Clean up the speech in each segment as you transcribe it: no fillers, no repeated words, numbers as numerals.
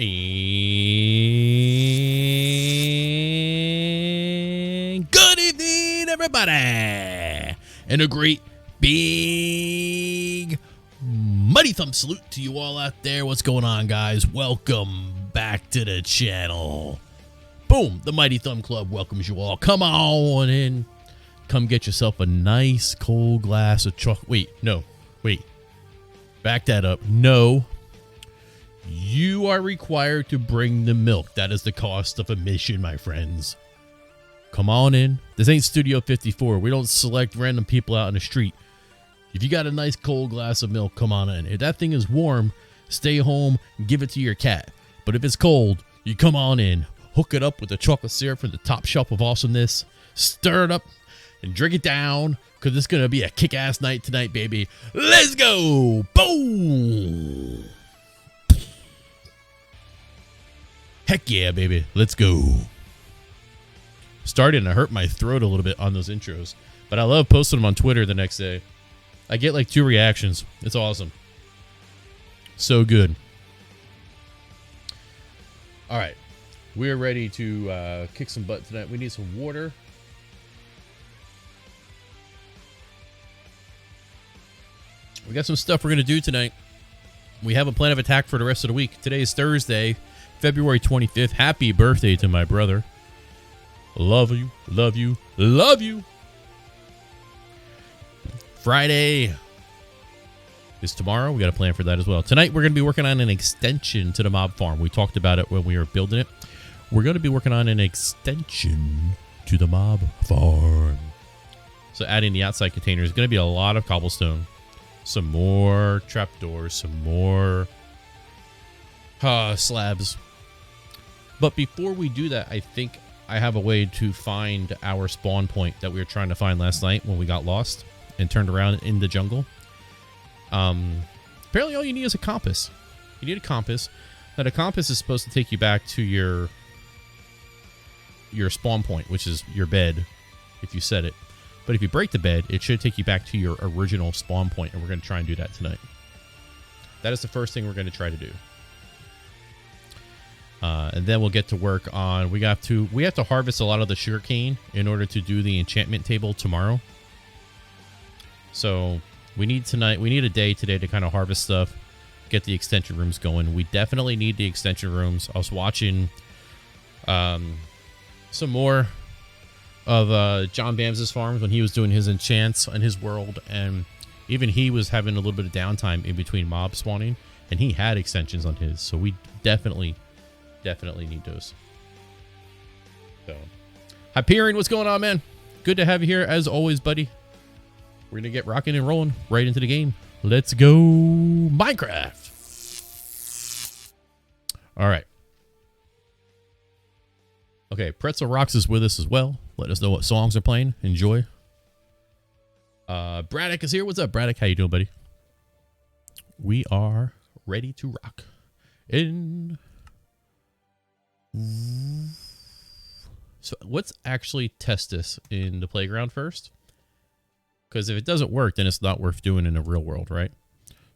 And good evening, everybody, and a great big mighty thumb salute to you all out there. What's going on, guys? Welcome back to the channel. Boom, the Mighty Thumb Club welcomes you all. Come on in. Come get yourself a nice cold glass of chocolate. Wait. Back that up. No. You are required to bring the milk. That is the cost of admission, my friends. Come on in. This ain't Studio 54. We don't select random people out in the street. If you got a nice cold glass of milk, come on in. If that thing is warm, stay home and give it to your cat. But if it's cold, you come on in. Hook it up with the chocolate syrup from the top shelf of awesomeness. Stir it up and drink it down, because it's going to be a kick-ass night tonight, baby. Let's go! Boom! Heck yeah, baby. Let's go. Starting to hurt my throat a little bit on those intros, but I love posting them on Twitter the next day. I get like 2 reactions. It's awesome. So good. All right. We're ready to kick some butt tonight. We need some water. We got some stuff we're going to do tonight. We have a plan of attack for the rest of the week. Today is Thursday, February 25th. Happy birthday to my brother. Love you, love you, love you. Friday is tomorrow. We got a plan for that as well. Tonight, we're going to be working on an extension to the mob farm. We talked about it when we were building it. We're going to be working on an extension to the mob farm. So adding the outside container is going to be a lot of cobblestone. Some more trapdoors, some more slabs. But before we do that, I think I have a way to find our spawn point that we were trying to find last night when we got lost and turned around in the jungle. Apparently all you need is a compass. You need a compass. Now, the compass is supposed to take you back to your spawn point, which is your bed, if you set it. But if you break the bed, it should take you back to your original spawn point, and we're going to try and do that tonight. That is the first thing we're going to try to do. And then we'll get to work on... We have to harvest a lot of the sugarcane in order to do the enchantment table tomorrow. So we need a day today to kind of harvest stuff, get the extension rooms going. We definitely need the extension rooms. I was watching some more of John Bams's farms when he was doing his enchants on his world, and even he was having a little bit of downtime in between mob spawning, and he had extensions on his, so we definitely need those. So Hyperion, what's going on, man? Good to have you here as always, buddy. We're gonna get rocking and rolling right into the game. Let's go Minecraft. All right. Okay, Pretzel Rocks is with us as well. Let us know what songs are playing. Enjoy. Braddock is here. What's up, Braddock? How you doing, buddy? We are ready to rock. So let's actually test this in the playground first. Because if it doesn't work, then it's not worth doing in the real world, right?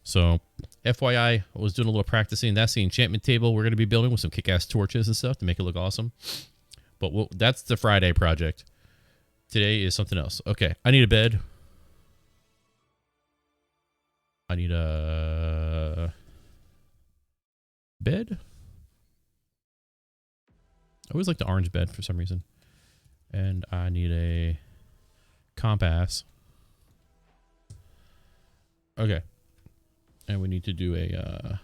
So, FYI, I was doing a little practicing. That's the enchantment table we're going to be building with some kick-ass torches and stuff to make it look awesome. But that's the Friday project. Today is something else. Okay, I need a bed. I need a bed. I always like the orange bed for some reason. And I need a compass. Okay. And we need to do a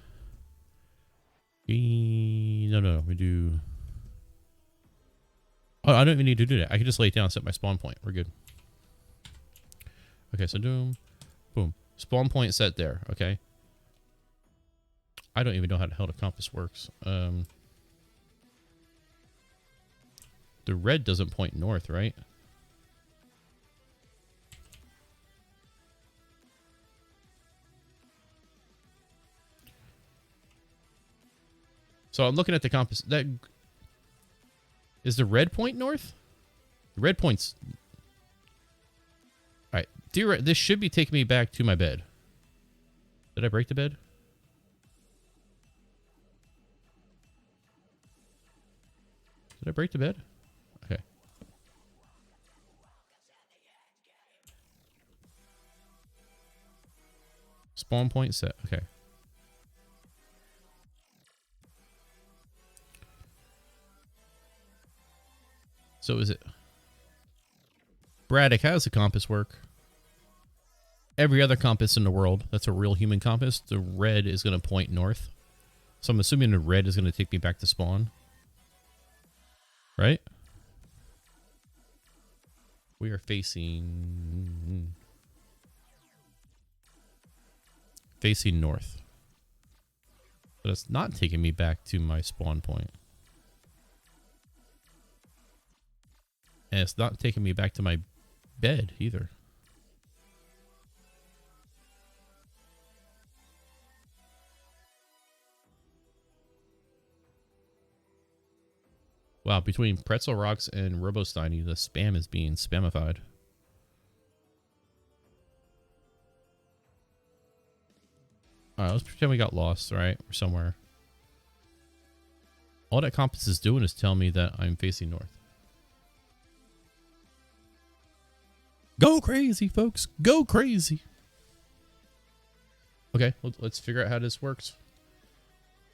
no, we do... Oh, I don't even need to do that. I can just lay it down and set my spawn point. We're good. Okay, so boom. Spawn point set there, okay? I don't even know how the hell the compass works. The red doesn't point north, right? So I'm looking at the compass. That is the red point north? The red point's... Alright. This should be taking me back to my bed. Did I break the bed? Did I break the bed? Okay. Spawn point set. Okay. So is it... Braddock, how does the compass work? Every other compass in the world, that's a real human compass, the red is going to point north. So I'm assuming the red is going to take me back to spawn. Right? We are facing north. But it's not taking me back to my spawn point. And it's not taking me back to my bed either. Wow, between Pretzel Rocks and RoboSteiny, the spam is being spamified. Alright, let's pretend we got lost, right? Or somewhere. All that compass is doing is telling me that I'm facing north. Go crazy, folks. Go crazy. Okay, let's figure out how this works.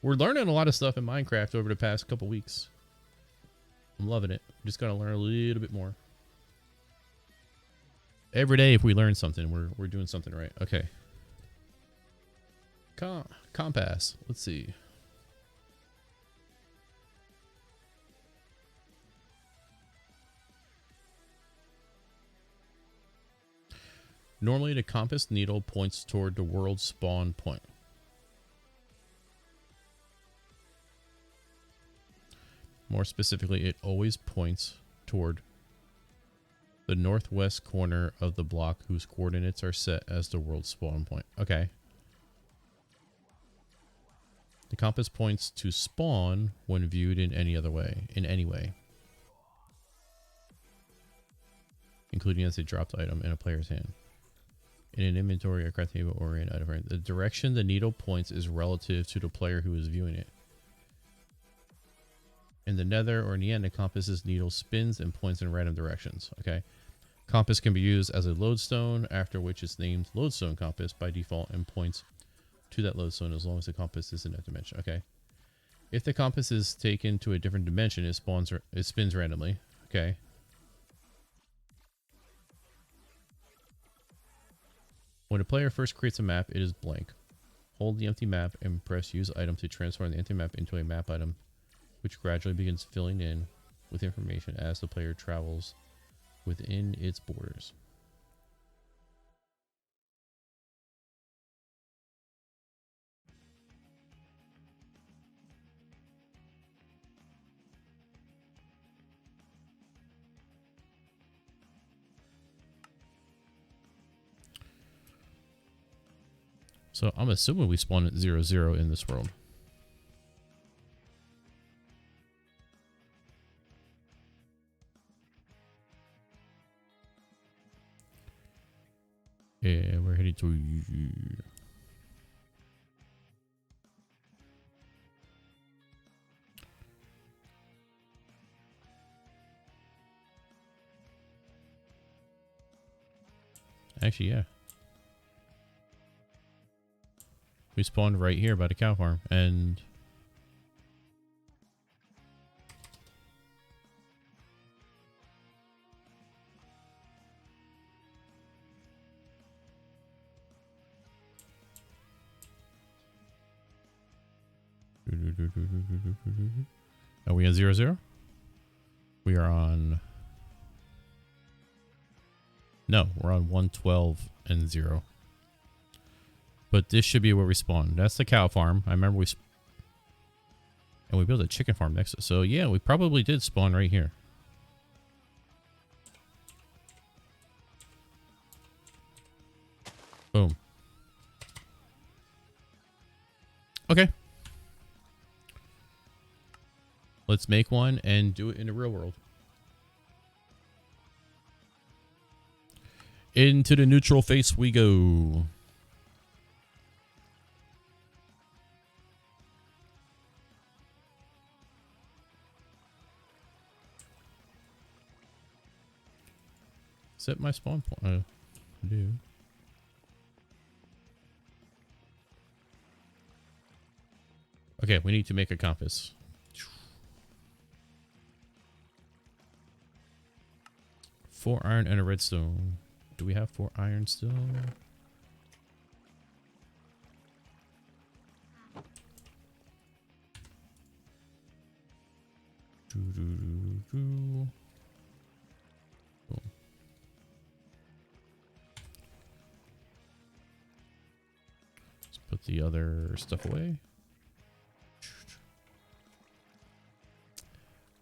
We're learning a lot of stuff in Minecraft over the past couple weeks. I'm loving it. Just gotta learn a little bit more. Every day, if we learn something, we're doing something right. Okay. Compass. Let's see. Normally, the compass needle points toward the world spawn point. More specifically, it always points toward the northwest corner of the block whose coordinates are set as the world spawn point. Okay. The compass points to spawn when viewed in any other way, including as a dropped item in a player's hand, in an inventory or craft table or an item frame. The direction the needle points is relative to the player who is viewing it. In the nether or in the end, the compass's needle spins and points in random directions. Okay. Compass can be used as a lodestone, after which it's named lodestone compass by default and points to that lodestone as long as the compass is in that dimension. Okay. If the compass is taken to a different dimension, it spins randomly. Okay. When a player first creates a map, it is blank. Hold the empty map and press use item to transform the empty map into a map item, which gradually begins filling in with information as the player travels within its borders. So I'm assuming we spawn at 0, 0 in this world. Yeah, we're heading to... Actually, yeah. We spawned right here by the cow farm, and... Are we on 0, 0? We are on... No, we're on 112 and 0. But this should be where we spawn. That's the cow farm. I remember and we built a chicken farm next to it. So yeah, we probably did spawn right here. Boom. Okay. Let's make one and do it in the real world. Into the neutral face we go. Is that my spawn point? Do. Okay, we need to make a compass. 4 iron and a redstone. Do we have 4 iron still? Boom. Let's put the other stuff away.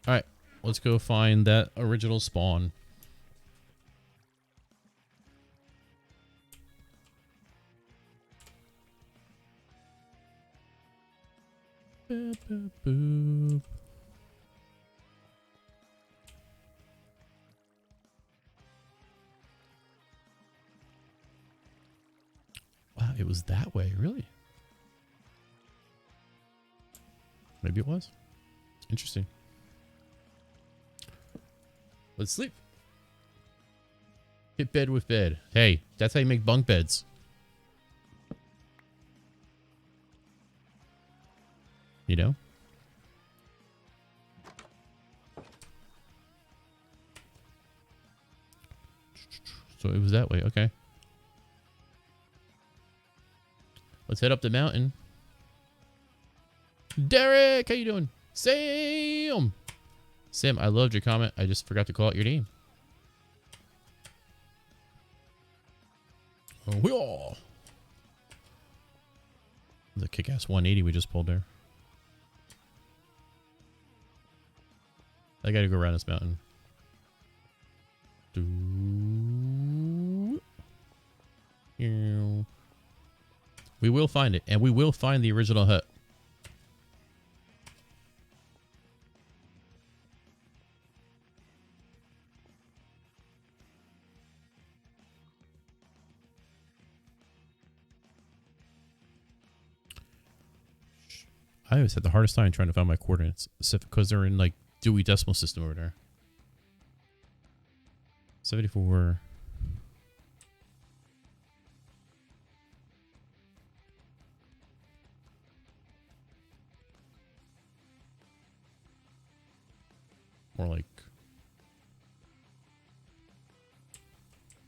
Alright, let's go find that original spawn. Boop, boop, boop. Wow, it was that way, really? Maybe it was. Interesting. Let's sleep. Hit bed with bed. Hey, that's how you make bunk beds. You know? So it was that way. Okay. Let's head up the mountain. Derek, how you doing? Sam! Sam, I loved your comment. I just forgot to call out your name. Oh, we all. The kick-ass 180 we just pulled there. I gotta go around this mountain. We will find it, and we will find the original hut. I always had the hardest time trying to find my coordinates, because they're in like Dewey Decimal System over there. 74. More like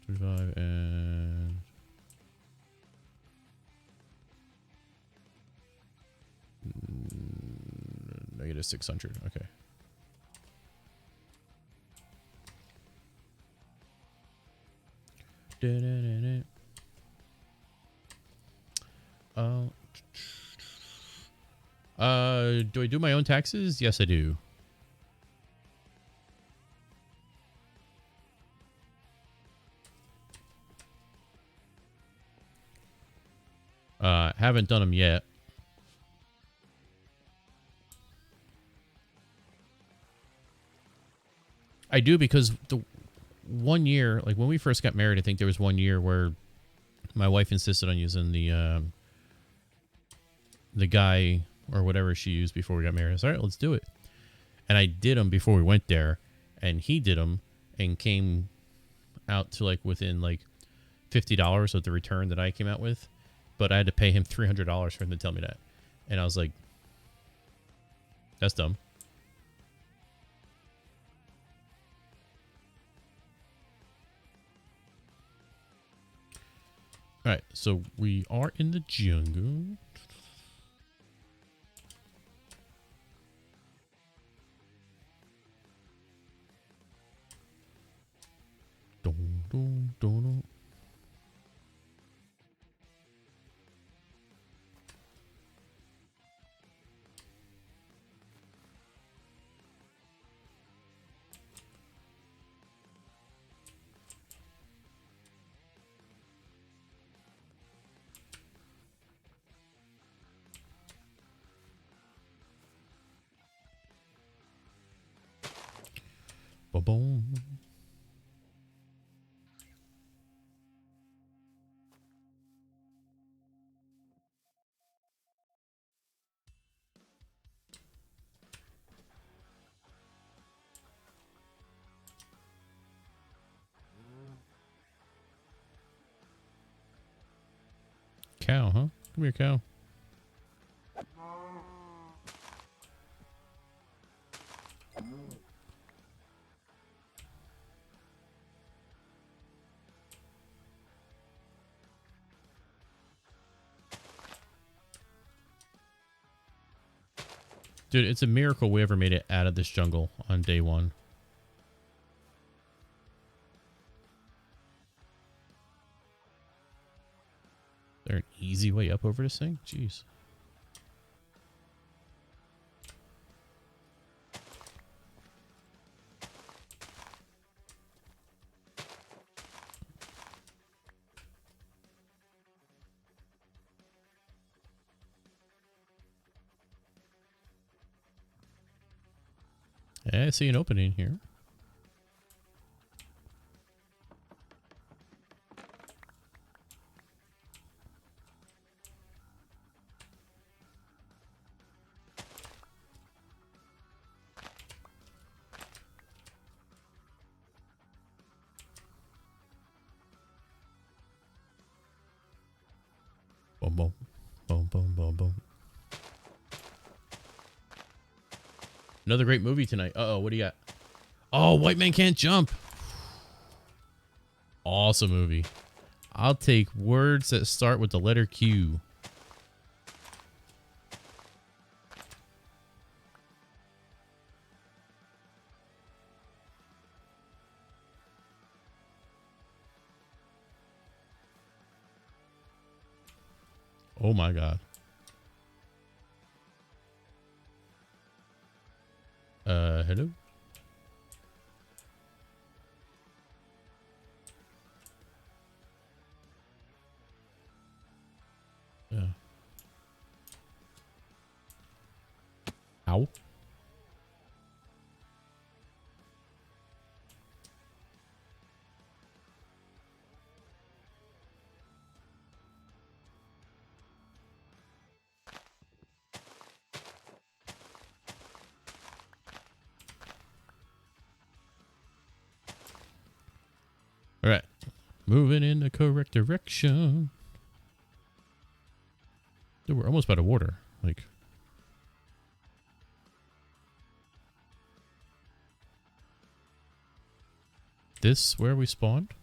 35 and negative 600. Okay. Do I do my own taxes? Yes, I do. Haven't done them yet. I do because the 1 year, like when we first got married, I think there was 1 year where my wife insisted on using the guy or whatever she used before we got married. I was all right, let's do it. And I did them before we went there, and he did them and came out to like within like $50 of the return that I came out with. But I had to pay him $300 for him to tell me that. And I was like, that's dumb. All right, so we are in the jungle. Dun, dun, dun, dun. Ba-boom. Come here, cow. Dude, it's a miracle we ever made it out of this jungle on day one. Is there an easy way up over this thing? Jeez. Yeah, I see an opening here. Boom, boom, boom, boom, boom, boom. Another great movie tonight. Uh-oh, what do you got? Oh, White Man Can't Jump. Awesome movie. I'll take words that start with the letter Q. Oh my God. Hello? Yeah. Ow. All right. Moving in the correct direction. Dude, we're almost out of water. Like, this where we spawned?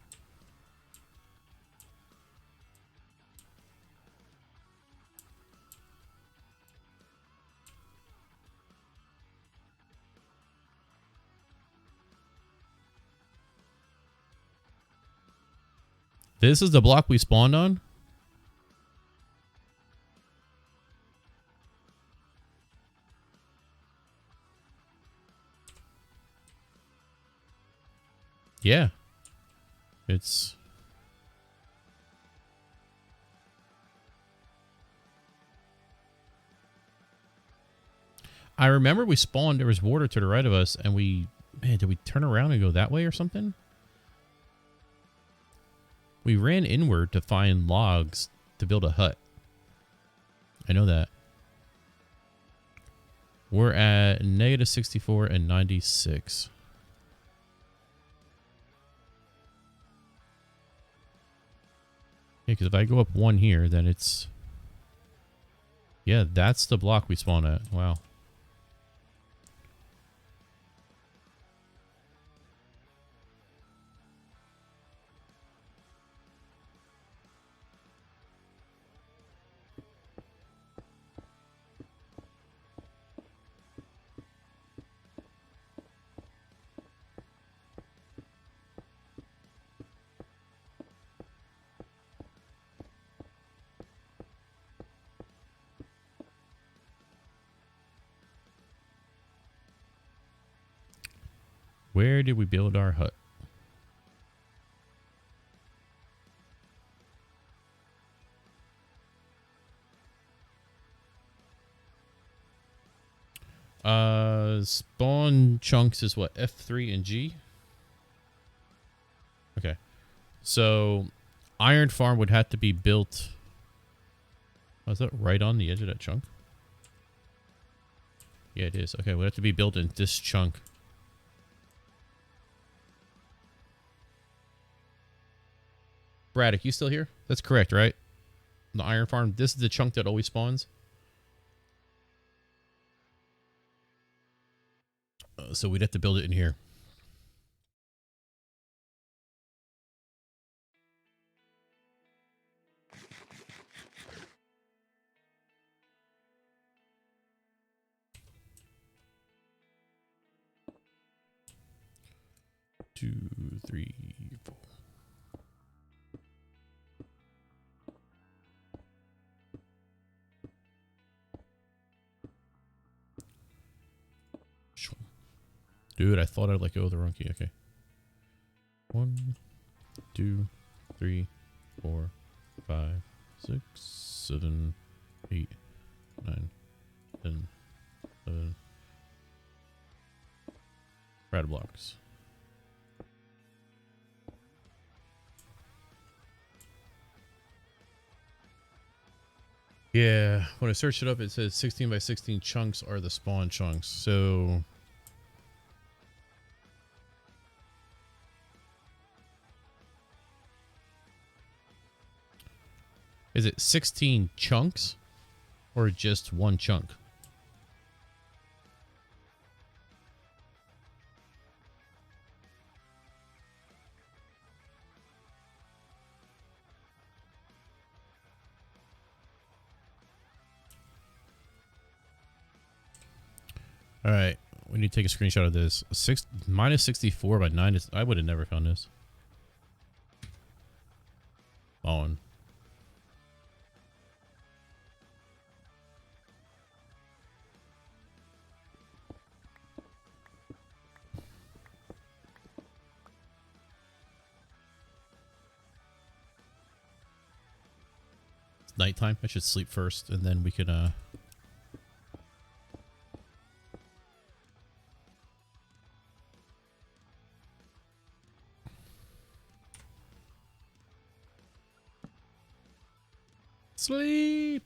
This is the block we spawned on? Yeah. It's... I remember we spawned, there was water to the right of us, and we... Man, did we turn around and go that way or something? We ran inward to find logs to build a hut. I know that. We're at -64 and 96. Yeah, because if I go up one here, then it's... Yeah, that's the block we spawn at. Wow. Where did we build our hut? Spawn chunks is what? F3 and G? Okay. So, Iron Farm would have to be built... Oh, is that right on the edge of that chunk? Yeah, it is. Okay, would have to be built in this chunk. Braddock, you still here? That's correct, right? The iron farm. This is the chunk that always spawns. So we'd have to build it in here. Two, three, four. Dude, I thought I'd let go of the wrong key. Okay. 1, 2, 3, 4, 5, 6, 7, 8, 9, 10, 11. Rad blocks. Yeah, when I searched it up, it says 16 by 16 chunks are the spawn chunks. So is it 16 chunks or just one chunk? All right, we need to take a screenshot of this. Minus 64 by 9 is, I would have never found this. On. It's nighttime. I should sleep first, and then we can sleep.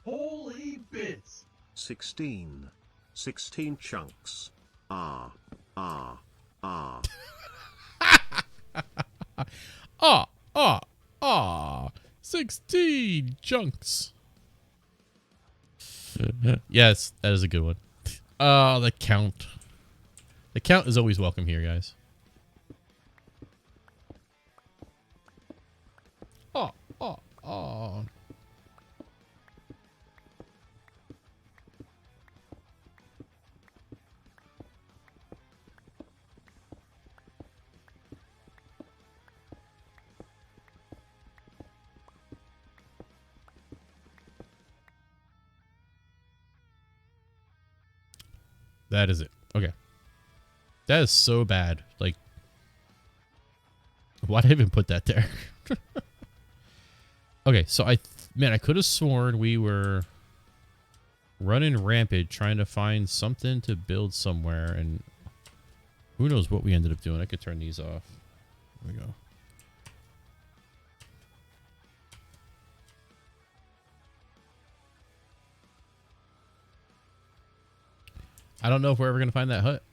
Holy bits! 16 chunks. Ah. 16 chunks. Yes, that is a good one. The count. The count is always welcome here, guys. Oh. That is it. Okay. That is so bad. Like, why did I even put that there? Okay, so I could have sworn we were running rampant trying to find something to build somewhere, and who knows what we ended up doing. I could turn these off. There we go. I don't know if we're ever going to find that hut.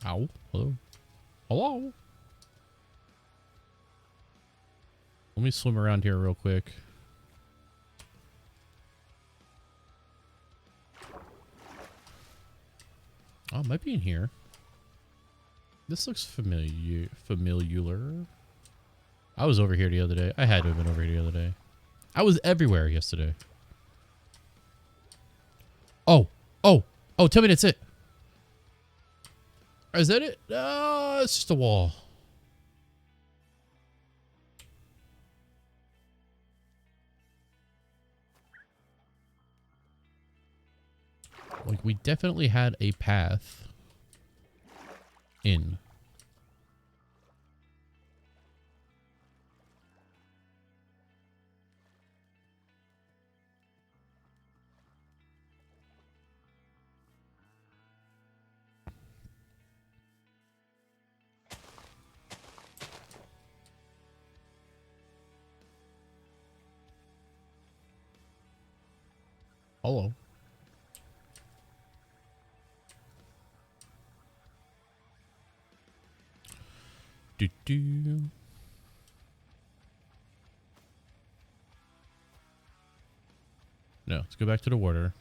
Ow. Hello. Hello. Let me swim around here real quick. Oh, it might be in here. This looks familiar. I was over here the other day. I had to have been over here the other day. I was everywhere yesterday. Oh. Tell me that's it. Is that it? No, it's just a wall. Like, we definitely had a path in. Hello. do. No, let's go back to the water.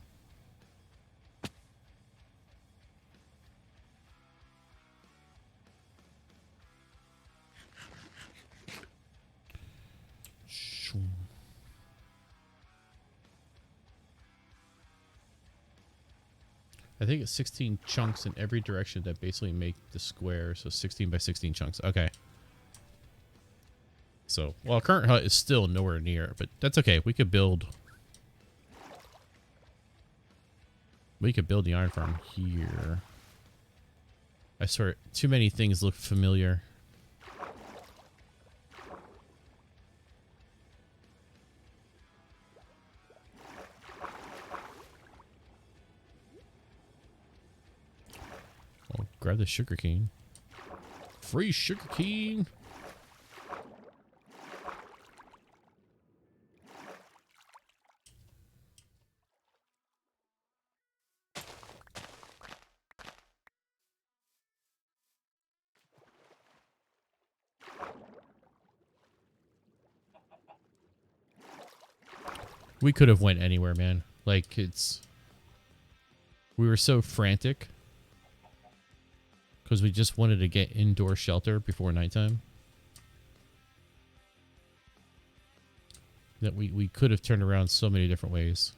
I think it's 16 chunks in every direction that basically make the square. So 16 by 16 chunks. Okay. So, well, our current hut is still nowhere near, but that's okay. We could build... We could build the iron farm here. I swear, too many things look familiar. Oh, grab the sugar cane. Free sugar cane. We could have went anywhere, man. Like, it's... We were so frantic. Because we just wanted to get indoor shelter before nighttime. That we could have turned around so many different ways.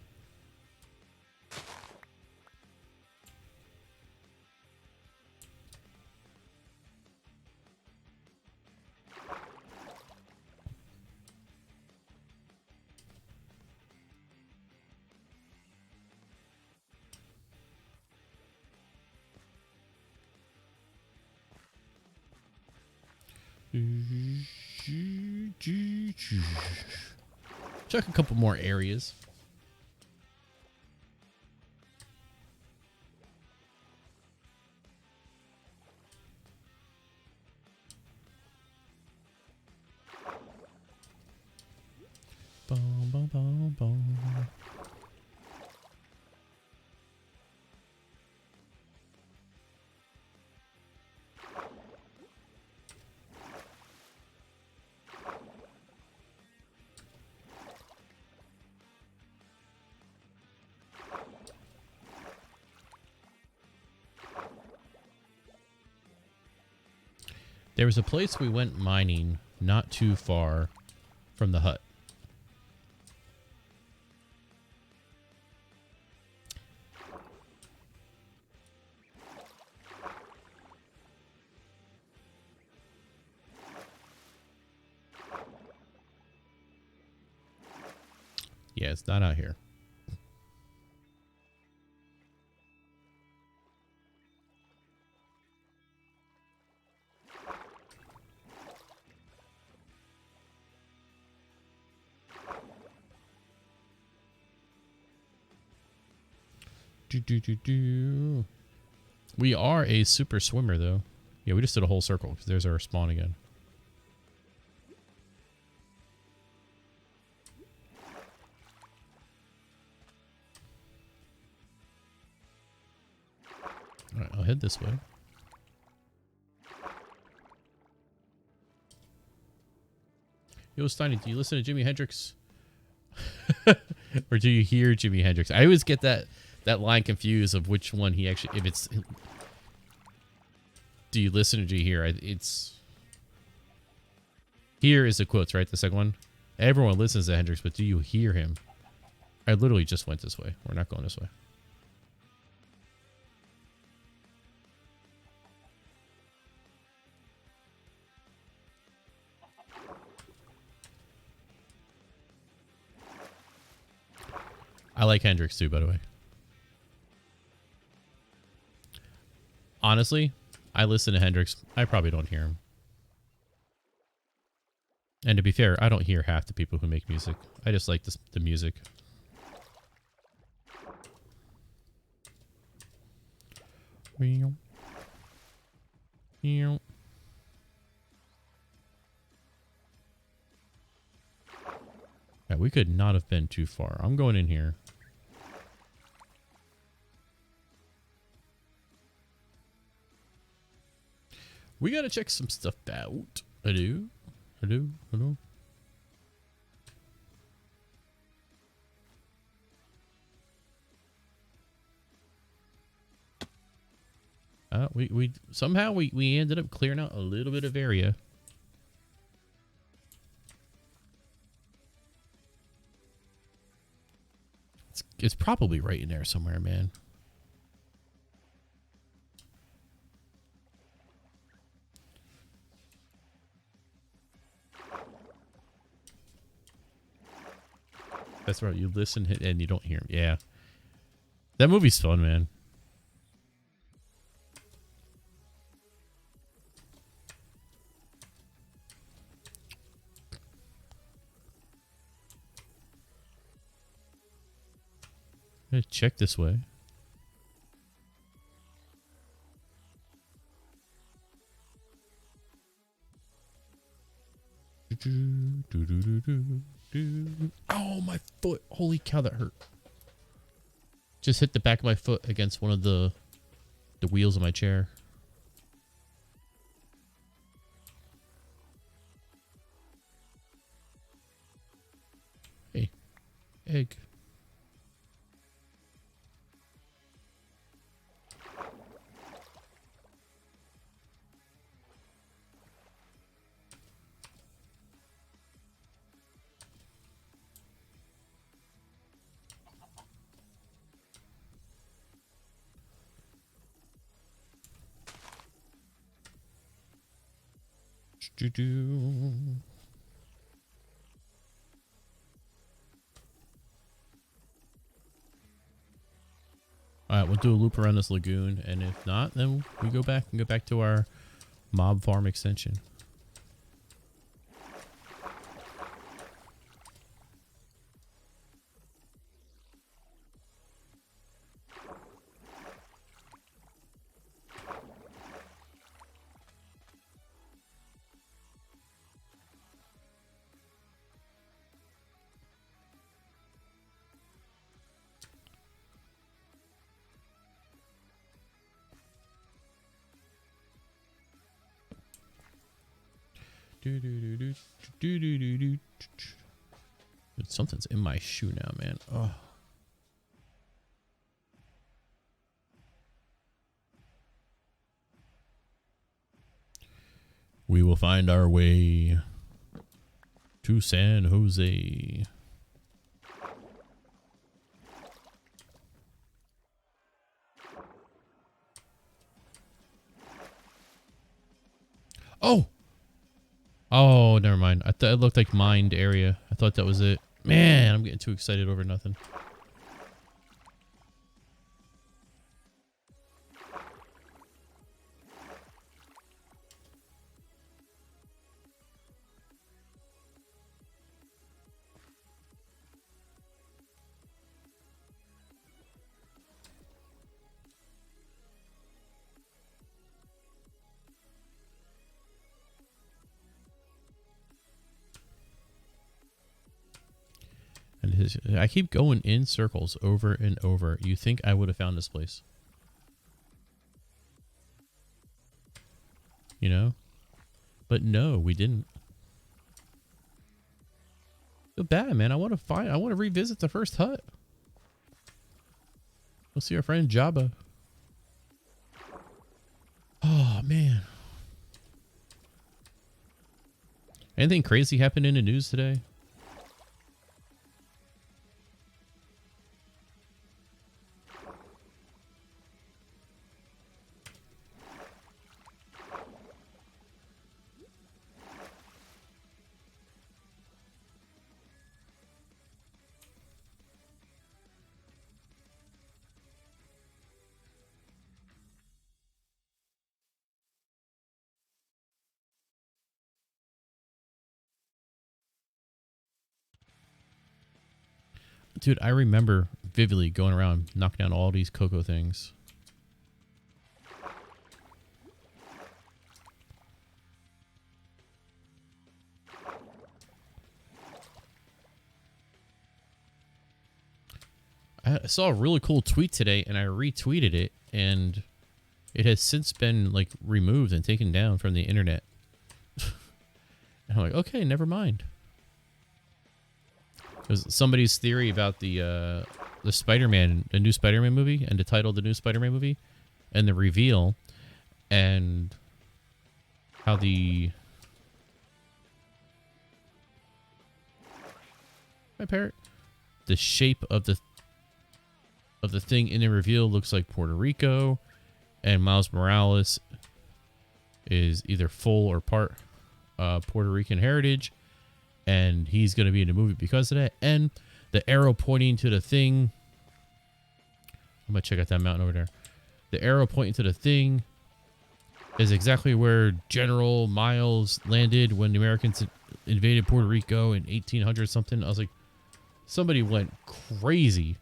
Check a couple more areas. Boom, boom, boom, boom. There was a place we went mining not too far from the hut. Yeah, it's not out here. We are a super swimmer, though. Yeah, we just did a whole circle because there's our spawn again. All right, I'll head this way. Yo, Steiny, do you listen to Jimi Hendrix? Or do you hear Jimi Hendrix? I always get that line confused of which one he actually... If it's... Do you listen or do you hear? It's... Hear is the quotes, right? The second one. Everyone listens to Hendrix, but do you hear him? I literally just went this way. We're not going this way. I like Hendrix too, by the way. Honestly, I listen to Hendrix. I probably don't hear him. And to be fair, I don't hear half the people who make music. I just like the music. Yeah, we could not have been too far. I'm going in here. We gotta check some stuff out. Hello? Hello? Hello? We somehow we ended up clearing out a little bit of area. It's probably right in there somewhere, man. That's right. You listen and you don't hear him. Yeah. That movie's fun, man. I'm gonna check this way. Oh, my foot. Holy cow, that hurt. Just hit the back of my foot against one of the wheels of my chair. Hey, egg. Alright, we'll do a loop around this lagoon, and if not, then we go back to our mob farm extension. Something's in my shoe now, man. Oh. We will find our way to San Jose. Oh! Oh, never mind. I thought it looked like mined area. I thought that was it. Man, I'm getting too excited over nothing. And I keep going in circles over and over. You think I would have found this place? You know? But no, we didn't. Feel bad, man. I want to revisit the first hut. We'll see our friend Jabba. Oh, man. Anything crazy happened in the news today? Dude, I remember vividly going around knocking down all these cocoa things. I saw a really cool tweet today and I retweeted it, and It has since been like removed and taken down from the internet. And I'm like, okay, never mind. It was somebody's theory about the Spider-Man, the new Spider-Man movie, and the title of the new Spider-Man movie, and the reveal, and how the the shape of the thing in the reveal looks like Puerto Rico, and Miles Morales is either full or part Puerto Rican heritage, and he's going to be in the movie because of that. And the arrow pointing to the thing, I'm going to check out that mountain over there. The arrow pointing to the thing is exactly where General Miles landed when the Americans invaded Puerto Rico in 1800 something. I was like, somebody went crazy.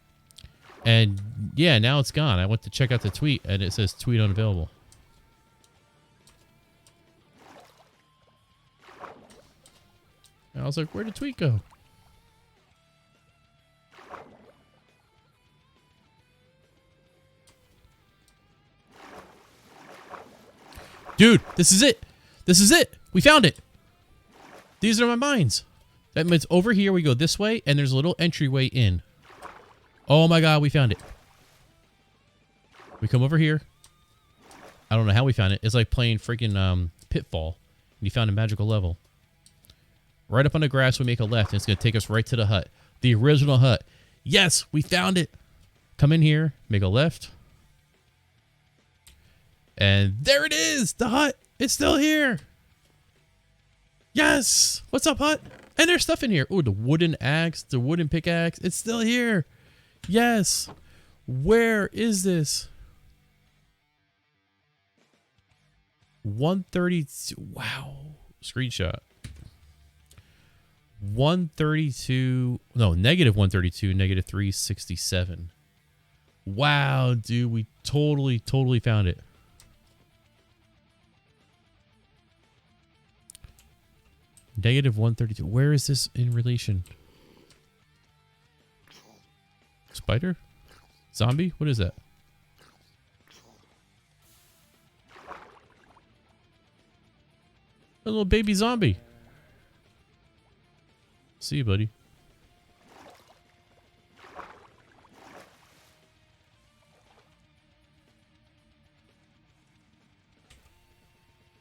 And yeah, now it's gone. I went to check out the tweet and it says tweet unavailable. And I was like, where'd the tweet go? Dude, this is it. This is it. We found it. These are my mines. That means over here we go this way and there's a little entryway in. Oh my god, we found it. We come over here. I don't know how we found it. It's like playing freaking Pitfall. And you found a magical level. Right up on the grass, we make a left, and it's going to take us right to the hut. The original hut. Yes, we found it. Come in here, make a left. And there it is, the hut. It's still here. Yes. What's up, hut? And there's stuff in here. Oh, the wooden axe, the wooden pickaxe. It's still here. Yes. Where is this? 132. Wow. Screenshot. 132. No, negative 132, negative 367. Wow, dude. We totally found it. Negative 132. Where is this in relation? Spider? Zombie? What is that? A little baby zombie. See you, buddy.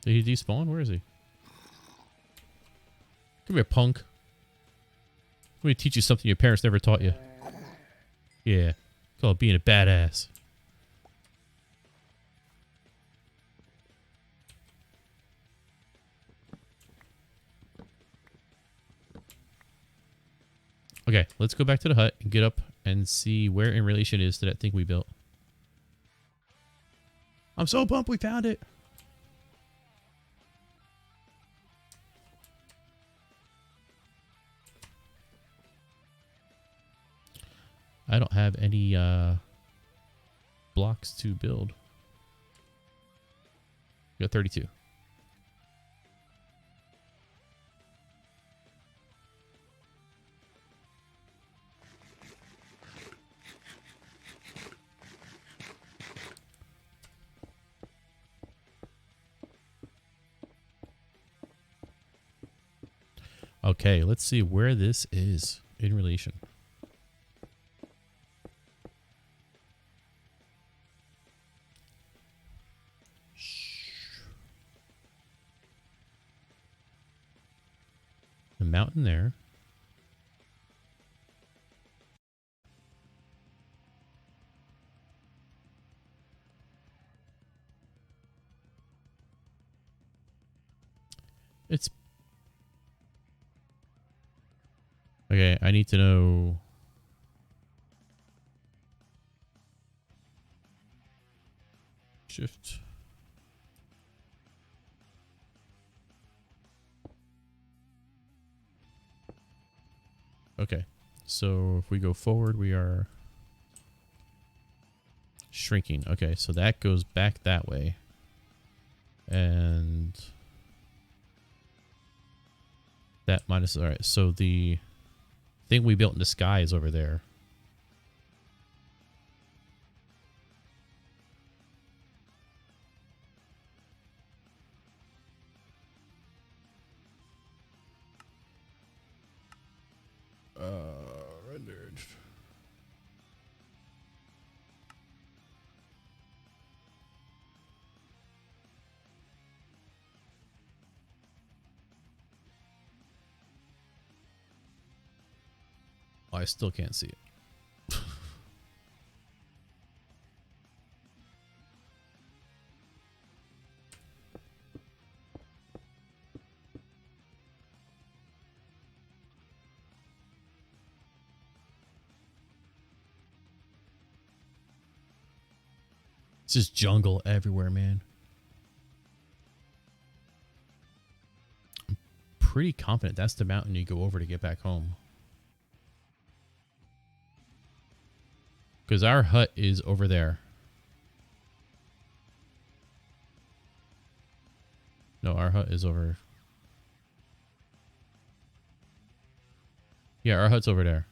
Did he despawn? Where is he? Come here, punk. Let me teach you something your parents never taught you. Yeah. Call it being a badass. Okay, let's go back to the hut and get up and see where in relation it is to that thing we built. I'm so pumped we found it. I don't have any blocks to build. We got 32. Okay, let's see where this is in relation. The mountain there. It's okay. I need to know. Shift. Okay, so if we go forward, we are shrinking. Okay, so that goes back that way. And that minus, all right, so the thing we built in the sky is over there. I still can't see it. It's just jungle everywhere, man. I'm pretty confident that's the mountain you go over to get back home. Because our hut is over there. No, our hut is over. Yeah, our hut's over there.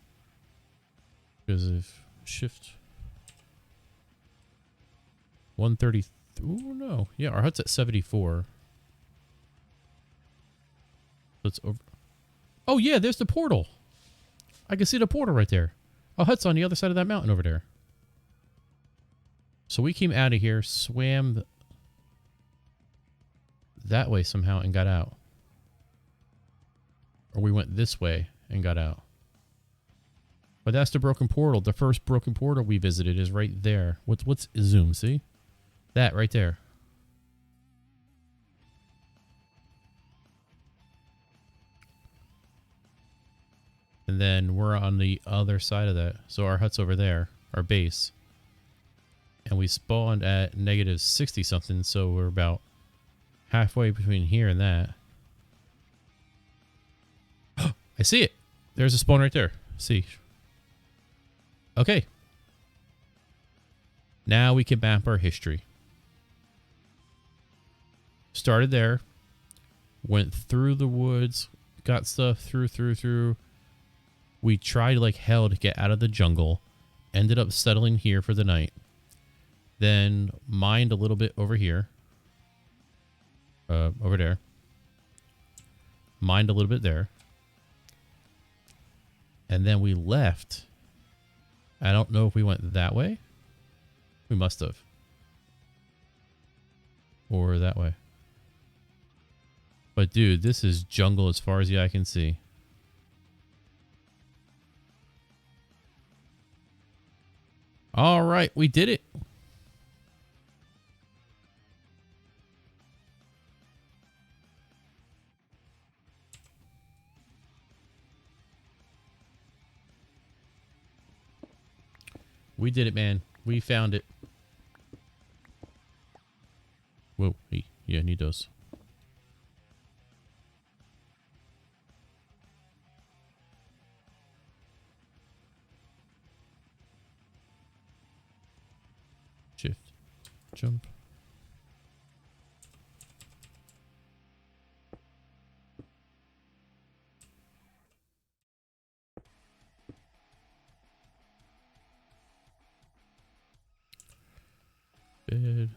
Because of shift 130. Oh no. Yeah, our hut's at 74. So it's over. Oh yeah, there's the portal. I can see the portal right there. Our hut's on the other side of that mountain over there. So we came out of here, swam that way somehow and got out. Or we went this way and got out. But that's the broken portal. The first broken portal we visited is right there. What's zoom, see? That right there. And then we're on the other side of that. So our hut's over there, our base. And we spawned at negative 60 something, so we're about halfway between here and that. I see it. There's a spawn right there. See. Okay. Now we can map our history. Started there. Went through the woods. Got stuff through. We tried like hell to get out of the jungle. Ended up settling here for the night. Then mined a little bit over here. Over there. Mined a little bit there. And then we left. I don't know if we went that way. We must have. Or that way. But dude, this is jungle as far as the eye can see. All right, we did it. We did it, man. We found it. Whoa, hey, yeah, I need those. Shift, jump. Bed.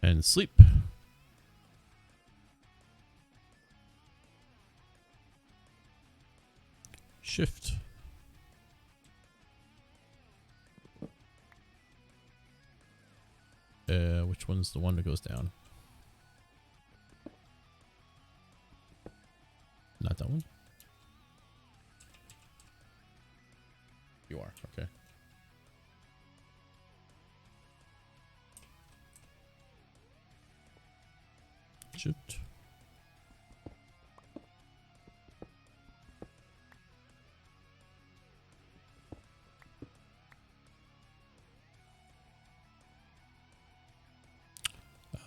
And sleep. Shift. Which one's the one that goes down? Not that one. You are, okay. Shift.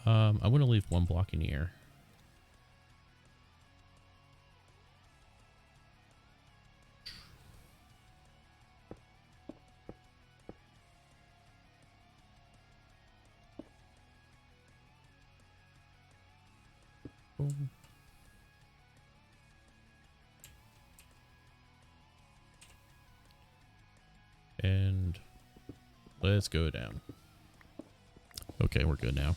I'm going to leave one block in the air. Boom. And let's go down. Okay, we're good now.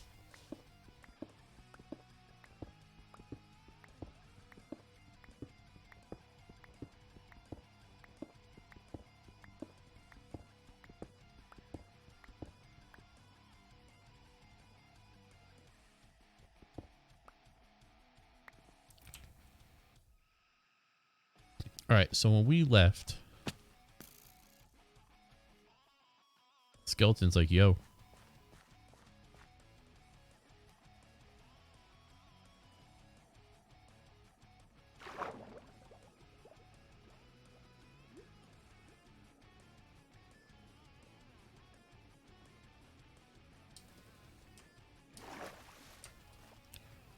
All right, so when we left, Skeleton's like, yo.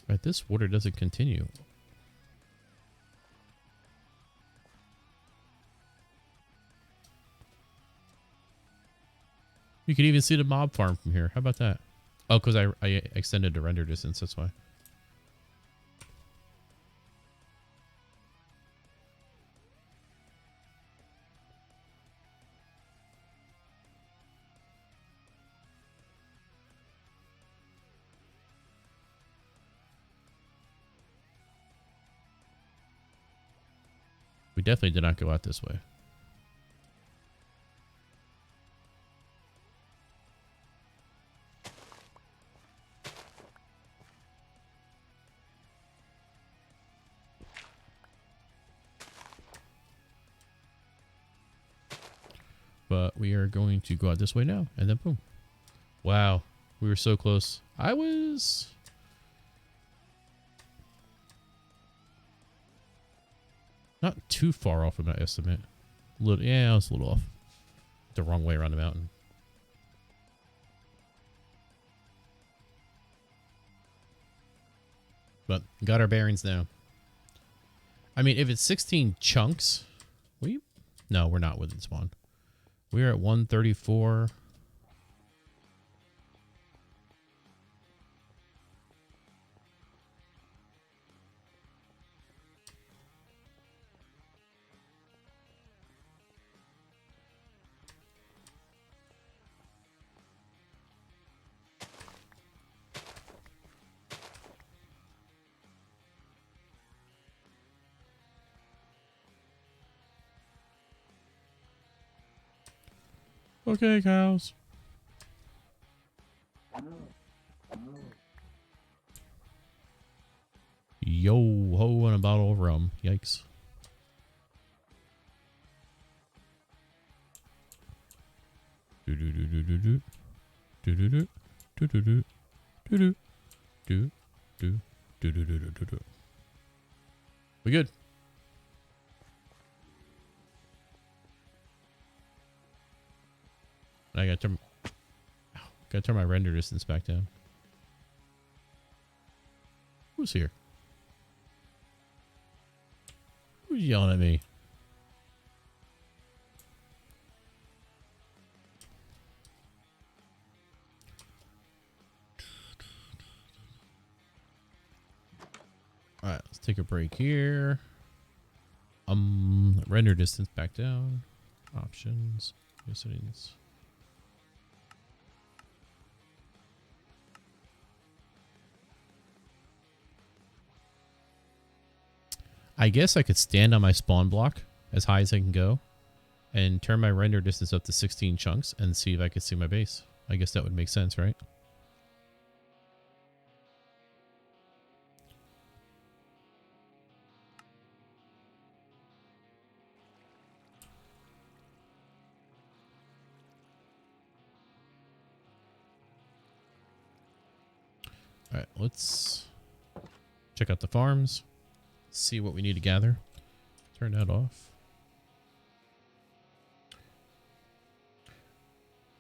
Right, this water doesn't continue. You can even see the mob farm from here. How about that? Oh, because I extended the render distance, that's why. We definitely did not go out this way. But we are going to go out this way now, and then boom. Wow, we were so close. I was... not too far off of my estimate. A little, yeah, I was a little off. The wrong way around the mountain. But got our bearings now. I mean, if it's 16 chunks, no, we're not within spawn. We're at 134. Okay, cows. Yo ho and a bottle of rum. Yikes. Do do do do do do do do do do do do do do do do do do do do. We good? I gotta turn my render distance back down. Who's here? Who's yelling at me? All right, let's take a break here. Render distance back down. Options. Settings. I guess I could stand on my spawn block as high as I can go and turn my render distance up to 16 chunks and see if I could see my base. I guess that would make sense, right? All right, let's check out the farms, see what we need to gather. Turn that off.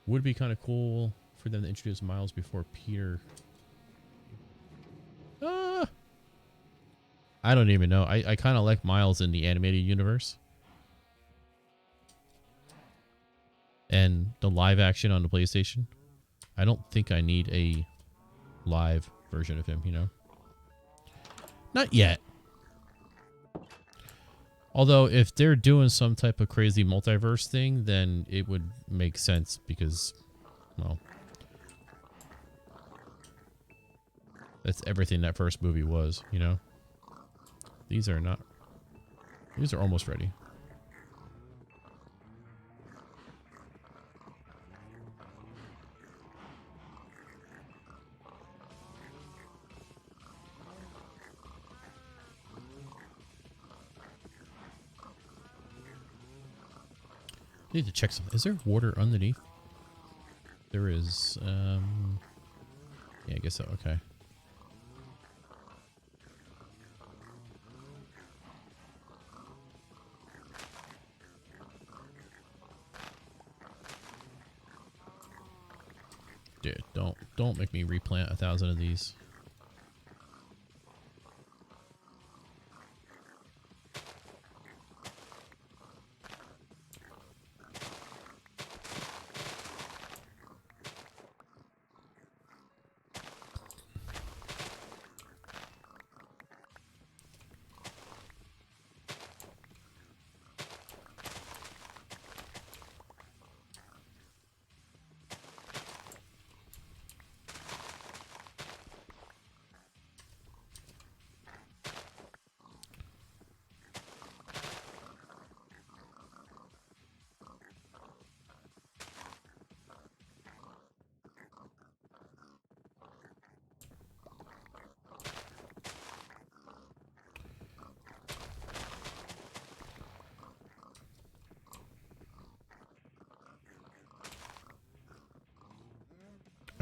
Would be kind of cool for them to introduce Miles before Peter. I don't even know. I kind of like Miles in the animated universe. And the live action on the PlayStation. I don't think I need a live version of him, you know? Not yet. Although, if they're doing some type of crazy multiverse thing, then it would make sense because, well, that's everything that first movie was, you know? These are not... These are almost ready. I need to check something. Is there water underneath? There is. Yeah, I guess so. Okay. Dude, don't make me replant 1,000 of these.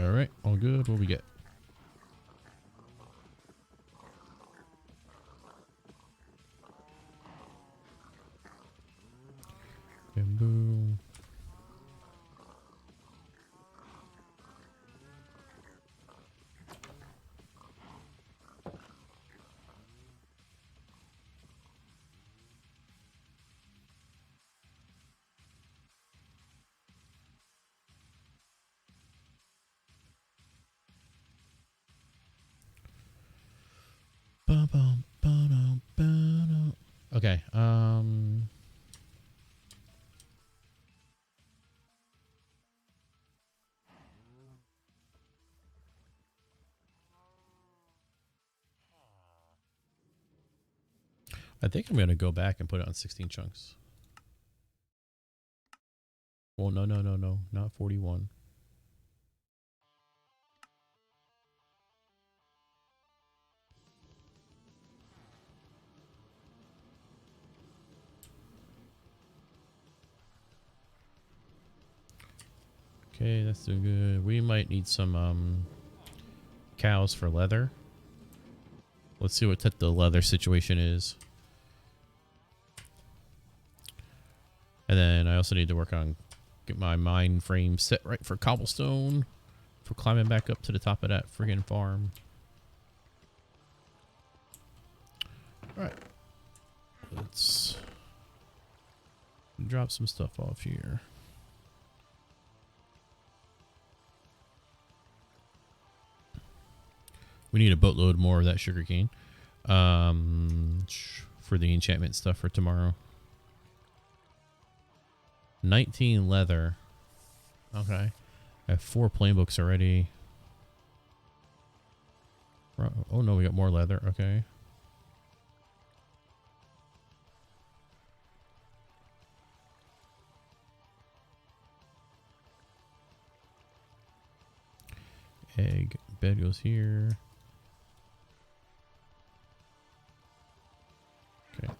All right, all good. What we get? Bamboo. Okay. I think I'm gonna go back and put it on 16 chunks. Well, no, not 41. Okay, that's doing good. We might need some cows for leather. Let's see what the leather situation is. And then I also need to work on get my mine frame set right for cobblestone for climbing back up to the top of that friggin' farm. All right, let's drop some stuff off here. We need a boatload more of that sugarcane for the enchantment stuff for tomorrow. 19 leather. Okay. I have 4 plain books already. Oh no, we got more leather. Okay. Egg. Bed goes here. Okay.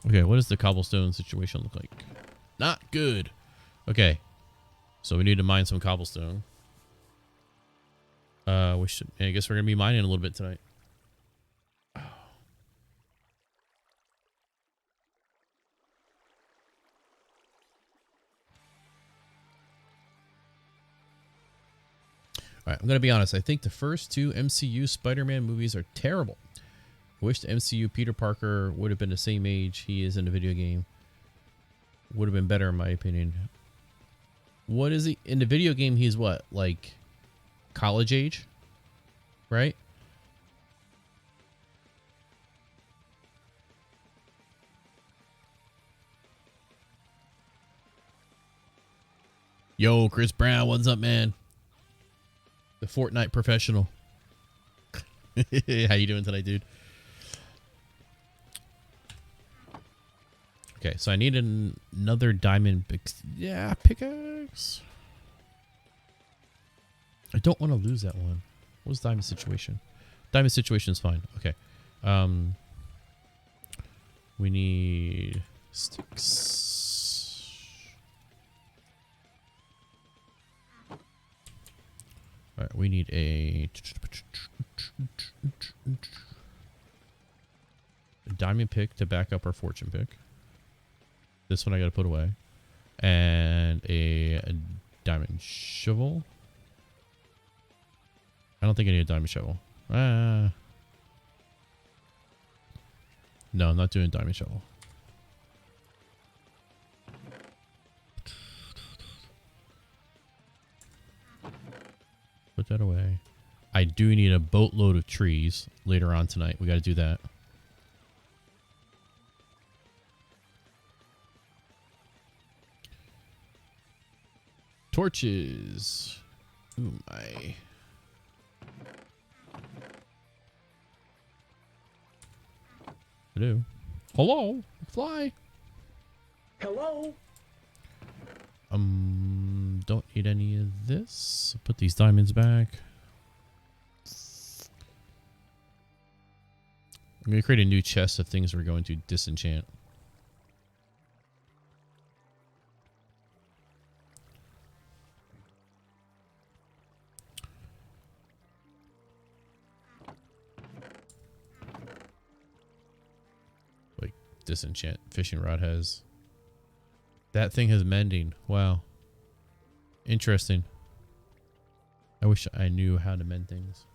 Okay, what does the cobblestone situation look like? Not good. Okay. So we need to mine some cobblestone. I guess we're gonna be mining a little bit tonight. Oh. Alright, I'm gonna be honest. I think the first 2 MCU Spider-Man movies are terrible. I wish the MCU Peter Parker would have been the same age he is in the video game. Would have been better in my opinion. What is he? In the video game, he's what? Like college age? Right? Yo, Chris Brown, what's up, man? The Fortnite professional. How you doing tonight, dude? Okay, so I need another diamond pickaxe. I don't want to lose that one. What was diamond situation? Diamond situation is fine. Okay. We need sticks. All right, we need a diamond pick to back up our fortune pick. This one I got to put away. And a diamond shovel. I don't think I need a diamond shovel. No, I'm not doing a diamond shovel. Put that away. I do need a boatload of trees later on tonight. We got to do that. Torches. Ooh, my. Hello. Hello. Fly. Hello. Don't need any of this. Put these diamonds back. I'm gonna create a new chest of things we're going to disenchant. Like disenchant fishing rod has. That thing has mending. Wow. Interesting. I wish I knew how to mend things.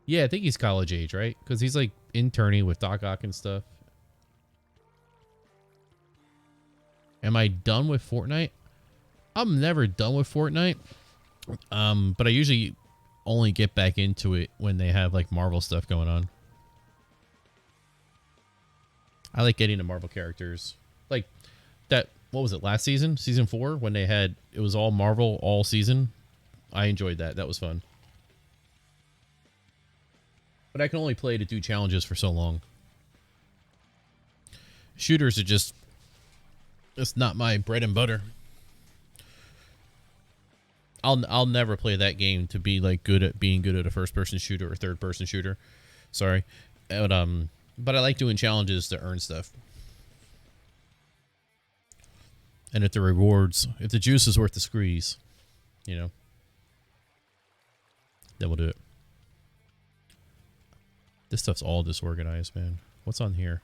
Yeah, I think he's college age, right? Because he's like interning with Doc Ock and stuff. Am I done with Fortnite? I'm never done with Fortnite. But I usually only get back into it when they have like Marvel stuff going on. I like getting the Marvel characters. Like that, what was it, last season? Season 4, when they had, it was all Marvel all season. I enjoyed that. That was fun. But I can only play to do challenges for so long. Shooters are just, it's not my bread and butter. I'll never play that game to be like good at being good at a first person shooter or third person shooter. Sorry. But I like doing challenges to earn stuff. And if the rewards, if the juice is worth the squeeze, you know, then we'll do it. This stuff's all disorganized, man. What's on here?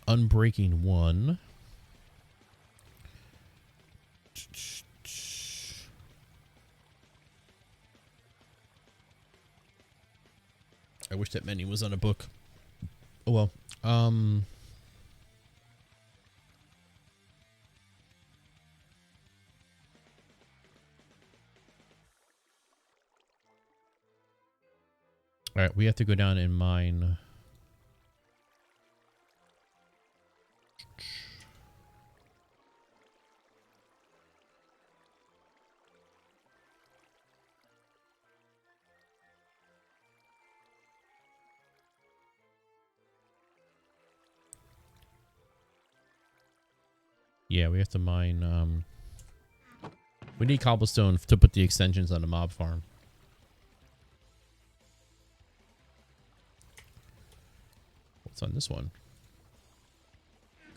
Unbreaking 1. I wish that menu was on a book. Oh well. All right, we have to go down and mine. Yeah, we have to mine. We need cobblestone to put the extensions on the mob farm. What's on this one?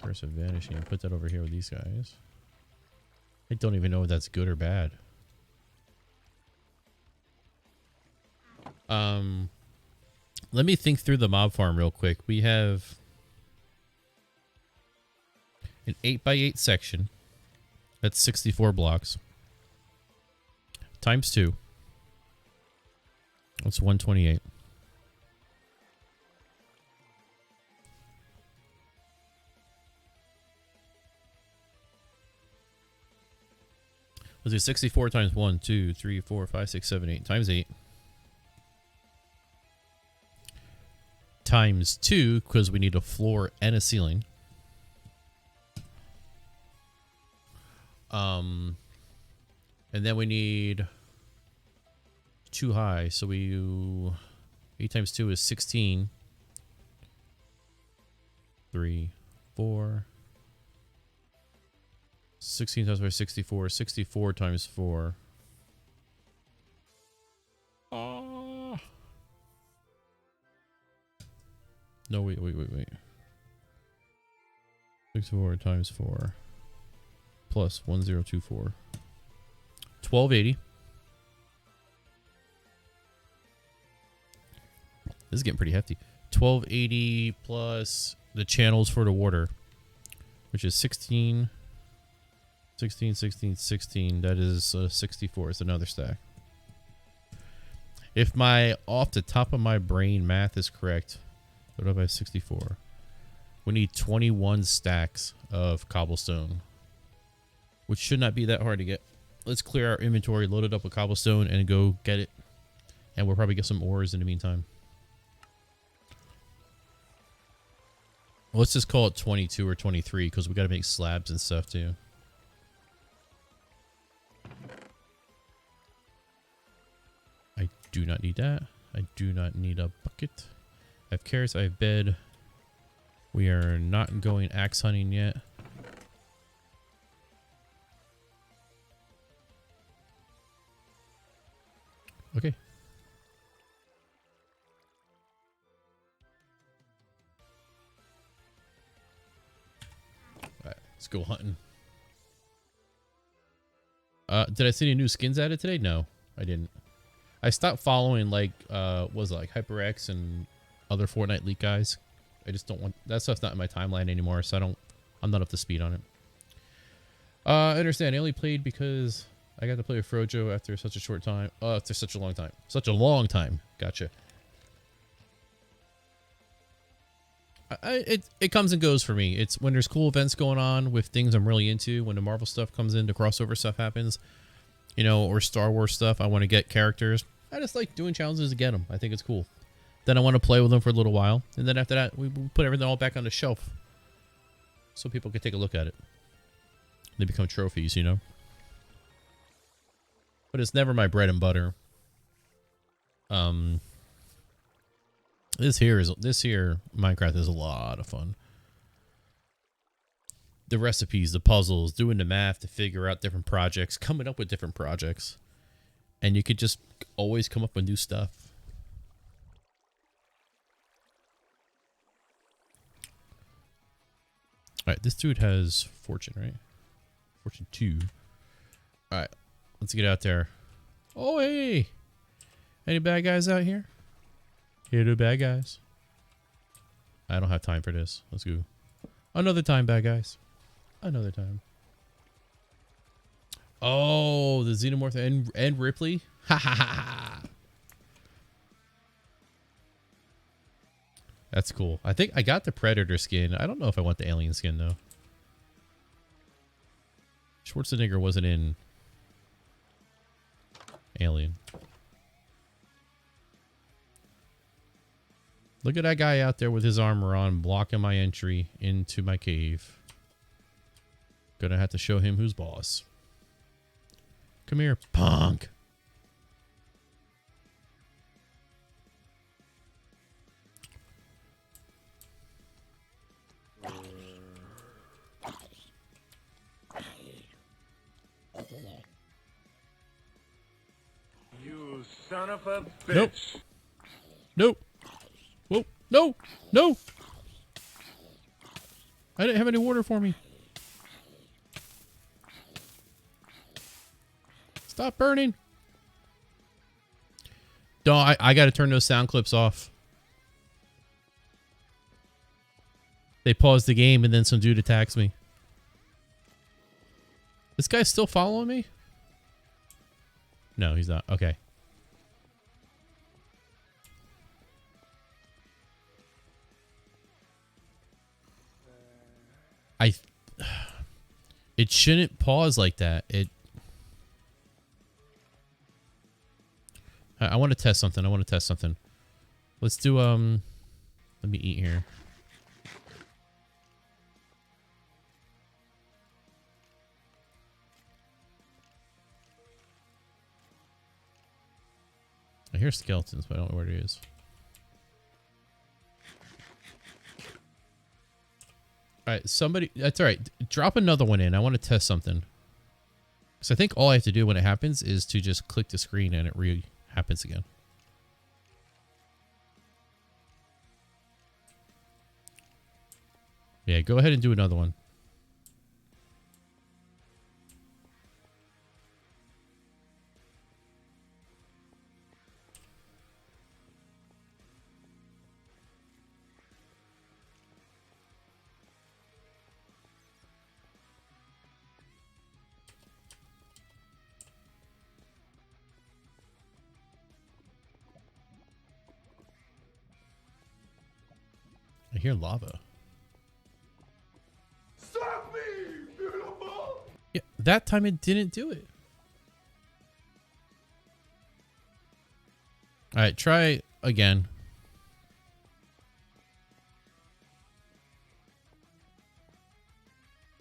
Curse of Vanishing. Put that over here with these guys. I don't even know if that's good or bad. Let me think through the mob farm real quick. We have an 8x8 section. That's 64 blocks. Times 2. That's 128. Let's do 64 times 1, 2, 3, 4, 5, 6, 7, 8 times 8. Times 2, because we need a floor and a ceiling. And then we need 2 high, so we 8 times 2 is 16. 3, 4. 16 times 4 is 64. 64 times 4. No, wait. 64 times 4 plus 1024. 1280. This is getting pretty hefty. 1280 plus the channels for the water, which is 16. 16, 16, 16. That is 64. It's another stack. If my off the top of my brain math is correct, what about 64? We need 21 stacks of cobblestone, which should not be that hard to get. Let's clear our inventory, load it up with cobblestone, and go get it. And we'll probably get some ores in the meantime. Let's just call it 22 or 23 because we got to make slabs and stuff too. I do not need that. I do not need a bucket. I have carrots. I have bed. We are not going axe hunting yet. Okay. Alright, let's go hunting. Did I see any new skins added today? No, I didn't. I stopped following like was it like HyperX and other Fortnite leak guys. I just don't want that stuff's not in my timeline anymore, so I'm not up to speed on it. I understand. I only played because I got to play with Frojo after such a short time. After such a long time. Such a long time. Gotcha. It comes and goes for me. It's when there's cool events going on with things I'm really into. When the Marvel stuff comes in, the crossover stuff happens, you know, or Star Wars stuff. I want to get characters. I just like doing challenges to get them. I think it's cool. Then I want to play with them for a little while, and then after that, we put everything all back on the shelf so people can take a look at it. They become trophies, you know. But it's never my bread and butter. This here Minecraft is a lot of fun. The recipes, the puzzles, doing the math to figure out different projects, coming up with different projects. And you could just always come up with new stuff. Alright, this dude has fortune, right? Fortune 2. Alright, let's get out there. Oh, hey! Any bad guys out here? Here the bad guys. I don't have time for this. Let's go. Another time, bad guys. Another time. Oh, the Xenomorph and Ripley? Ha ha ha ha! That's cool. I think I got the Predator skin. I don't know if I want the Alien skin, though. Schwarzenegger wasn't in Alien. Look at that guy out there with his armor on, blocking my entry into my cave. Gonna have to show him who's boss. Come here, punk. You son of a bitch. Nope. Nope. Whoa. No. No. I didn't have any water for me. Stop burning. No, I got to turn those sound clips off. They paused the game and then some dude attacks me. This guy's still following me? No, he's not. Okay. It shouldn't pause like that. I want to test something. I want to test something. Let's do, let me eat here. I hear skeletons, but I don't know where it is. Alright, somebody... That's alright. Drop another one in. I want to test something. Because I think all I have to do when it happens is to just click the screen and it re-happens again. Yeah, go ahead and do another one. I hear lava. Stop me, beautiful! Yeah, that time it didn't do it. Alright, try again.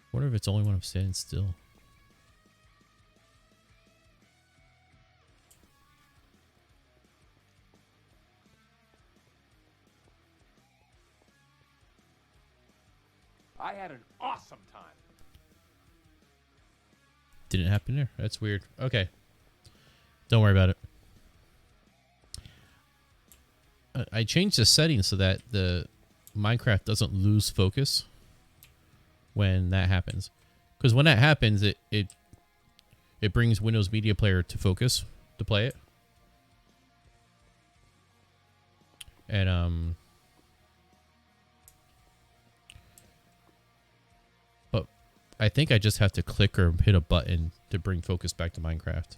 I wonder if it's only when I'm standing still. I had an awesome time. Didn't happen there. That's weird. Okay. Don't worry about it. I changed the settings so that the Minecraft doesn't lose focus when that happens. Because when that happens, it brings Windows Media Player to focus to play it. And but I think I just have to click or hit a button to bring focus back to Minecraft.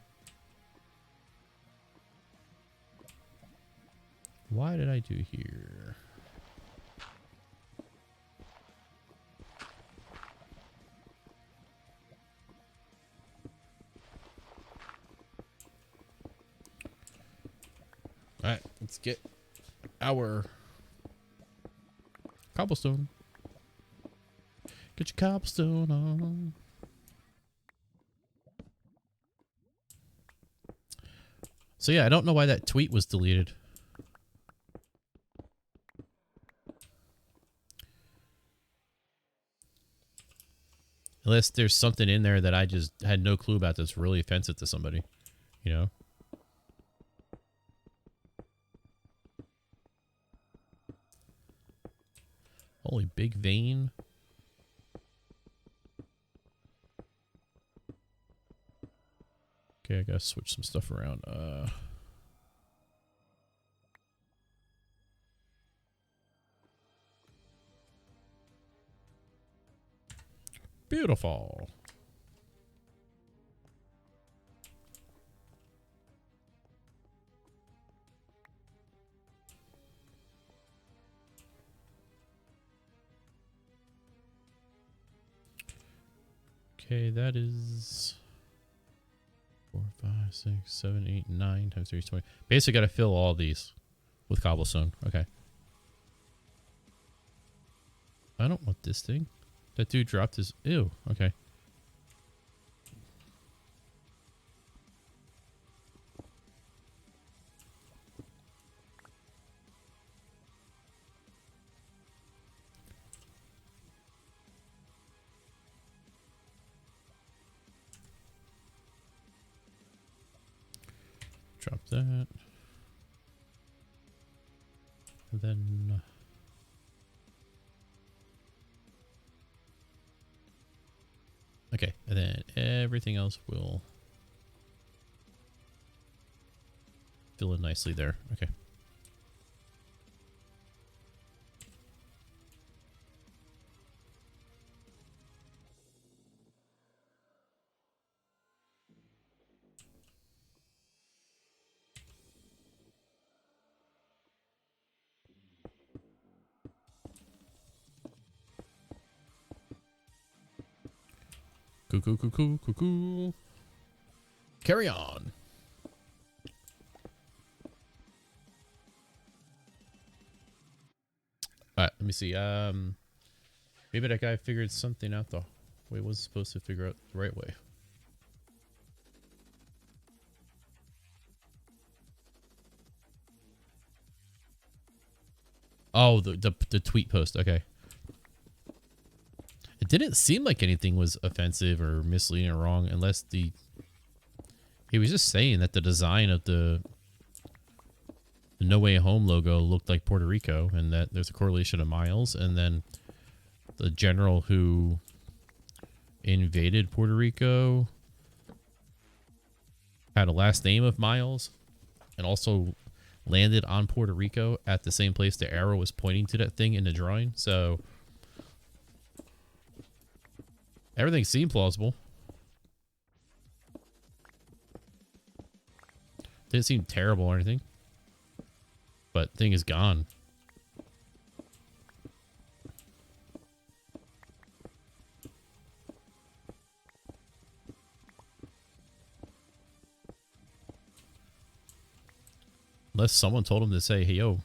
Why did I do here? All right, let's get our cobblestone. Get your cobblestone on. So yeah, I don't know why that tweet was deleted. Unless there's something in there that I just had no clue about that's really offensive to somebody, you know? Holy big vein. Okay, I gotta switch some stuff around. Beautiful. Okay, that is 4, 5, 6, 7, 8, 9 times 3 is 20. Basically, got to fill all these with cobblestone. Okay. I don't want this thing. That dude dropped his... Ew. Okay. Drop that. And then... Okay, and then everything else will fill in nicely there. Okay. Cuckoo. Carry on. me see. Maybe that guy figured something out the way it wasn't supposed to figure out the right way. Oh, the tweet post. Okay. It didn't seem like anything was offensive or misleading or wrong, unless he was just saying that the design of the No Way Home logo looked like Puerto Rico, and that there's a correlation of Miles, and then the general who invaded Puerto Rico had a last name of Miles, and also landed on Puerto Rico at the same place the arrow was pointing to that thing in the drawing. So everything seemed plausible. Didn't seem terrible or anything. But thing is gone. Unless someone told him to say, hey, yo.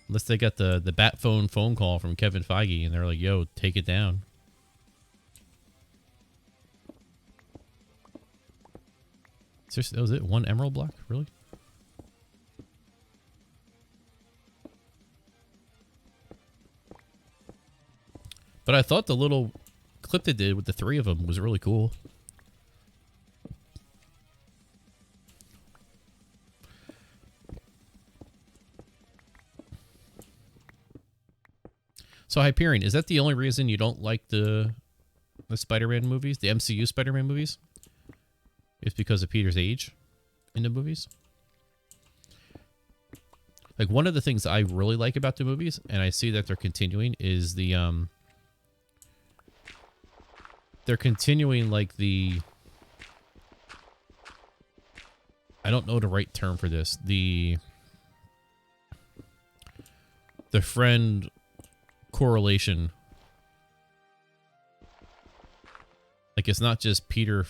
Unless they got the bat phone call from Kevin Feige and they're like, yo, take it down. Seriously, that was it? One emerald block? Really? But I thought the little clip they did with the three of them was really cool. So Hyperion, is that the only reason you don't like the Spider-Man movies, the MCU Spider-Man movies? It's because of Peter's age in the movies? Like, one of the things I really like about the movies, and I see that they're continuing, is the they're continuing like the, I don't know the right term for this, the friend correlation. Like, it's not just Peter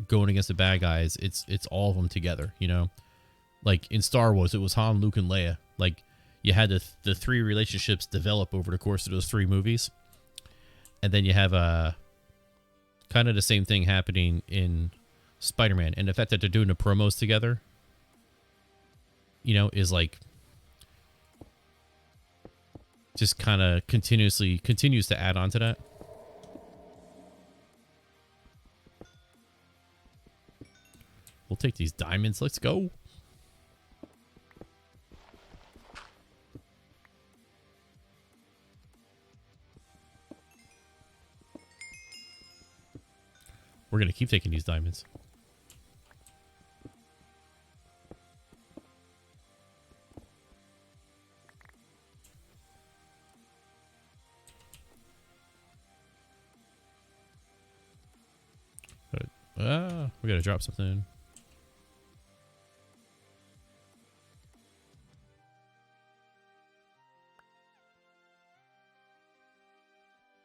going against the bad guys, it's all of them together, you know? Like in Star Wars, it was Han, Luke, and Leia. Like, you had the three relationships develop over the course of those three movies. And then you have kind of the same thing happening in Spider-Man. And the fact that they're doing the promos together, you know, is like just kind of continues to add on to that. We'll take these diamonds. Let's go. We're going to keep taking these diamonds. We got to drop something.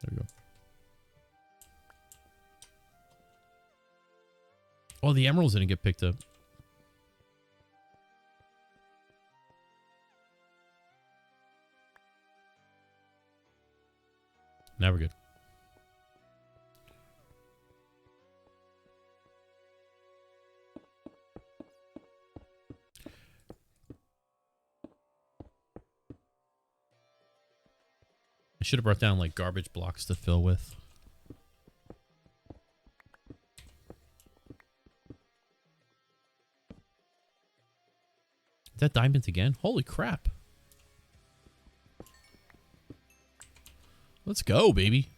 There we go. Oh, the emeralds didn't get picked up. Now we're good. I should have brought down like garbage blocks to fill with. Is that diamonds again? Holy crap. Let's go, baby.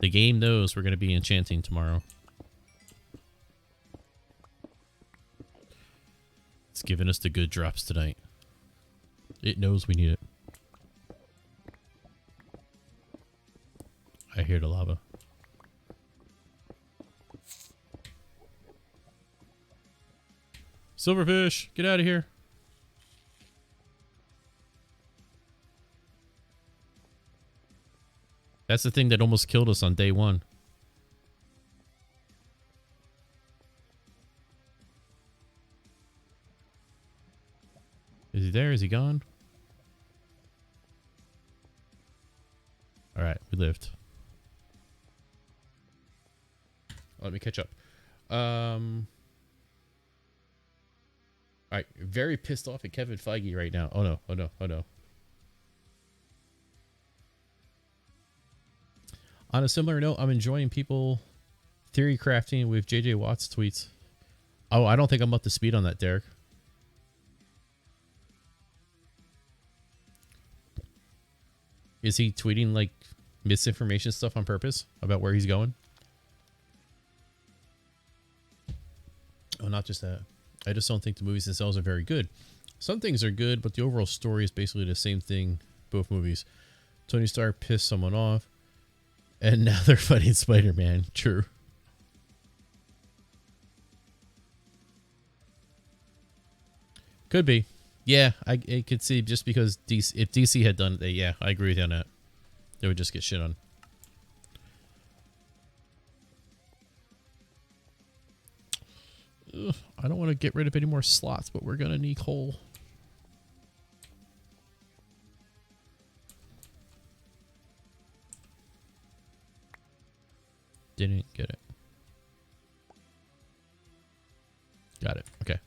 The game knows we're going to be enchanting tomorrow. It's giving us the good drops tonight. It knows we need it. I hear the lava. Silverfish, get out of here. That's the thing that almost killed us on day one. Is he there? Is he gone? All right, we lived. Let me catch up. All right, very pissed off at Kevin Feige right now. Oh no, oh no, oh no. On a similar note, I'm enjoying people theory crafting with JJ Watt's tweets. Oh, I don't think I'm up to speed on that, Derek. Is he tweeting like misinformation stuff on purpose about where he's going? Oh, not just that. I just don't think the movies themselves are very good. Some things are good, but the overall story is basically the same thing, both movies. Tony Stark pissed someone off, and now they're fighting Spider-Man. True. Could be. Yeah, I could see just because DC, if DC had done it, yeah, I agree with you on that. They would just get shit on. Ugh, I don't want to get rid of any more slots, but we're going to need coal. Didn't get it. Got it. Okay.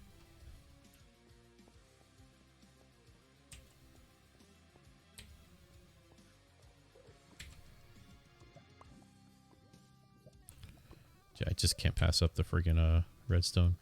Yeah, I just can't pass up the friggin' redstone.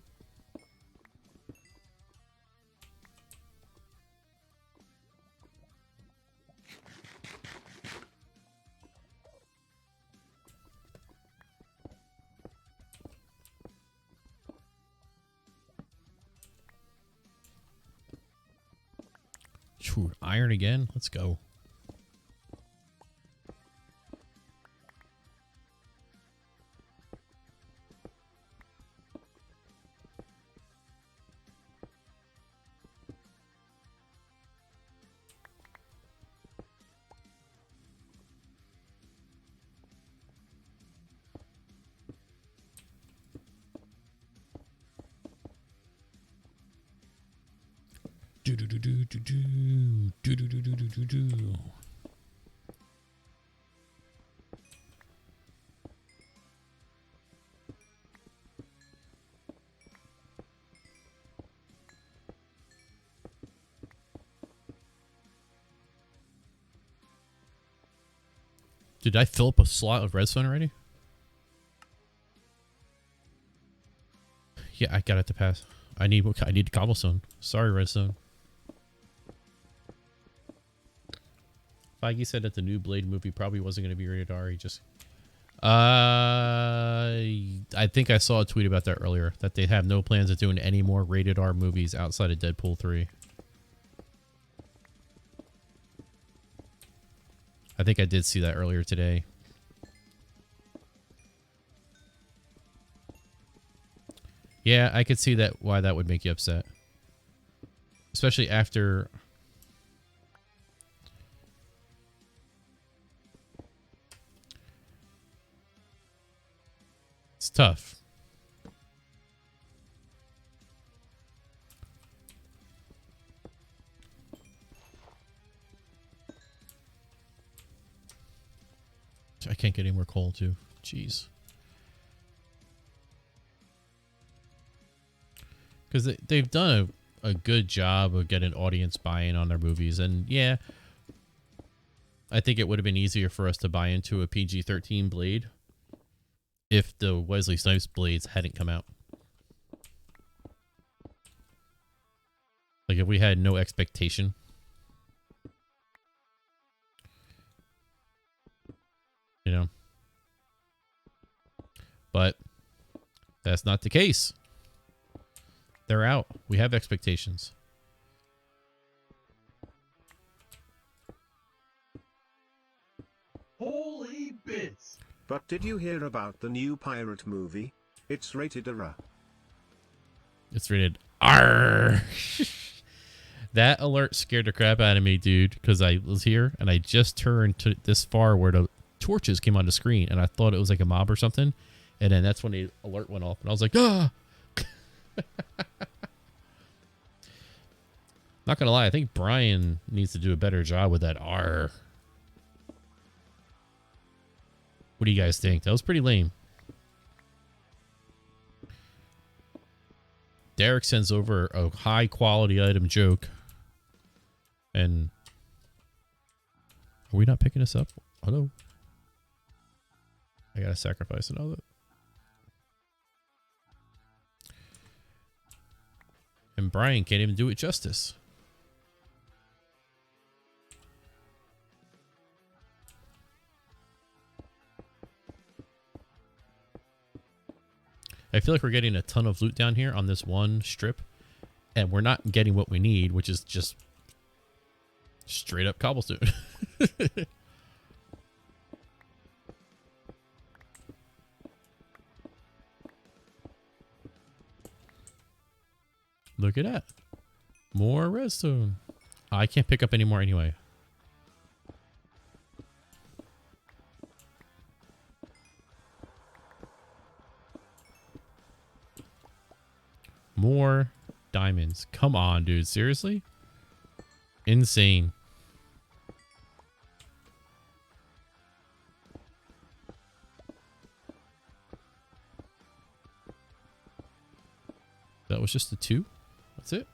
Phew, iron again? Let's go. Do do do do do do do do do do do do do. Did I fill up a slot of redstone already? Yeah, I got it to pass. I need cobblestone. Sorry, redstone. Feige said that the new Blade movie probably wasn't going to be rated R. He just... I think I saw a tweet about that earlier. That they have no plans of doing any more rated R movies outside of Deadpool 3. I think I did see that earlier today. Yeah, I could see that why that would make you upset. Especially after... It's tough. I can't get any more coal too. Jeez. Because they've done a good job of getting audience buy-in on their movies. And yeah, I think it would have been easier for us to buy into a PG-13 Blade if the Wesley Snipes Blades hadn't come out. Like if we had no expectation. You know. But that's not the case. They're out. We have expectations. Holy bits! But did you hear about the new pirate movie? It's rated R. It's rated R. That alert scared the crap out of me, dude, because I was here and I just turned to this far where the torches came on the screen, and I thought it was like a mob or something. And then that's when the alert went off, and I was like, ah! Not gonna lie, I think Brian needs to do a better job with that R. What do you guys think? That was pretty lame. Derek sends over a high quality item joke. And are we not picking this up? Hello? I gotta sacrifice another. And Brian can't even do it justice. I feel like we're getting a ton of loot down here on this one strip, and we're not getting what we need, which is just straight up cobblestone. Look at that. More redstone. I can't pick up any more anyway. More diamonds. Come on, dude. Seriously? Insane. That was just the 2? That's it?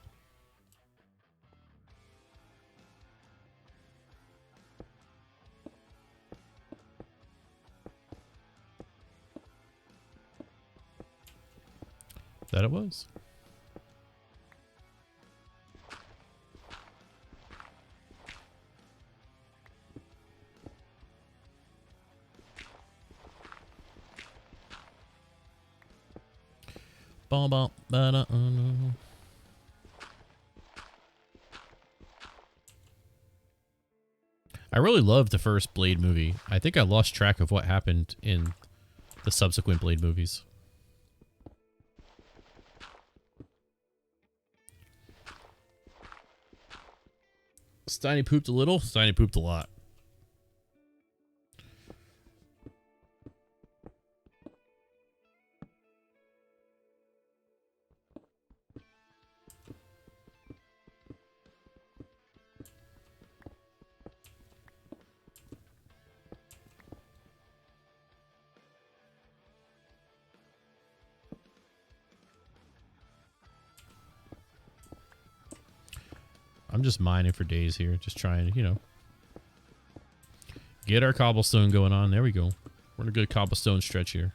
That it was. I really loved the first Blade movie. I think I lost track of what happened in the subsequent Blade movies. Steiny pooped a little. Steiny pooped a lot. I'm just mining for days here, just trying to, you know, get our cobblestone going on. There we go. We're in a good cobblestone stretch here.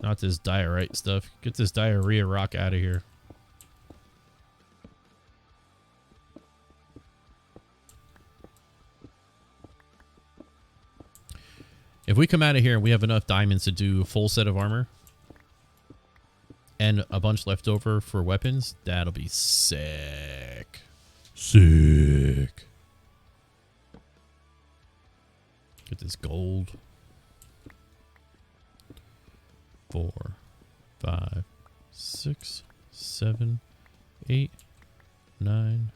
Not this diorite stuff. Get this diarrhea rock out of here. If we come out of here and we have enough diamonds to do a full set of armor and a bunch left over for weapons, that'll be sick. Sick. Get this gold. 4, 5, 6, 7, 8, 9,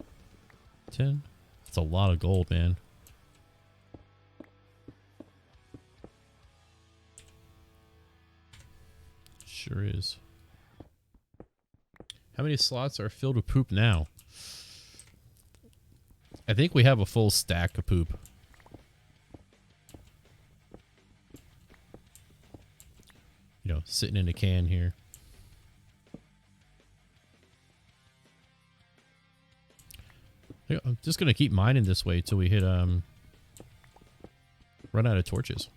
10. That's a lot of gold, man. Sure is. How many slots are filled with poop now? I think we have a full stack of poop. You know, sitting in a can here. I'm just gonna keep mining this way till we hit run out of torches.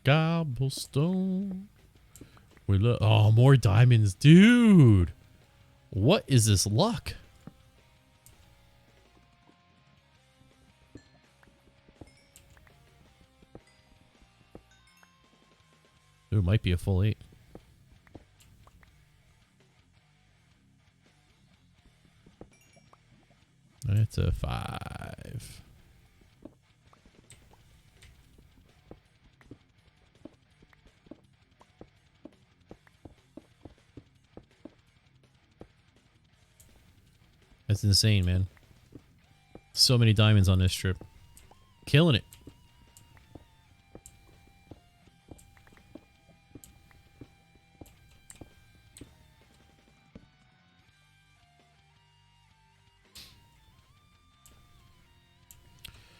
Cobblestone. We look. Oh, more diamonds, dude. What is this luck? Ooh, it might be a full 8. to 5. That's insane, man. So many diamonds on this trip. Killing it.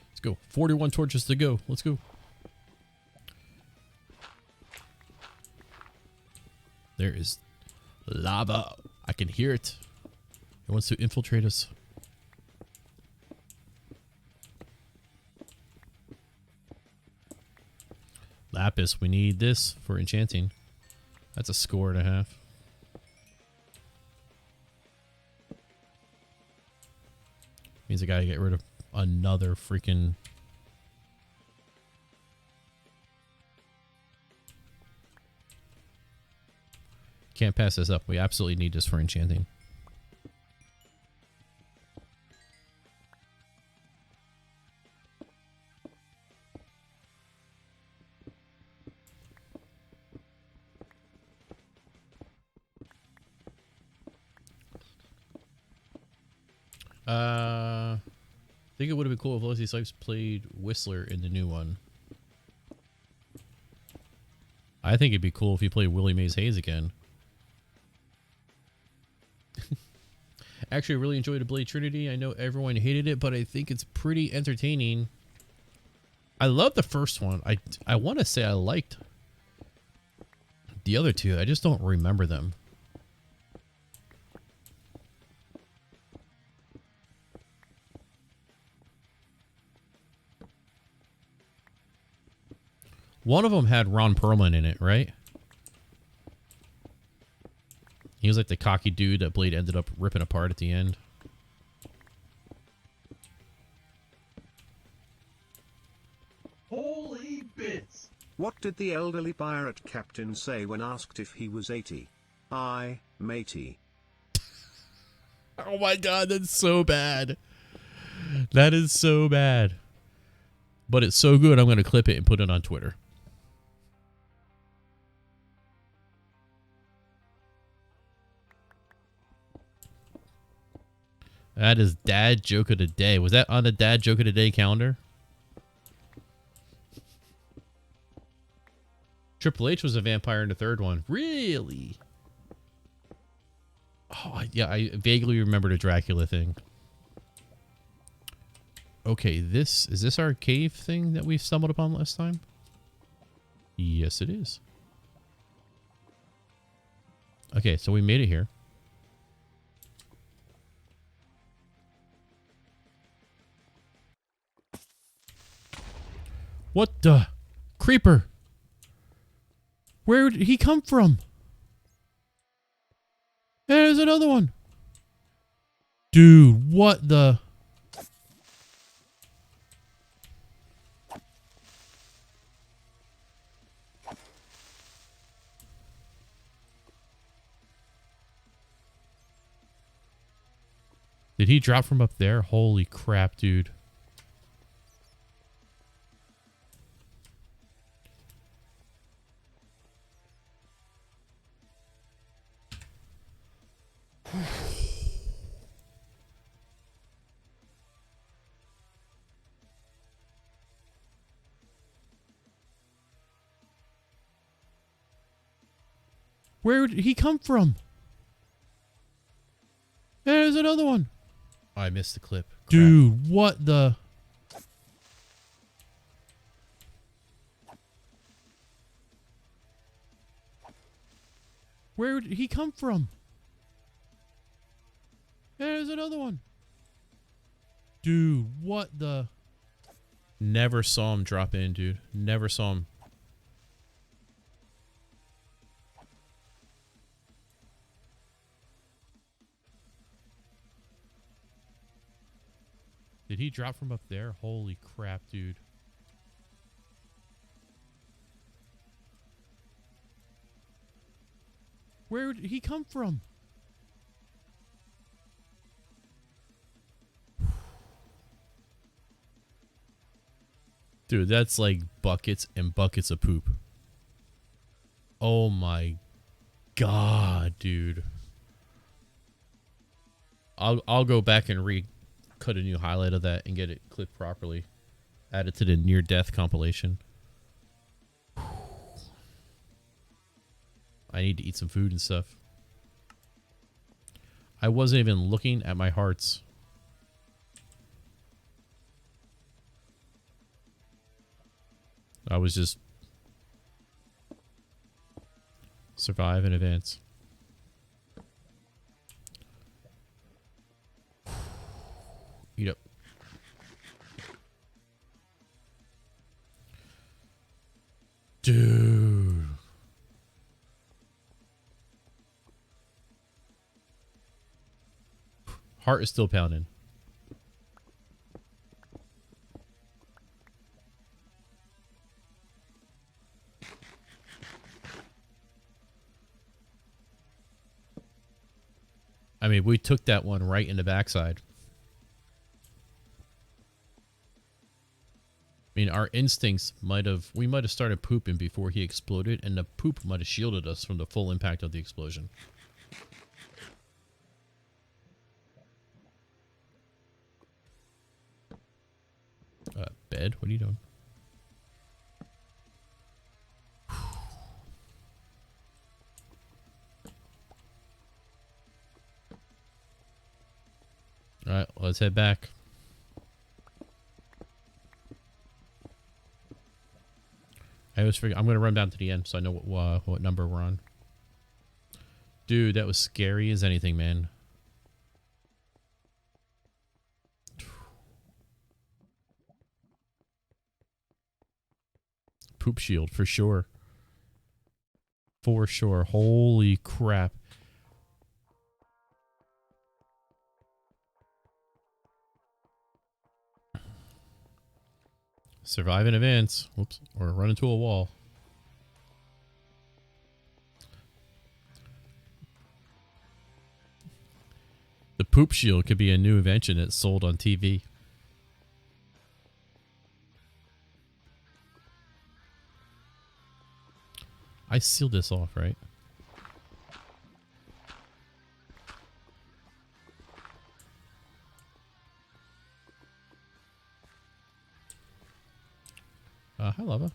Let's go. 41 torches to go. Let's go. There is lava. I can hear it. It wants to infiltrate us. Lapis. We need this for enchanting. That's a score and a half. Means I gotta get rid of another freaking... Can't pass this up. We absolutely need this for enchanting. I think it would have been cool if Leslie Sipes played Whistler in the new one. I think it'd be cool if he played Willie Mays Hayes again. Actually, I really enjoyed the Blade Trinity. I know everyone hated it, but I think it's pretty entertaining. I love the first one. I want to say I liked the other two. I just don't remember them. One of them had Ron Perlman in it, right? He was like the cocky dude that Blade ended up ripping apart at the end. Holy bits! What did the elderly pirate captain say when asked if he was 80? Matey. Oh my god, that's so bad. That is so bad. But it's so good, I'm going to clip it and put it on Twitter. That is Dad Joke of the Day. Was that on the Dad Joke of the Day calendar? Triple H was a vampire in the third one. Really? Oh, yeah, I vaguely remember the Dracula thing. Okay, is this our cave thing that we stumbled upon last time? Yes, it is. Okay, so we made it here. What the? Creeper! Where did he come from? There's another one! Dude, what the? Did he drop from up there? Holy crap, dude. Where did he come from? There's another one. Oh, I missed the clip. Crap. Dude, what the? Where did he come from? There's another one. Dude, what the? Never saw him drop in, dude. Never saw him. Did he drop from up there? Holy crap, dude. Where did he come from? Dude, that's like buckets and buckets of poop. Oh my god, dude. I'll go back and cut a new highlight of that and get it clipped properly. Add it to the near death compilation. I need to eat some food and stuff. I wasn't even looking at my hearts. I was just survive and advance. Eat up. Dude. Heart is still pounding. I mean, we took that one right in the backside. I mean, our instincts we might have started pooping before he exploded, and the poop might have shielded us from the full impact of the explosion. Bed? What are you doing? Alright, let's head back. I always forget. I'm going to run down to the end so I know what number we're on. Dude, that was scary as anything, man. Poop shield, for sure. For sure. Holy crap. Survive in advance. Whoops. Or run into a wall. The poop shield could be a new invention that's sold on TV. I sealed this off, right? Hi, Lava.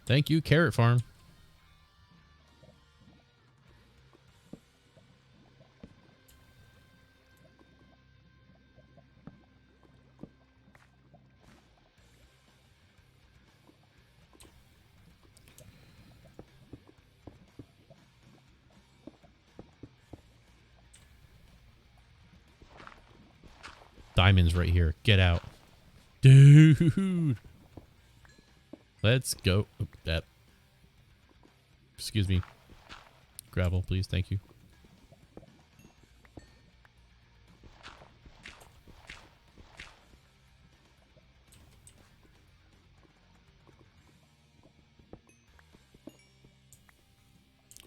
Thank you, Carrot Farm. Diamonds right here. Get out. Dude. Let's go. Oop, that. Excuse me. Gravel, please. Thank you.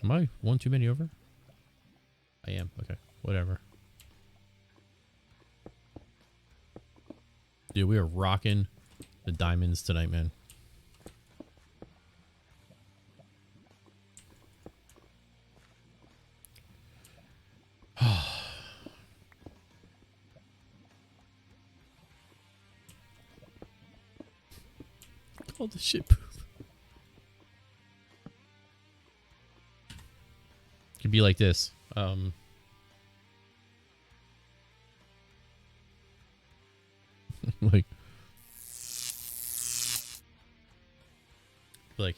Am I one too many over? I am. Okay. Whatever. Dude, we are rocking the diamonds tonight, man. All the shit poop. Could be like this. like,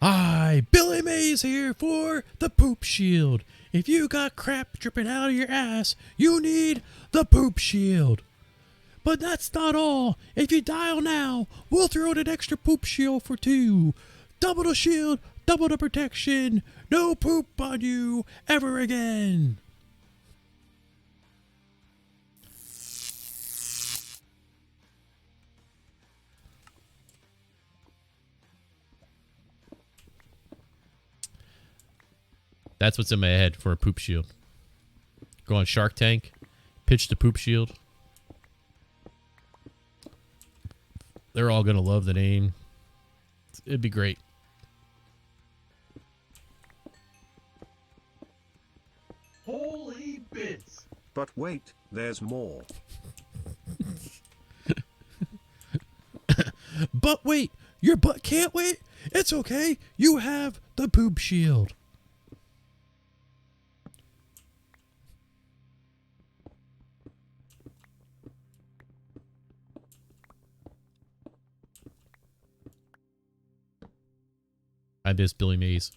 hi, Billy Mays here for the poop shield. If you got crap dripping out of your ass, you need the poop shield. But that's not all. If you dial now, we'll throw in an extra poop shield for 2. Double the shield, double the protection. No poop on you ever again. That's what's in my head for a poop shield. Go on Shark Tank, pitch the poop shield. They're all going to love the name. It'd be great. Holy bits! But wait, there's more. But wait, your butt can't wait? It's okay. You have the poop shield. I miss Billy Mays.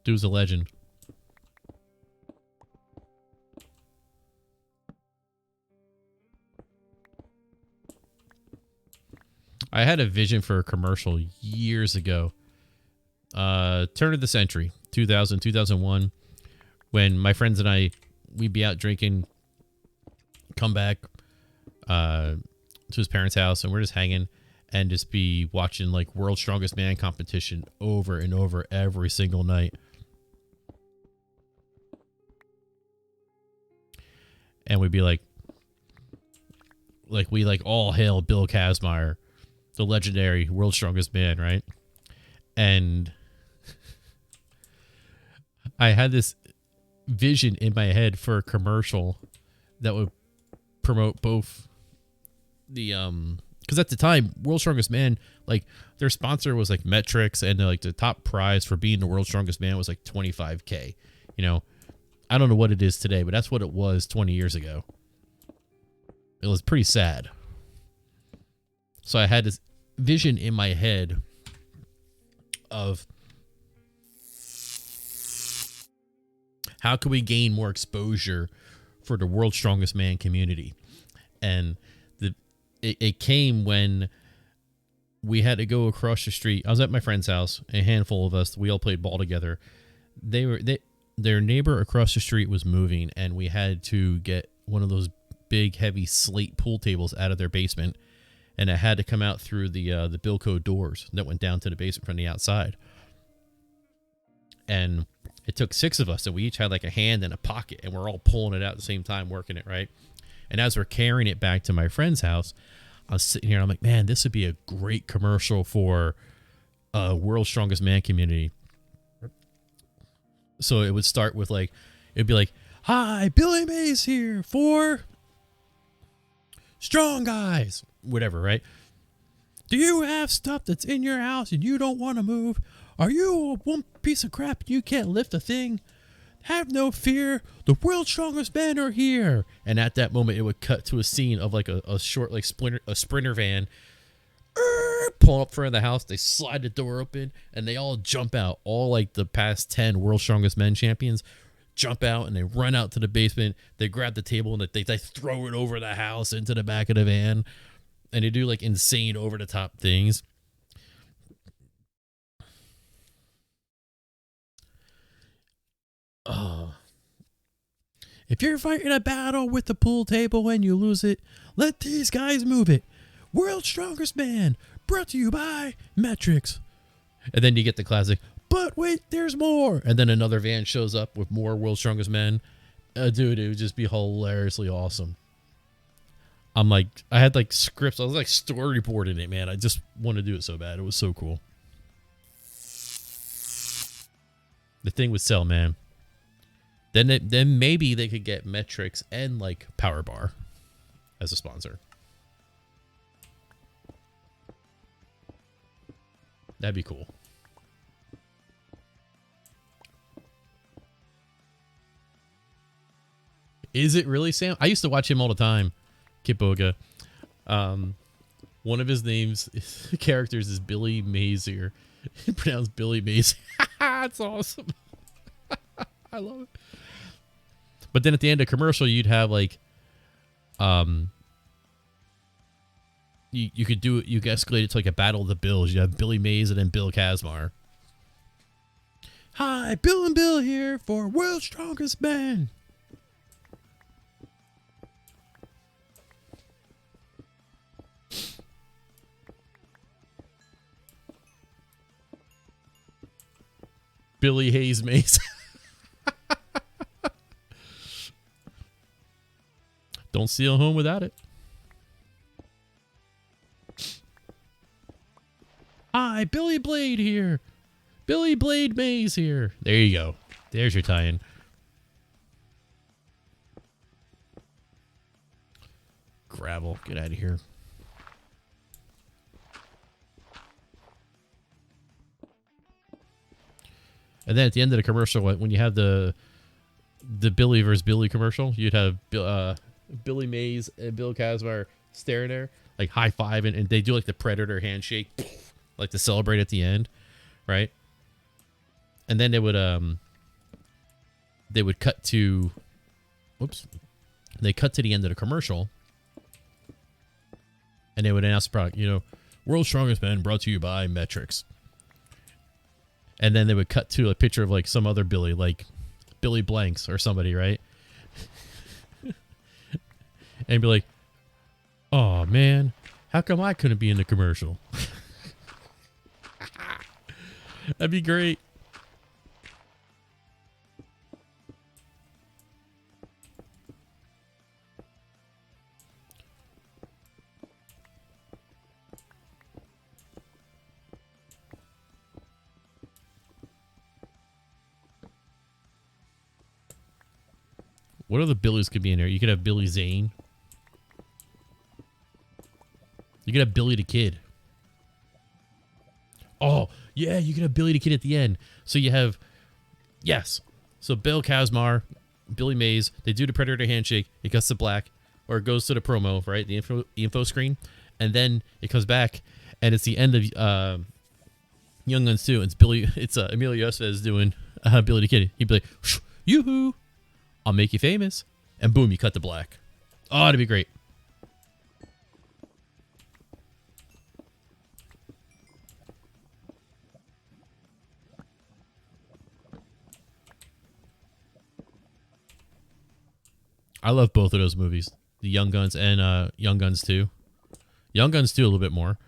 Dude's a legend. I had a vision for a commercial years ago. Turn of the century, 2000, 2001, when my friends and we'd be out drinking, come back to his parents' house, and we're just hanging and just be watching like World's Strongest Man competition over and over every single night. And we'd be like we all hail Bill Kazmaier, the legendary World's Strongest Man, right? And I had this vision in my head for a commercial that would promote both the because at the time World's Strongest Man, like their sponsor was like Metrics, and like the top prize for being the World's Strongest Man was like $25K. You know, I don't know what it is today, but that's what it was 20 years ago. It was pretty sad. So I had this vision in my head of how can we gain more exposure for the World's Strongest Man community. And it came when we had to go across the street. I was at my friend's house, a handful of us, we all played ball together. Their neighbor across the street was moving, and we had to get one of those big heavy slate pool tables out of their basement, and it had to come out through the Bilco doors that went down to the basement from the outside. And it took 6 of us, and we each had like a hand and a pocket, and we're all pulling it out at the same time, working it, right? And as we're carrying it back to my friend's house, I was sitting here and I'm like, man, this would be a great commercial for World's Strongest Man community. So it would start with like, it'd be like, hi, Billy Mays here for Strong Guys, whatever, right? Do you have stuff that's in your house and you don't want to move? Are you one piece of crap and you can't lift a thing? Have no fear. The World's Strongest Men are here. And at that moment, it would cut to a scene of like a short, like sprinter van pulling up front of the house. They slide the door open and they all jump out. All like the past 10 World's Strongest Men champions jump out and they run out to the basement. They grab the table and they throw it over the house into the back of the van. And they do like insane over the top things. If you're fighting a battle with the pool table and you lose it, let these guys move it. World's Strongest Man, brought to you by Metrics. And then you get the classic, but wait, there's more. And then another van shows up with more World's Strongest Men. Dude, it would just be hilariously awesome. I'm like, I had like scripts. I was like storyboarding it, man. I just want to do it so bad. It was so cool. The thing would sell, man. Then maybe they could get Metrics and like Power Bar as a sponsor. That'd be cool. Is it really Sam? I used to watch him all the time. Kit Boga. One of his characters is Billy Mazier. Pronounced Billy Mazier. That's awesome. I love it. But then at the end of commercial, you'd have like, you could do it. You could escalate it to like a battle of the Bills. You have Billy Mays and then Bill Kazmaier. Hi, Bill and Bill here for World's Strongest Man. Billy Hayes Maze. Don't steal home without it. Hi, Billy Blade here. Billy Blade Maze here. There you go. There's your tie-in. Gravel, get out of here. And then at the end of the commercial, when you have the Billy versus Billy commercial, you'd have Billy Mays and Bill Kazmar staring there, like high-fiving, and they do like the Predator handshake, like to celebrate at the end, right? And then they would cut to, whoops, they cut to the end of the commercial, and they would announce the product, you know, World's Strongest Man brought to you by Metrics. And then they would cut to a picture of like some other Billy, like Billy Blanks or somebody, right? And be like, oh man, how come I couldn't be in the commercial? That'd be great. What other Billies could be in there? You could have Billy Zane. You could have Billy the Kid. Oh, yeah, you could have Billy the Kid at the end. So you have, yes. So Bill Kazmar, Billy Mays, they do the Predator handshake. It goes to black, or it goes to the promo, right? The info screen. And then it comes back, and it's the end of Young Guns 2. It's Emilio Estevez doing Billy the Kid. He'd be like, yoo-hoo. I'll make you famous. And boom, you cut to black. Oh, that'd be great. I love both of those movies. The Young Guns and Young Guns 2. Young Guns 2 a little bit more.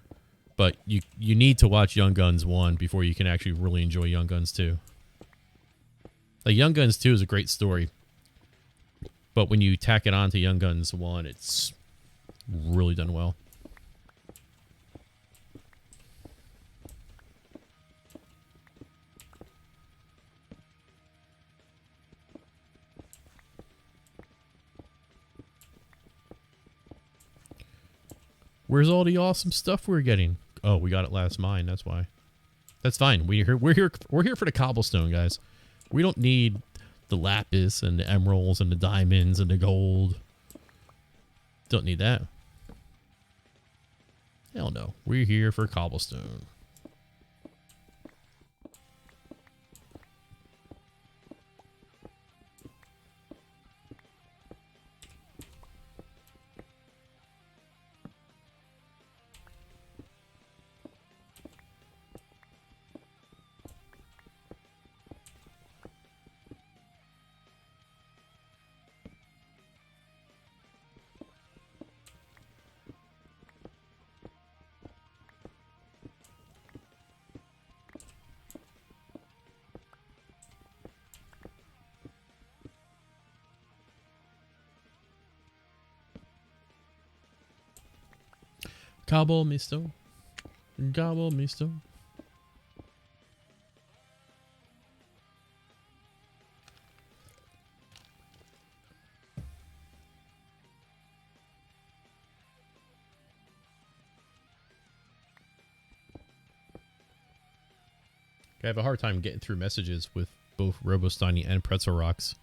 But you need to watch Young Guns 1 before you can actually really enjoy Young Guns 2. Like Young Guns 2 is a great story. But when you tack it on to Young Guns 1, it's really done well. Where's all the awesome stuff we're getting? Oh, we got it last mine. That's why. That's fine. We're here for the cobblestone, guys. We don't need the lapis and the emeralds and the diamonds and the gold. Don't need that. Hell no. We're here for cobblestone. Gobble me stone. Gobble me stone. I have a hard time getting through messages with both RoboSteiny and Pretzel Rocks.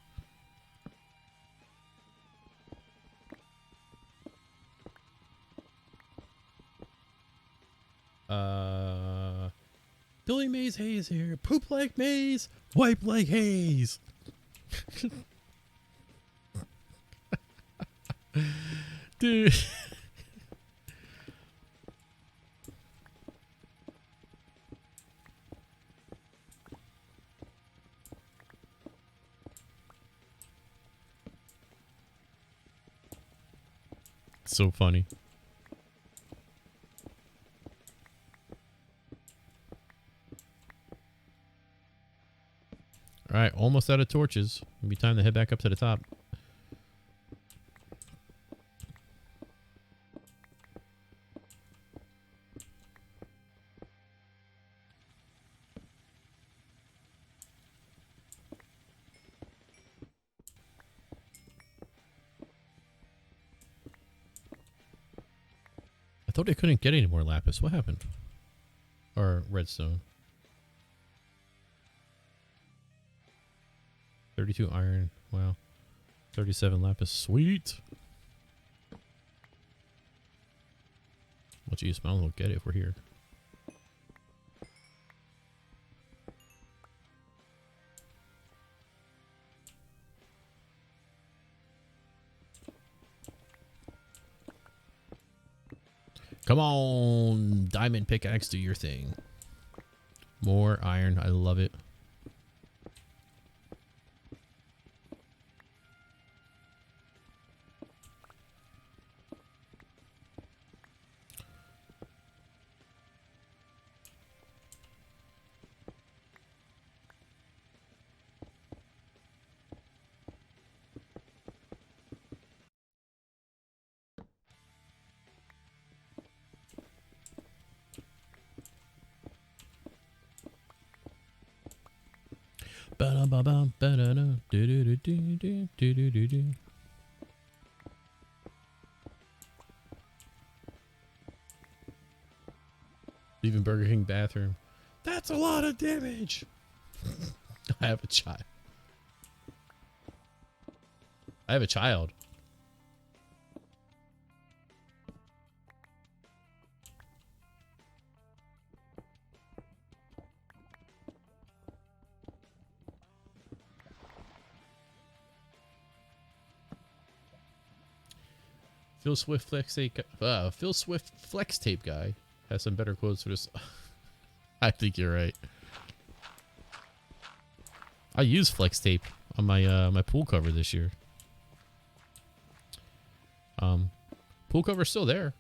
Billy Mays Hayes here. Poop like Mays, wipe like Hayes. Dude. So funny. Alright, almost out of torches. It'll be time to head back up to the top. I thought I couldn't get any more lapis. What happened? Or redstone. 32 iron. Wow. 37 lapis. Sweet. Well, geez, might as well get it if we're here. Come on, diamond pickaxe, do your thing. More iron. I love it. Ba-dum-ba-bum, ba-da-dum, do-do-do-do-do-do-do-do. Leaving Burger King bathroom. That's a lot of damage. I have a child. I have a child. Phil Swift flex tape. Phil Swift flex tape guy has some better quotes for this. I think you're right. I used flex tape on my my pool cover this year. Pool cover's still there.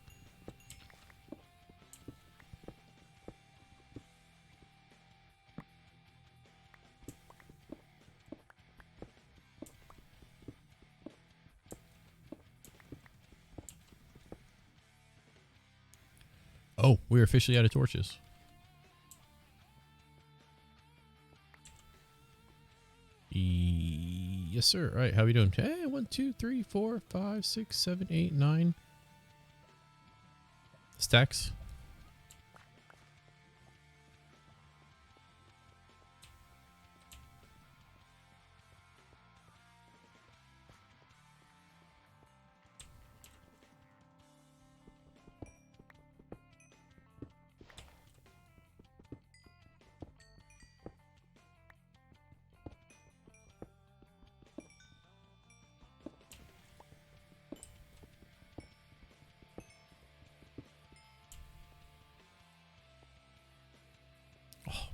Oh, we're officially out of torches. Yes, sir. All right, how we doing? Hey, 1, 2, 3, 4, 5, 6, 7, 8, 9 stacks.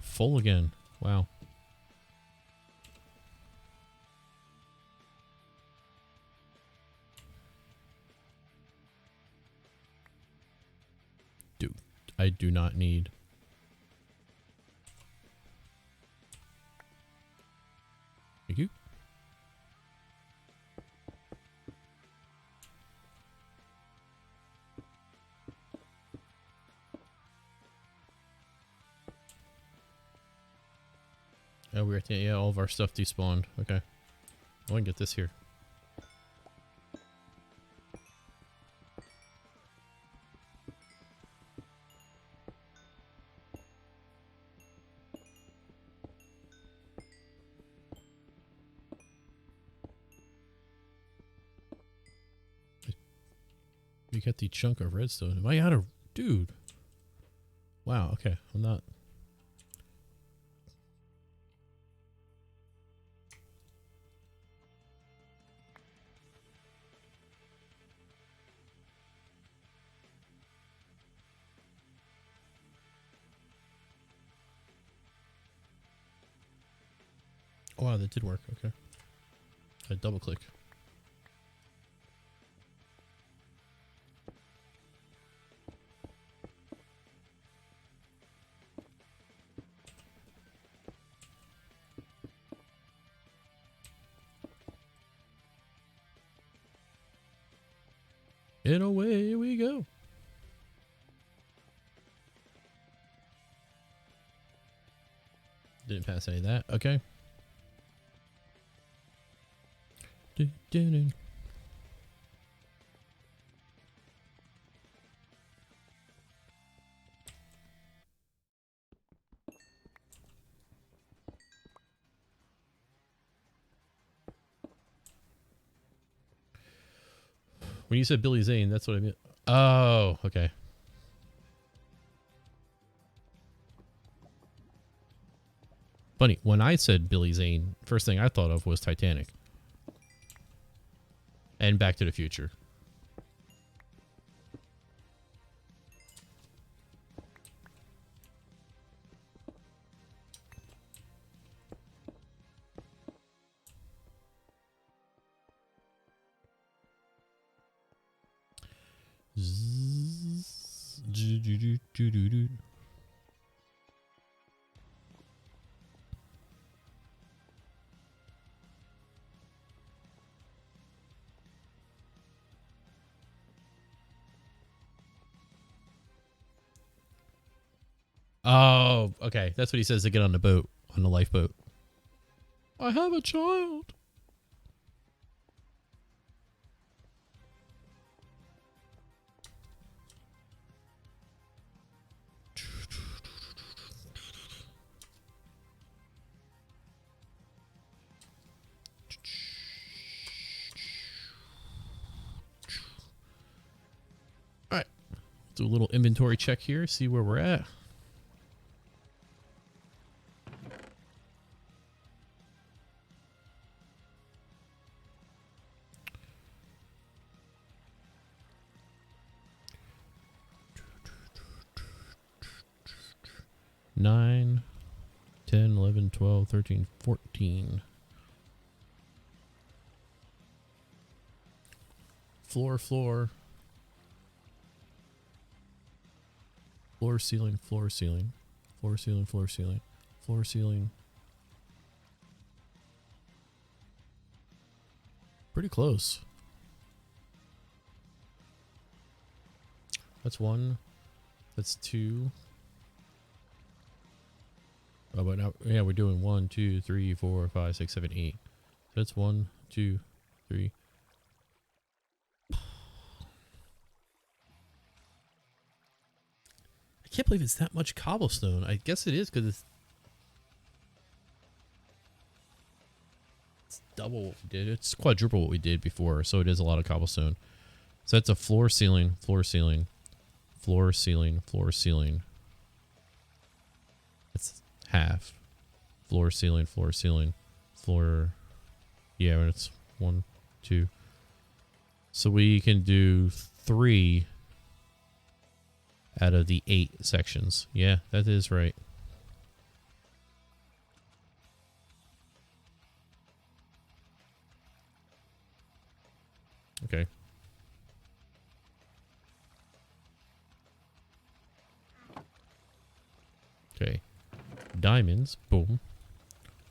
Full again. Wow. Dude, I do not need. Thank you. Oh, we're at the, yeah, all of our stuff despawned. Okay. I want to get this here. You got the chunk of redstone. Am I out of... Dude. Wow, okay. I'm not... Oh, wow, that did work. Okay. I double click. And away we go. Didn't pass any of that. Okay. When you said Billy Zane, that's what I meant. Oh, okay. Funny, when I said Billy Zane, first thing I thought of was Titanic. And Back to the Future. Oh, okay. That's what he says to get on the boat, on the lifeboat. I have a child. All right. Do a little inventory check here, see where we're at. Nine, 10, 11, 12, 13, 14. Floor, floor. Floor, ceiling, floor, ceiling. Floor, ceiling, floor, ceiling. Floor, ceiling. Pretty close. That's one. That's two. Oh, but now, yeah, we're doing 1, 2, 3, 4, 5, 6, 7, 8. That's 1, 2, 3. I can't believe it's that much cobblestone. I guess it is because it's double what we did. It's quadruple what we did before, so it is a lot of cobblestone. So that's a floor, ceiling, floor, ceiling, floor, ceiling, floor, ceiling. That's half. Floor, ceiling, floor, ceiling, floor. Yeah, it's 1, 2. So we can do 3 out of the 8 sections. Yeah, that is right. Okay. Okay. Diamonds. Boom.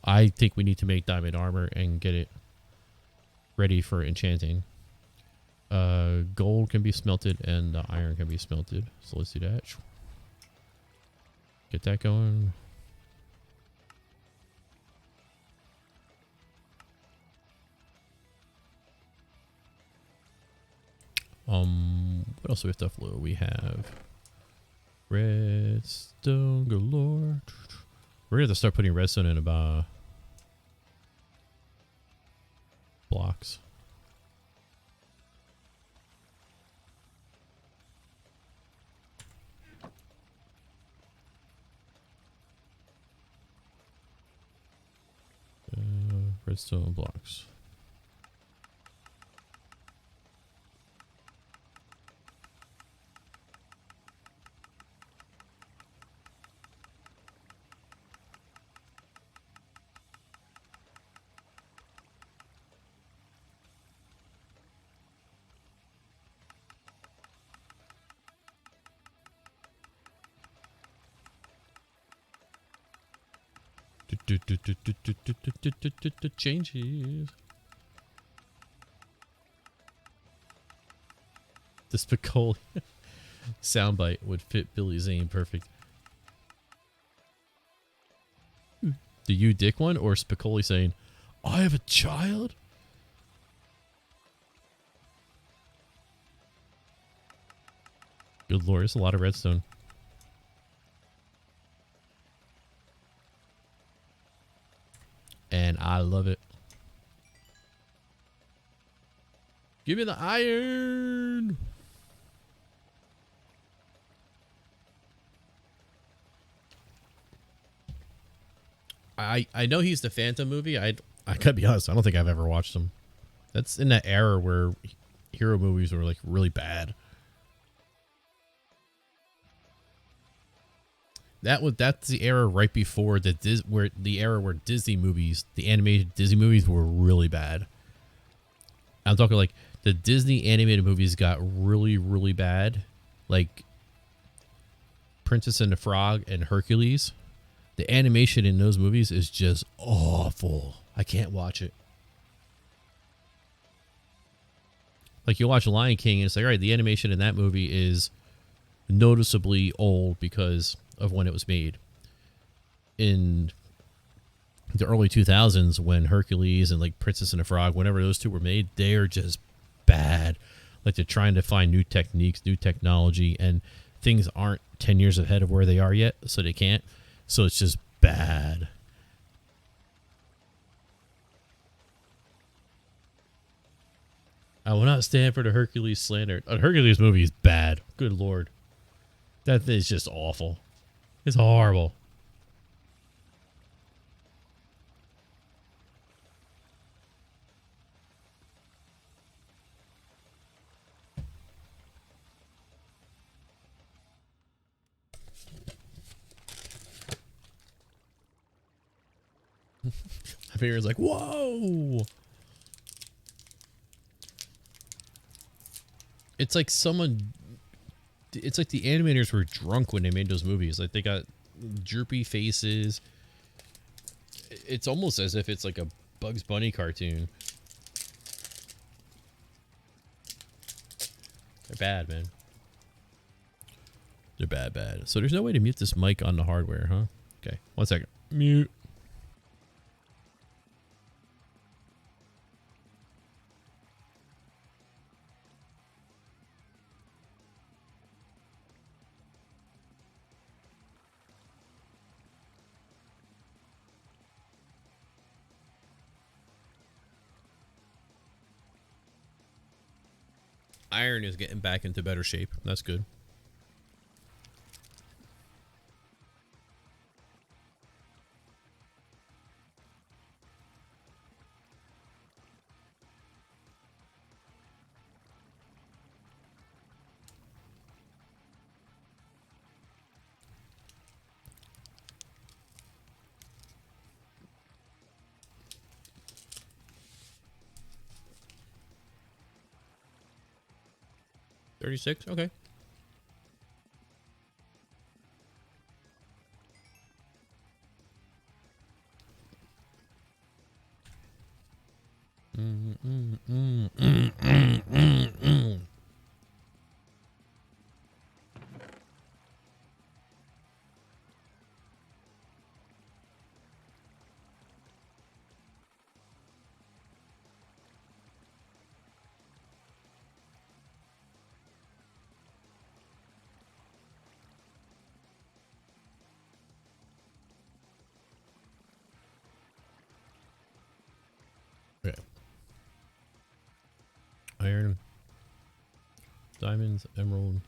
I think we need to make diamond armor and get it ready for enchanting. Gold can be smelted and the iron can be smelted. So let's do that. Get that going. What else do we have to upload? We have redstone galore. We're gonna have to start putting redstone in about blocks. Redstone blocks. Changes. The Spicoli soundbite would fit Billy Zane perfect. Do you dick one or Spicoli saying, I have a child? Good lord, there's a lot of redstone. And I love it. Give me the iron. I know he's the Phantom movie. I gotta be honest, I don't think I've ever watched him. That's in that era where hero movies were like really bad. That's the era right before the era where Disney movies, the animated Disney movies, were really bad. I'm talking like the Disney animated movies got really, really bad, like Princess and the Frog and Hercules. The animation in those movies is just awful. I can't watch it. Like you watch Lion King and it's like, all right, the animation in that movie is noticeably old because of when it was made. In the early 2000s, when Hercules and like Princess and the Frog, whenever those two were made, they are just bad. Like they're trying to find new techniques, new technology, and things aren't 10 years ahead of where they are yet, so they can't. So it's just bad. I will not stand for the Hercules slander. A Hercules movie is bad. Good lord. That is just awful. It's horrible. My finger's like, whoa! It's like someone... It's like the animators were drunk when they made those movies. Like they got droopy faces. It's almost as if it's like a Bugs Bunny cartoon. They're bad, man. They're bad. So there's no way to mute this mic on the hardware, huh? Okay, 1 second. Mute. Iron is getting back into better shape. That's good. $36? Okay. Okay. Iron, diamonds, emerald,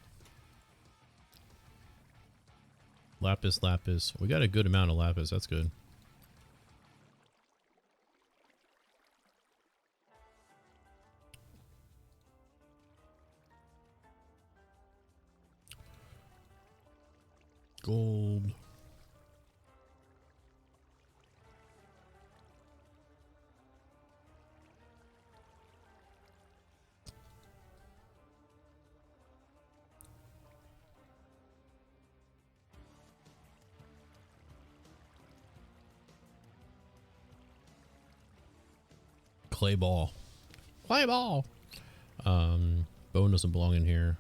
lapis. We got a good amount of lapis. That's good. Gold. Clay ball. Bone doesn't belong in here.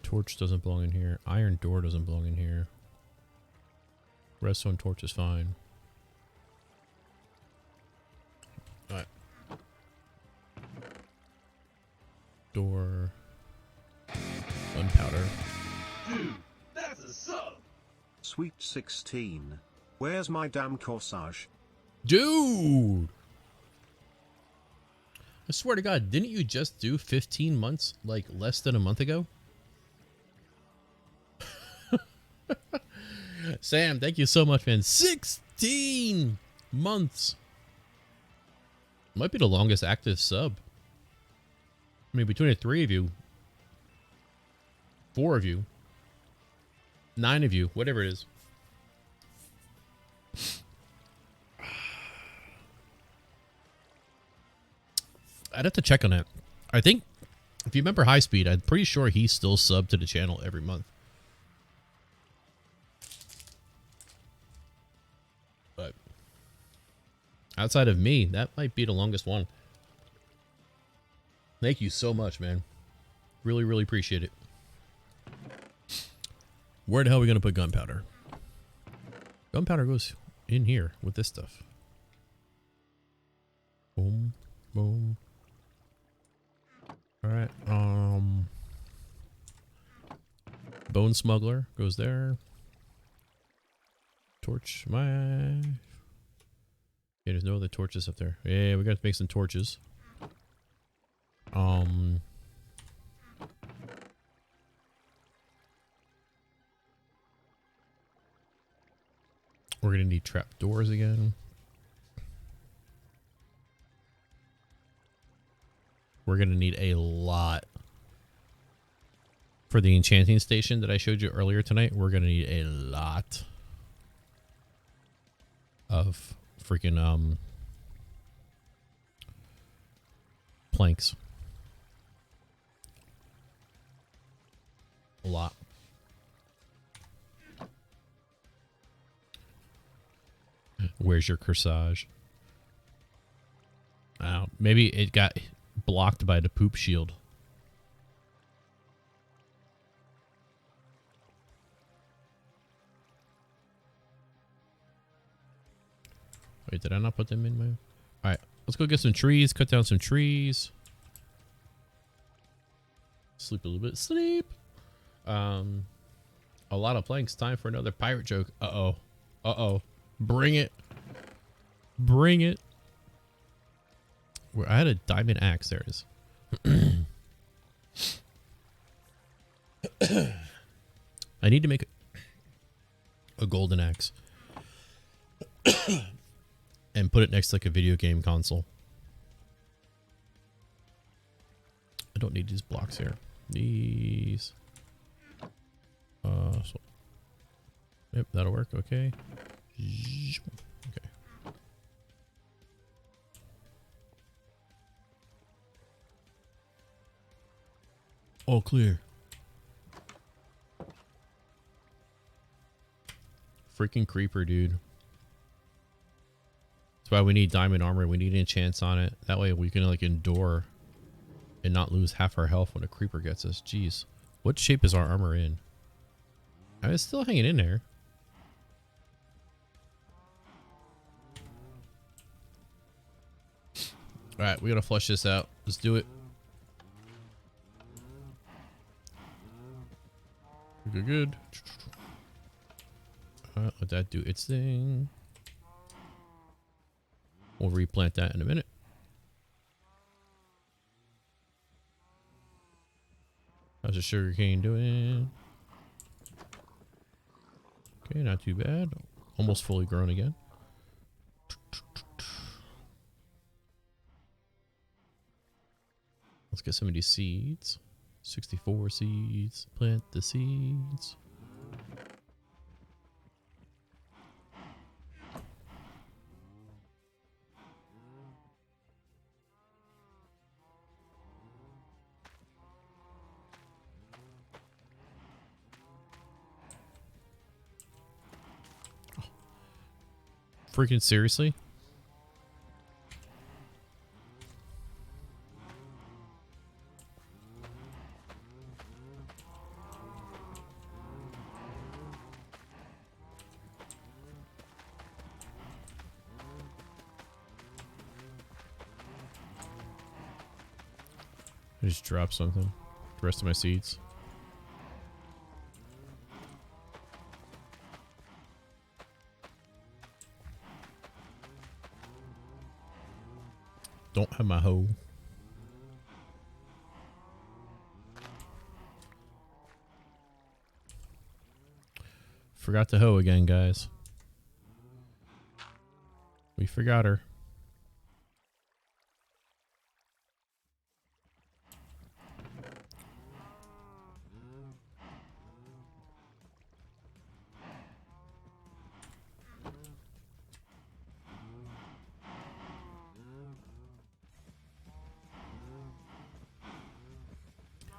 Torch doesn't belong in here. Iron door doesn't belong in here. Redstone torch is fine. Alright. Door. Gunpowder. Dude, that's a sub. Sweet 16. Where's my damn corsage? Dude! I swear to God, didn't you just do 15 months, like less than a month ago? Sam, thank you so much, man. 16 months. Might be the longest active sub. I mean, between the 3 of you, 4 of you, 9 of you, whatever it is. I'd have to check on that. I think, if you remember High Speed, I'm pretty sure he's still subbed to the channel every month. But outside of me, that might be the longest one. Thank you so much, man. Really, really appreciate it. Where the hell are we going to put gunpowder? Gunpowder goes in here with this stuff. Boom, boom. All right. Bone smuggler goes there. Torch my. Yeah, there's no other torches up there. Yeah, we got to make some torches. We're gonna need trap doors again. We're gonna need a lot for the enchanting station that I showed you earlier tonight. We're gonna need a lot of freaking planks. A lot. Where's your corsage? Maybe it got blocked by the poop shield. Wait, did I not put them in my... Alright, let's go get some trees, cut down some trees. Sleep a little bit. Sleep! A lot of planks. Time for another pirate joke. Uh-oh. Uh-oh. Bring it. Bring it. Where I had a diamond axe. There it is. I need to make a golden axe. And put it next to like a video game console. I don't need these blocks here. These. So, yep, that'll work. Okay. Okay. All clear. Freaking creeper, dude. That's why we need diamond armor. We need enchants on it. That way we can like endure and not lose half our health when a creeper gets us. Jeez. What shape is our armor in? It's still hanging in there. Alright, we gotta flush this out. Let's do it. Good, good. Alright, let that do its thing. We'll replant that in a minute. How's the sugarcane doing? Okay, not too bad. Almost fully grown again. Let's get some of these seeds. 64 seeds. Plant the seeds. Freaking seriously? I just dropped something. The rest of my seeds. Don't have my hoe. Forgot the hoe again, guys. We forgot her.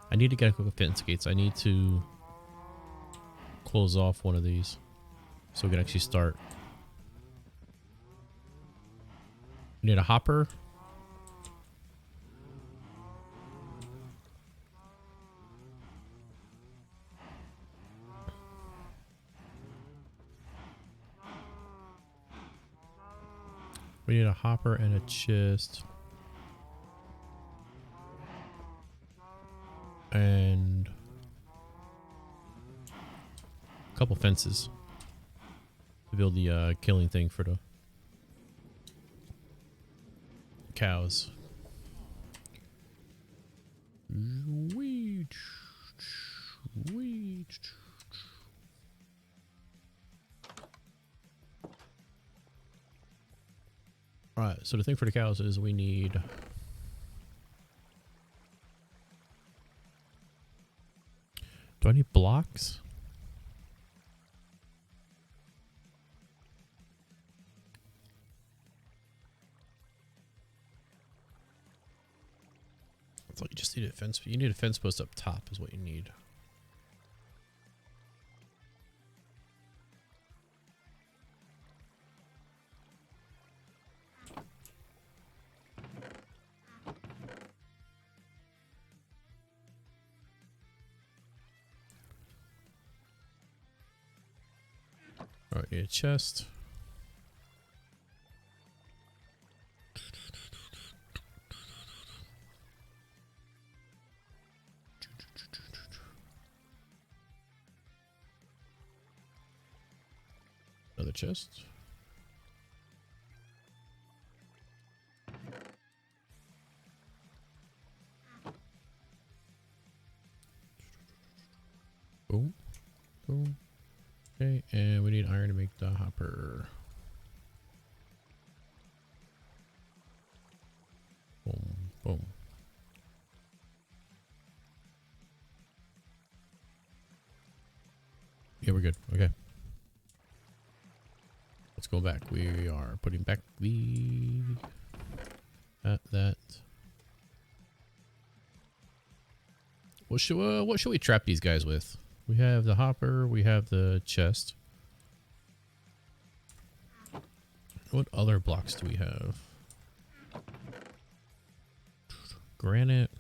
I need to get a couple of fence gates. I need to close off one of these so we can actually start. We need a hopper. We need a hopper and a chest. And a couple fences to build the killing thing for the cows. Sweet. Alright, so the thing for the cows is we need do I need blocks? I thought you just need a fence. You need a fence post up top is what you need. Alright, need a chest. Another chest. Boom. Boom. Okay, and we need iron to make the hopper. Boom, boom. Yeah, we're good. Okay. Let's go back. We are putting back the that. What should we trap these guys with? We have the hopper, we have the chest. What other blocks do we have? Granite,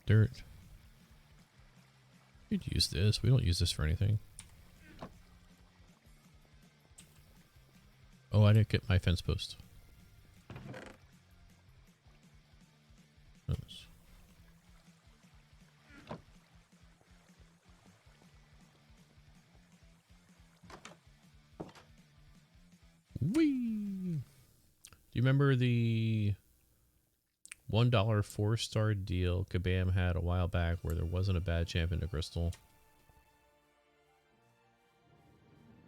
dirt. We'd use this. We don't use this for anything. Oh, I didn't get my fence post. Oops. Whee! Do you remember the $1 4-star deal Kabam had a while back where there wasn't a bad champion to Crystal?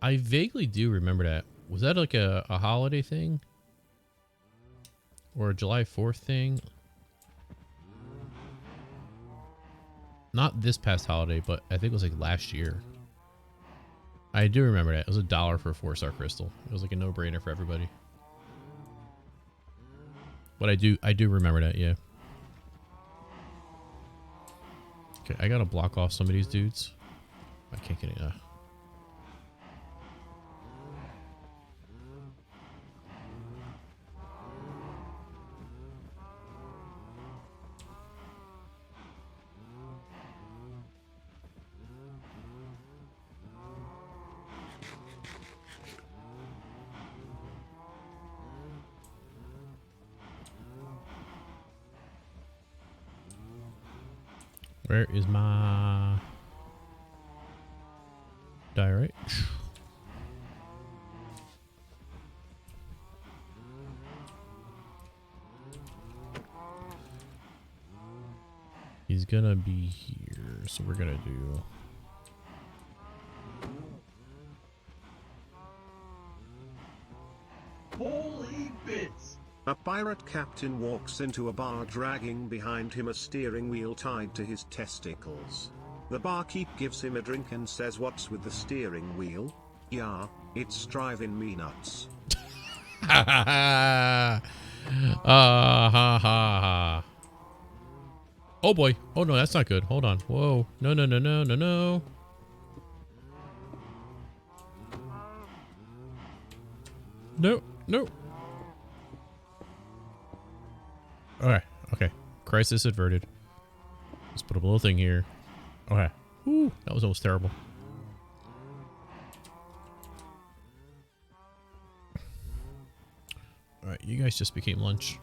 I vaguely do remember that. Was that like a holiday thing? Or a July 4th thing? Not this past holiday, but I think it was like last year. I do remember that. It was $1 for a 4-star crystal. It was like a no-brainer for everybody. But I do remember that, yeah. Okay, I gotta block off some of these dudes. I can't get it. Where is my diorite? He's gonna be here, so we're gonna do. Holy bits! A pirate captain walks into a bar dragging behind him a steering wheel tied to his testicles. The barkeep gives him a drink and says, "What's with the steering wheel?" "Yeah, it's driving me nuts." Ha ha ha. Oh boy. Oh no, that's not good. Hold on. Whoa. No, no, no, no, no, no. No, no. Okay, okay. Crisis averted. Let's put a little thing here. Okay. Ooh, that was almost terrible. Alright, you guys just became lunch.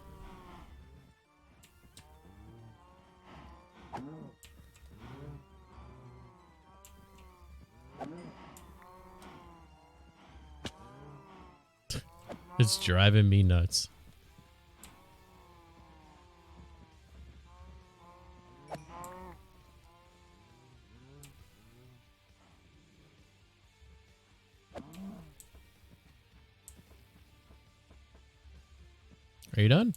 It's driving me nuts. Are you done?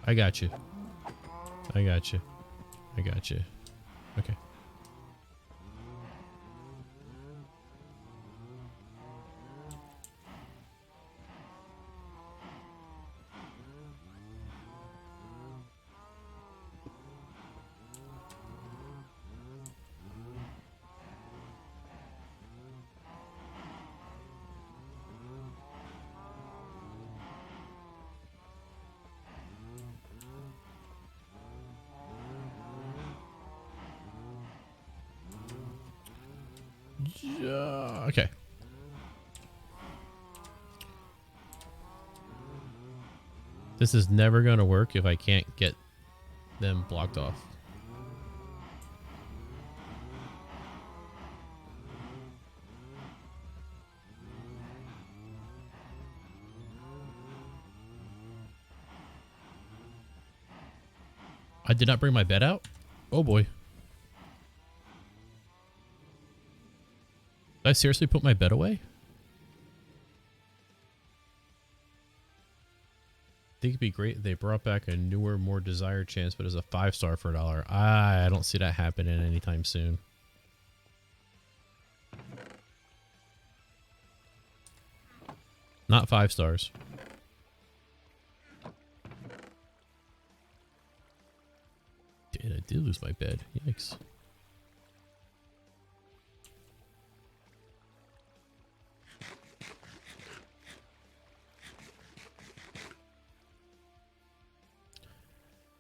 I got you. I got you. I got you. Okay. Okay. This is never going to work if I can't get them blocked off. I did not bring my bed out? Oh boy. Did I seriously put my bed away? I think it'd be great if they brought back a newer, more desired chance, but as a 5-star for $1. I don't see that happening anytime soon. Not 5 stars. Dude, I did lose my bed. Yikes.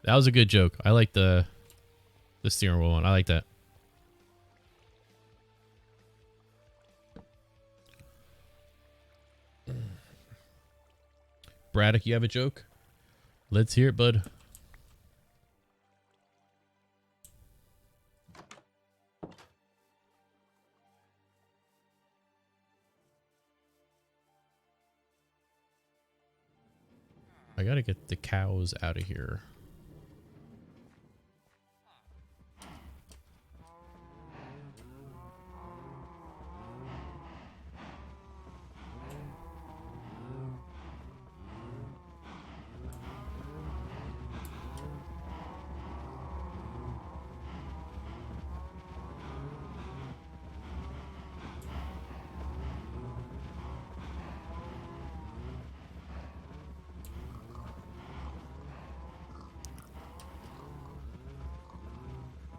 That was a good joke. I like the steering wheel one. I like that. Braddock, you have a joke? Let's hear it, bud. I gotta get the cows out of here.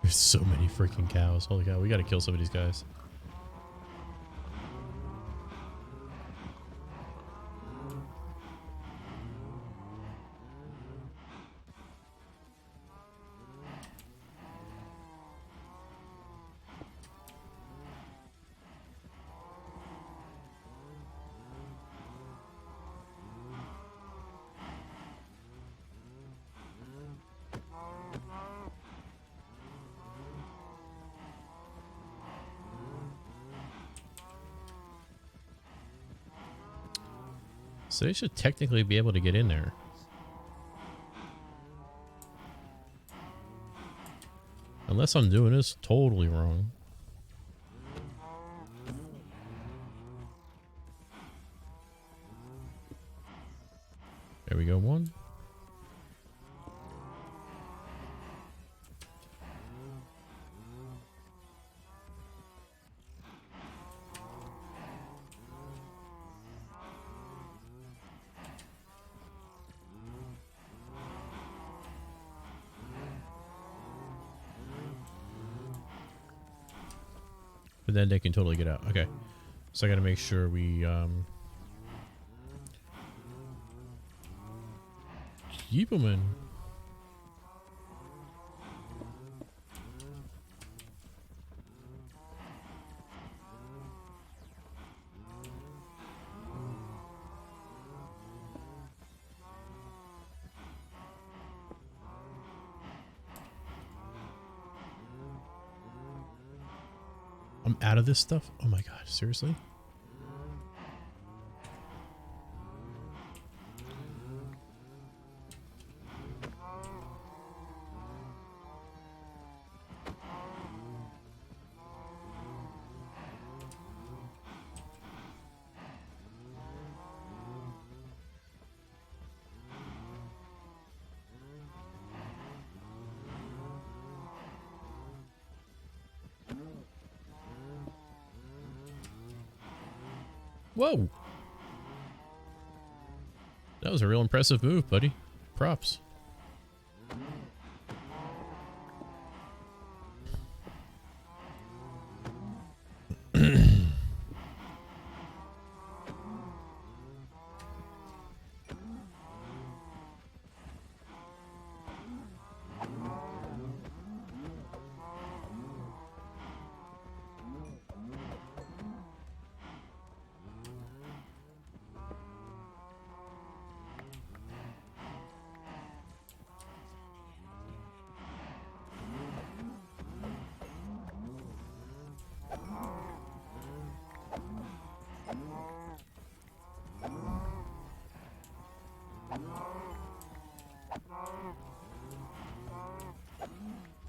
There's so many freaking cows. Holy cow, we gotta kill some of these guys. So they should technically be able to get in there. Unless I'm doing this totally wrong. There we go, one. But then they can totally get out. Okay. So I gotta make sure we keep them in. I'm out of this stuff? Oh my god, seriously? Whoa! That was a real impressive move, buddy. Props.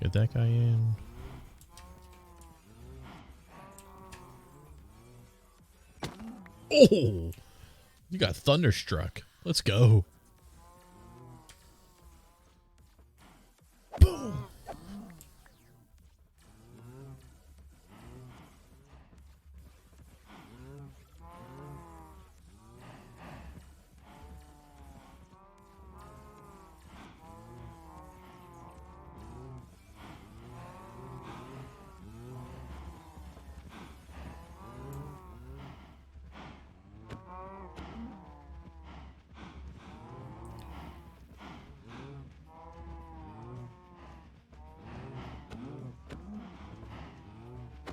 Get that guy in. Oh! You got thunderstruck. Let's go. Boom!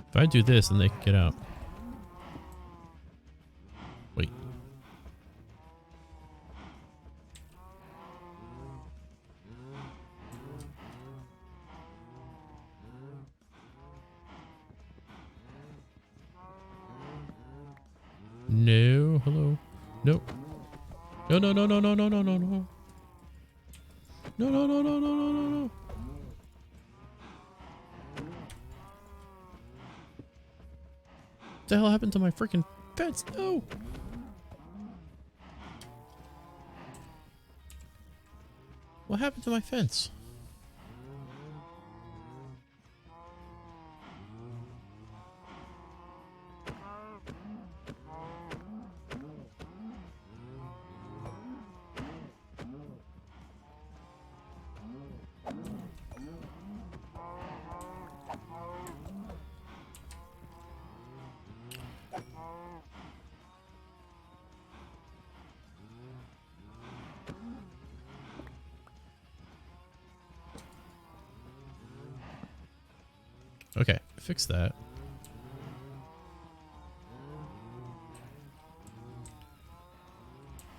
If I do this, then they can get out. Wait. No, hello. Nope. No, no, no, no, no, no, no, no, no. No, no, no, no, no, no, no, no. What the hell happened to my freaking fence? No. What happened to my fence? Okay, fix that.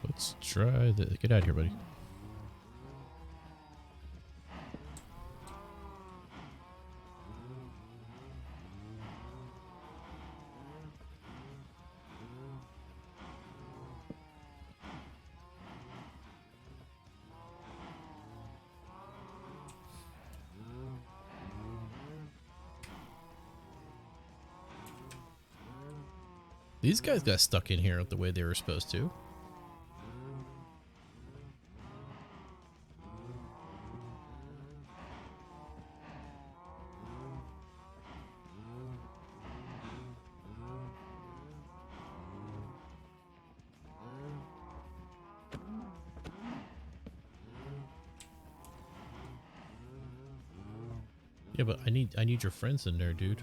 Let's try the get out of here, buddy. These guys got stuck in here the way they were supposed to. Yeah, but I need your friends in there, dude.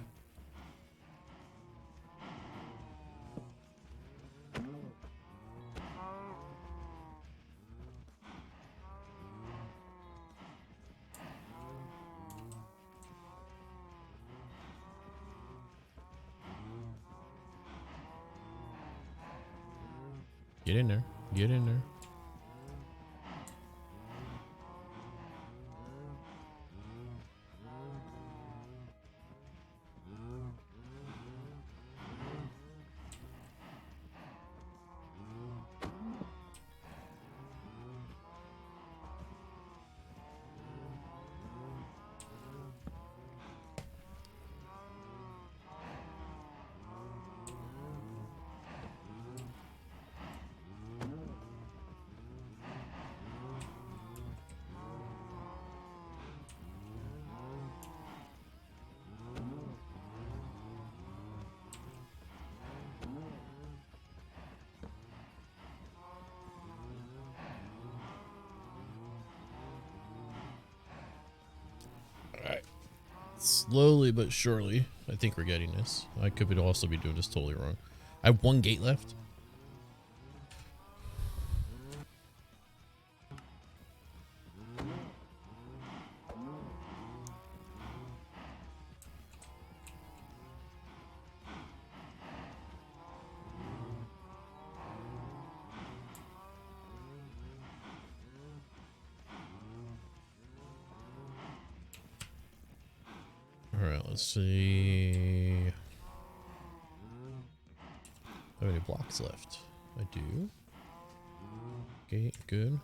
Get in there. Get in there. Slowly but surely, I think we're getting this. I could also be doing this totally wrong. I have one gate left. Alright, let's see. How many blocks left? I do. Gate, good.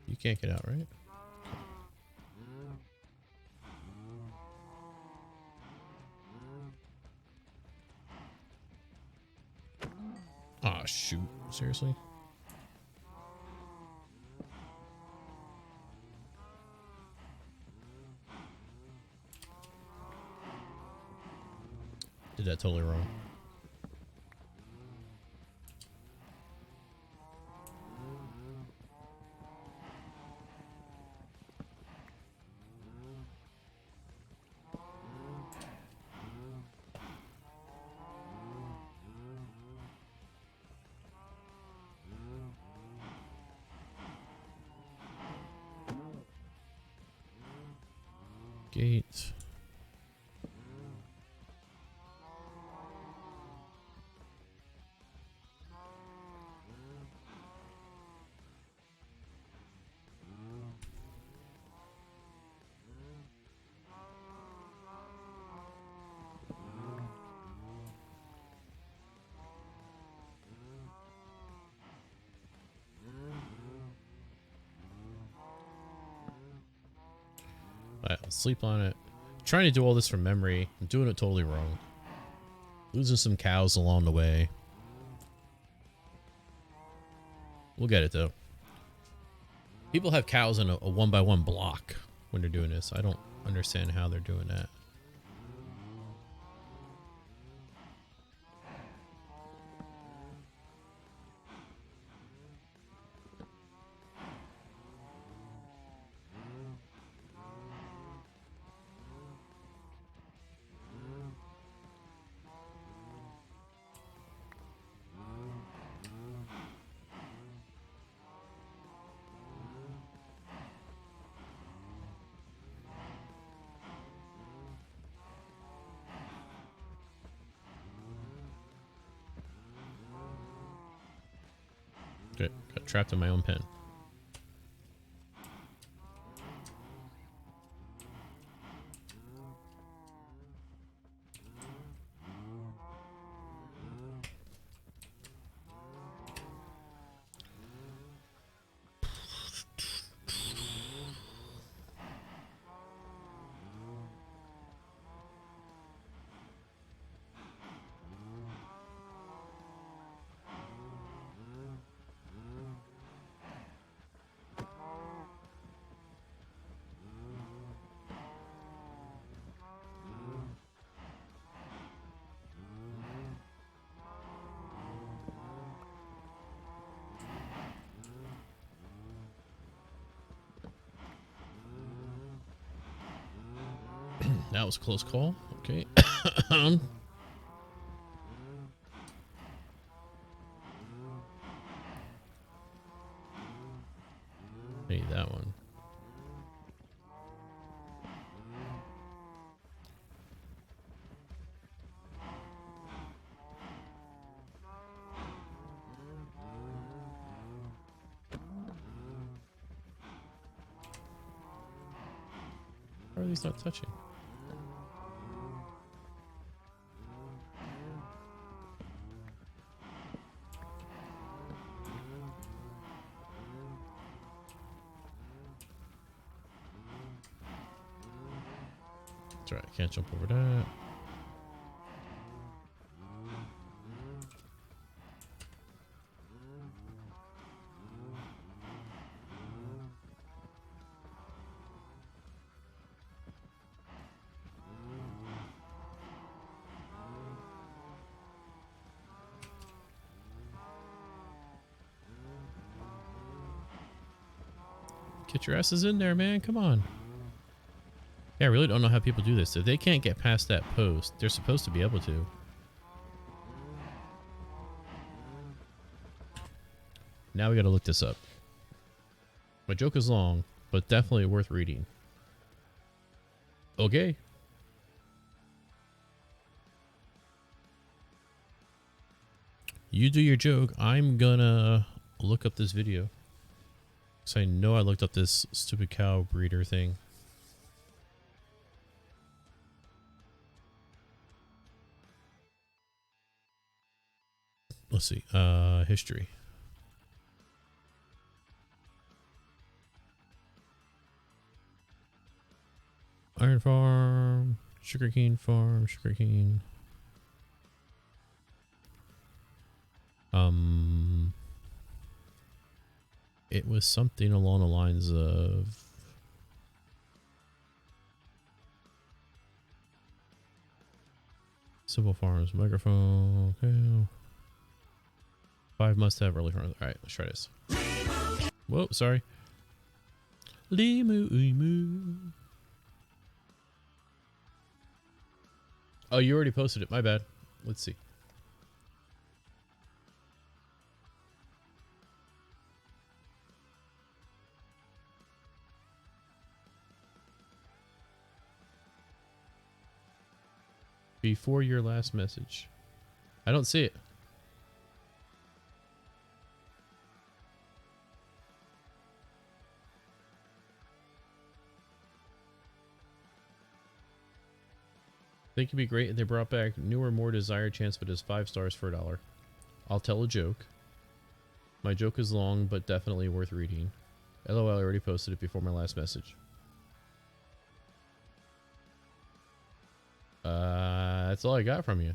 You can't get out, right? Aw, shoot. Seriously? Did that totally wrong. Gate. Alright, let's sleep on it. I'm trying to do all this from memory. I'm doing it totally wrong. Losing some cows along the way. We'll get it though. People have cows in a 1x1 block when they're doing this. I don't understand how they're doing that. Okay, got trapped in my own pen. That was a close call. Okay. Hey, that one. How are these not touching? That's right, I can't jump over that. Get your asses in there, man. Come on. Yeah, I really don't know how people do this. If they can't get past that post, they're supposed to be able to. Now we gotta look this up. My joke is long, but definitely worth reading. Okay. You do your joke. I'm gonna look up this video. Because I know I looked up this stupid cow breeder thing. Let's see. History. Iron farm, sugarcane farm, sugarcane. It was something along the lines of simple farms, microphone. Okay. 5 must have early farms. All right, let's try this. Whoa, sorry. Limu. Oh, you already posted it. My bad. Let's see. Before your last message. I don't see it. I think it'd be great if they brought back newer, more desired chance, but is 5 stars for $1. I'll tell a joke. My joke is long, but definitely worth reading. LOL, I already posted it before my last message. That's all I got from you.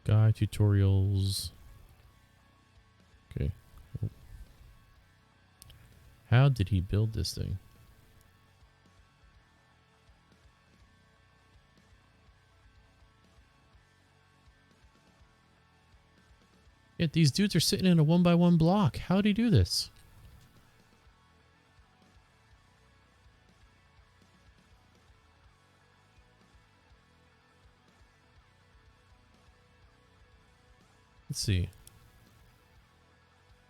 Guide tutorials. Okay. How did he build this thing? Yeah, these dudes are sitting in a 1x1 block. How did he do this? Let's see.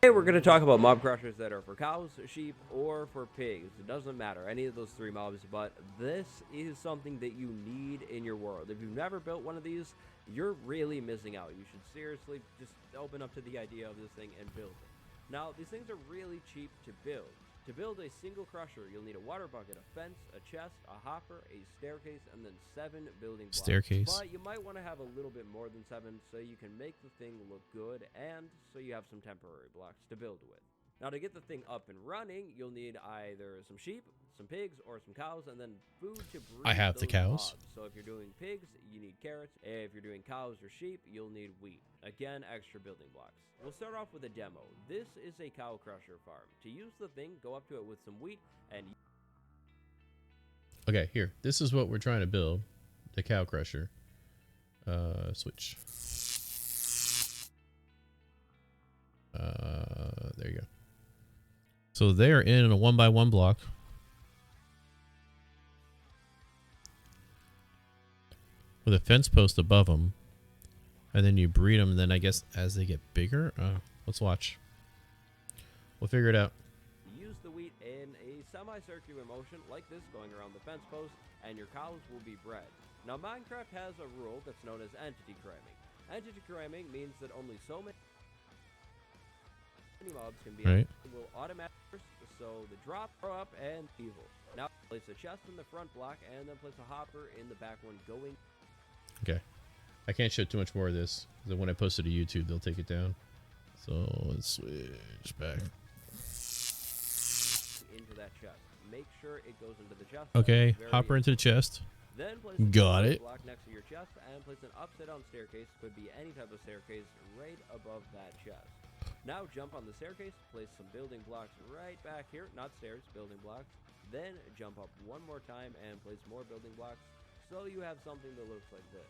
Today we're going to talk about mob crushers that are for cows, sheep, or for pigs. It doesn't matter, any of those 3 mobs, but this is something that you need in your world. If you've never built one of these, you're really missing out. You should seriously just open up to the idea of this thing and build it. Now, these things are really cheap to build. To build a single crusher, you'll need a water bucket, a fence, a chest, a hopper, a staircase, and then 7 building blocks. Staircase. But you might want to have a little bit more than 7 so you can make the thing look good and so you have some temporary blocks to build with. Now, to get the thing up and running, you'll need either some sheep, some pigs, or some cows, and then food to breed. I have the cows. Mobs. So if you're doing pigs, you need carrots. If you're doing cows or sheep, you'll need wheat. Again, extra building blocks. We'll start off with a demo. This is a cow crusher farm. To use the thing, go up to it with some wheat and... Okay, here. This is what we're trying to build. The cow crusher. Switch. There you go. So they're in a 1x1 block. With a fence post above them. And then you breed them, and then I guess as they get bigger, let's watch. We'll figure it out. Use the wheat in a semicircular motion like this going around the fence post, and your cows will be bred. Now Minecraft has a rule that's known as entity cramming. Entity cramming means that only so many mobs can be will automatically, so the drop, throw up, and evil. Now place a chest in the front block, and then place a hopper in the back one going. Okay. I can't show too much more of this, because when I post it to YouTube, they'll take it down. So let's switch back. Into that chest. Make sure it goes into the chest. Okay, hopper into the chest. Then place a got it. block next to your chest, and place an upside down staircase. Could be any type of staircase right above that chest. Now jump on the staircase, place some building blocks right back here. Not stairs, building blocks. Then jump up one more time and place more building blocks, so you have something that looks like this.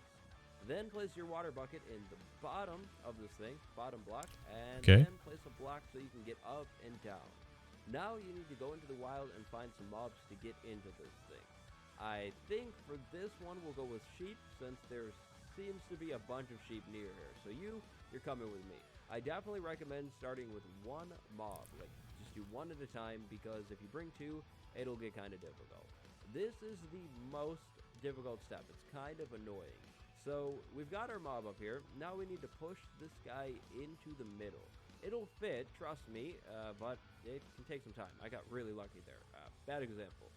Then place your water bucket in the bottom of this thing, bottom block, and then place a block so you can get up and down. Now you need to go into the wild and find some mobs to get into this thing. I think for this one we'll go with sheep, since there seems to be a bunch of sheep near here. So you're coming with me. I definitely recommend starting with one mob, like just do one at a time, because if you bring two, it'll get kind of difficult. This is the most difficult step. It's kind of annoying. So we've got our mob up here. Now we need to push this guy into the middle. It'll fit, trust me, but it can take some time. I got really lucky there. Bad example.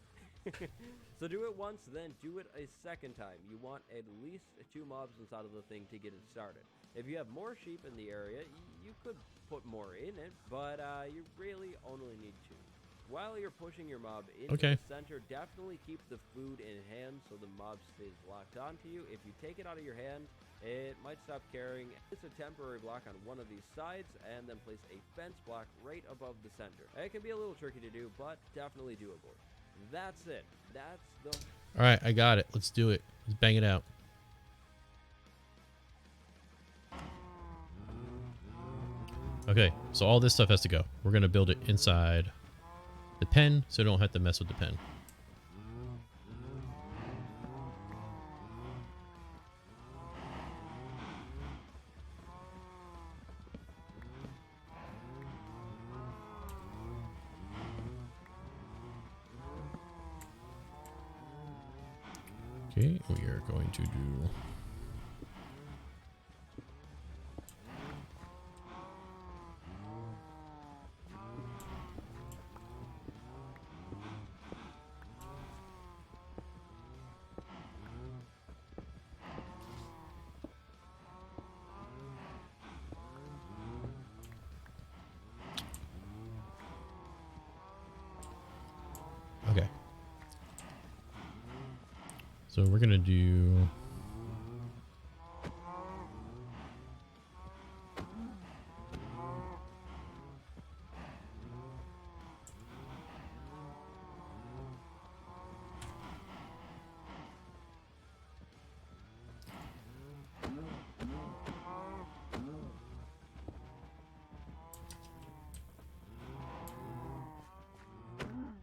So do it once, then do it a second time. You want at least 2 mobs inside of the thing to get it started. If you have more sheep in the area, you could put more in it, but you really only need 2. While you're pushing your mob into the center, definitely keep the food in hand so the mob stays locked onto you. If you take it out of your hand, it might stop carrying. It's a temporary block on one of these sides, and then place a fence block right above the center. It can be a little tricky to do, but definitely doable. That's it. That's the... Alright, I got it. Let's do it. Let's bang it out. Okay, so all this stuff has to go. We're going to build it inside the pen, so I don't have to mess with the pen. Okay, we are going to do... Okay. So we're gonna do...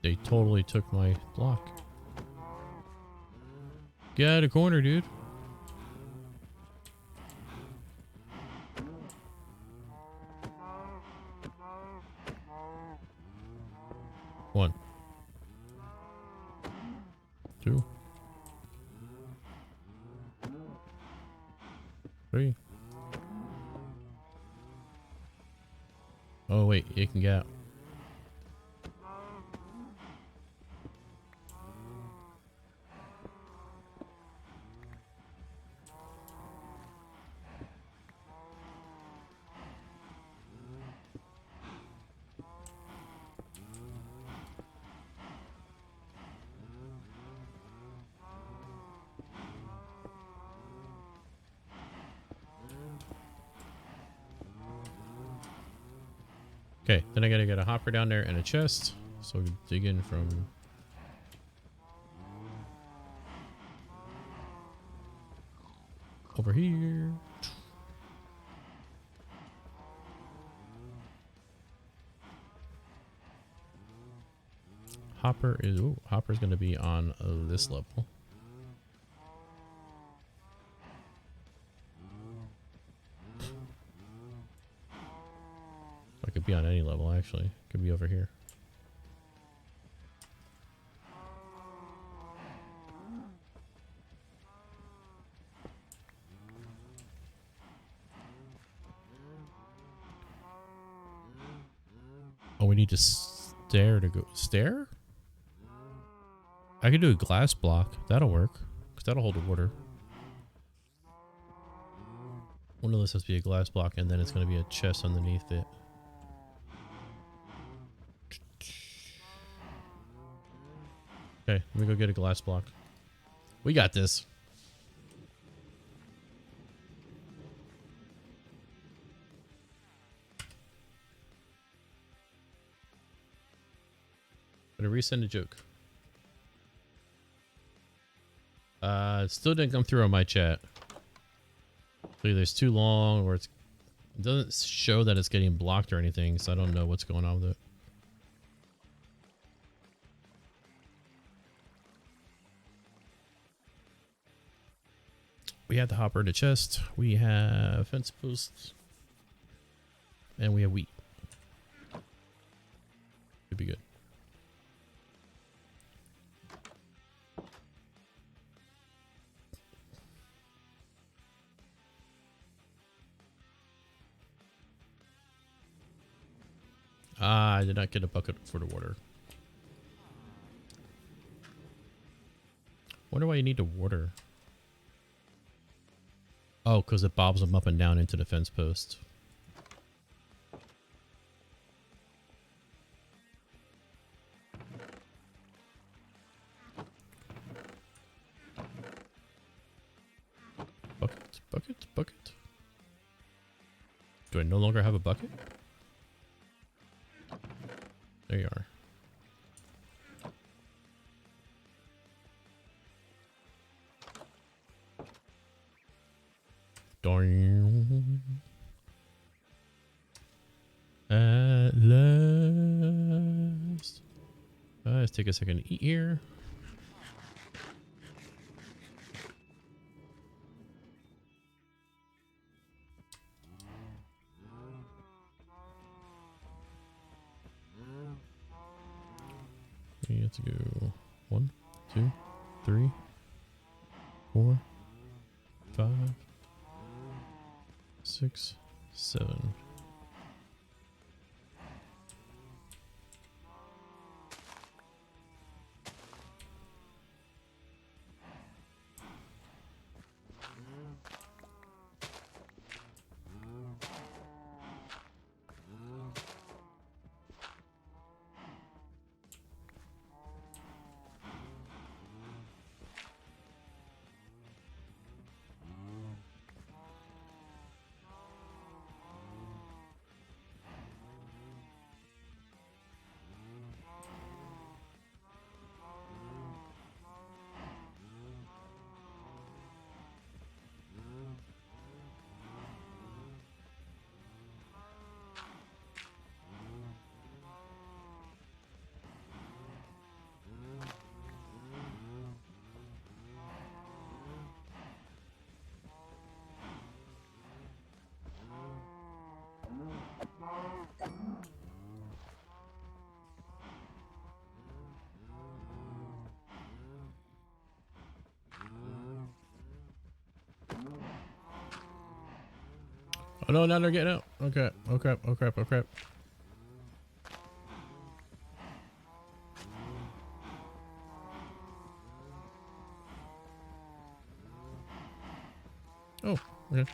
They totally took my block. Get out of the corner, dude. One. 2. 3. Oh wait, it can get out. Okay, then I gotta get a hopper down there and a chest. So we dig in from over here. Hopper is, ooh, Hopper's going to be on this level. I could be on any level, actually. Could be over here. Oh, we need to stare to go. Stare? I could do a glass block. That'll work. Because that'll hold the water. One of those has to be a glass block, and then it's going to be a chest underneath it. Okay, let me go get a glass block. We got this. Gonna resend a joke. It still didn't come through on my chat. Either it's too long, or it doesn't show that it's getting blocked or anything, so I don't know what's going on with it. We have the hopper in the chest. We have fence posts. And we have wheat. Should be good. Ah, I did not get a bucket for the water. Wonder why you need the water. Oh, because it bobs them up and down into the fence post. Bucket, bucket, bucket. Do I no longer have a bucket? There you are. Doing. At last. Let's take a second to eat here. We have to go 1, 2, 3, 4, 5, 6, 7. Oh no, now they're getting out. Okay, oh crap, oh crap, oh crap. Oh, okay.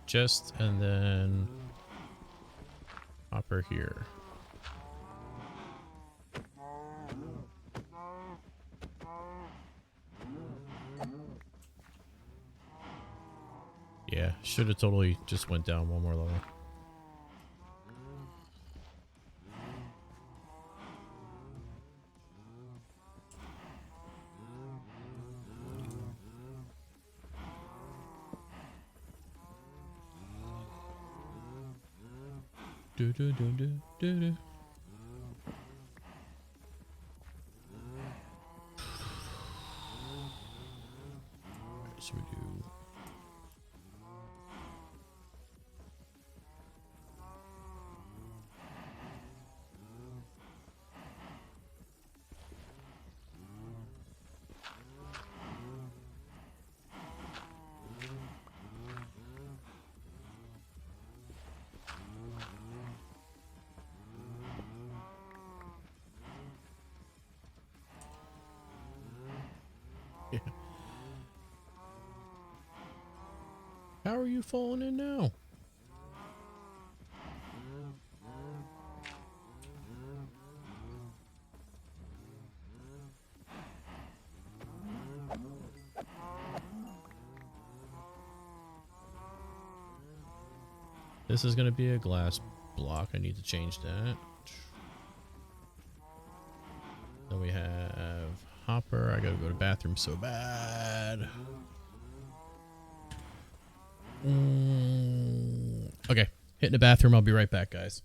Chest and then hopper here. Yeah, should have totally just went down one more level. Do do do do do do. So we do. Yeah. How are you falling in now? This is going to be a glass block. I need to change that. Then we have Hopper. I got to go to the bathroom so bad. Okay, hitting the bathroom. I'll be right back, guys.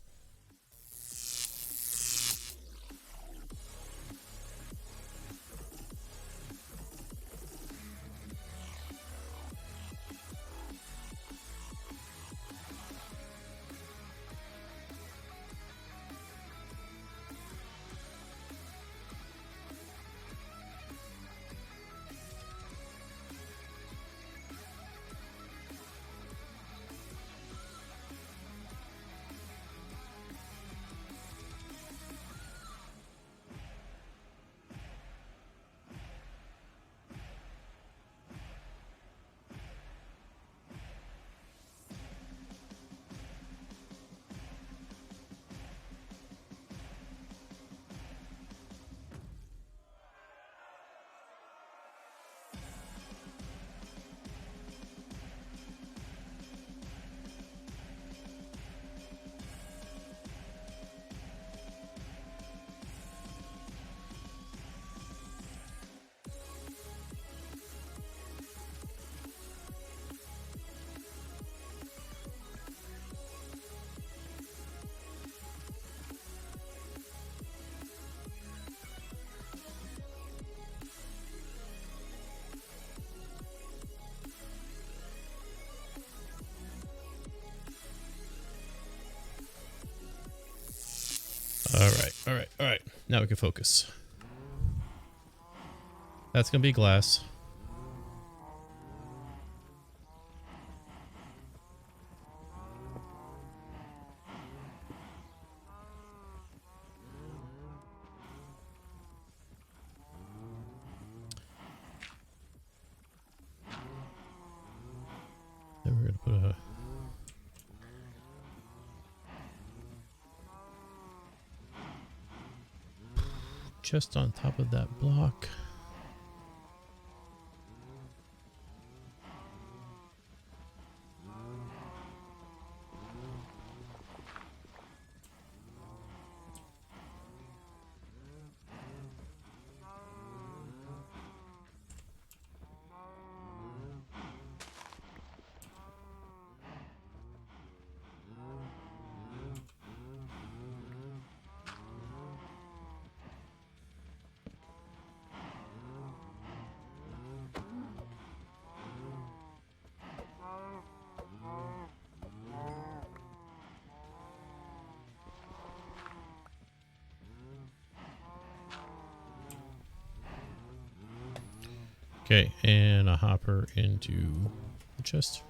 All right. Now we can focus. That's gonna be glass. Then we're gonna put a chest on top of that block. Okay, and a hopper into the chest.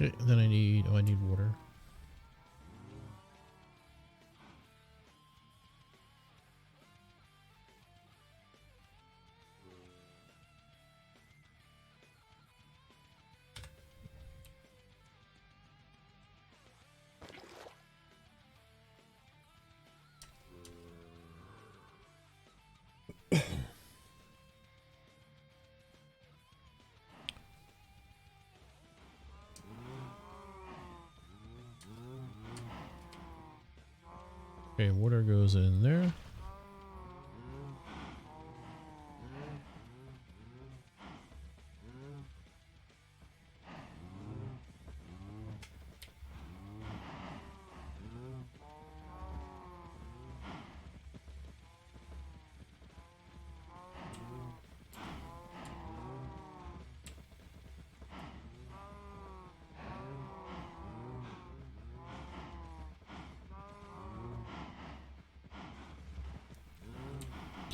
Okay, then I need water. Okay, water goes in there.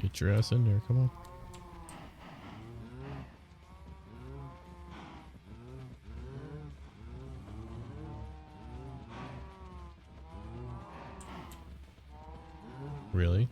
Get your ass in there, come on. Really?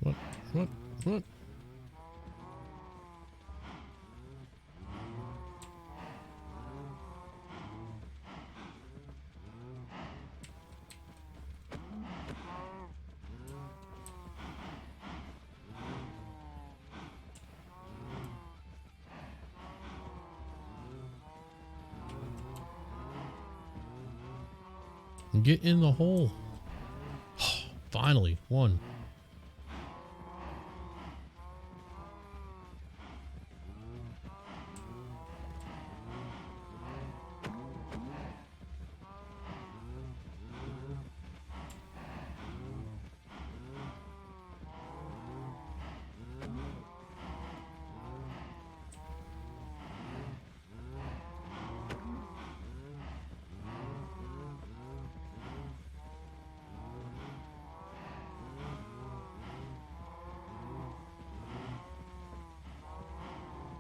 What? What? What? Get in the hole. Finally, one.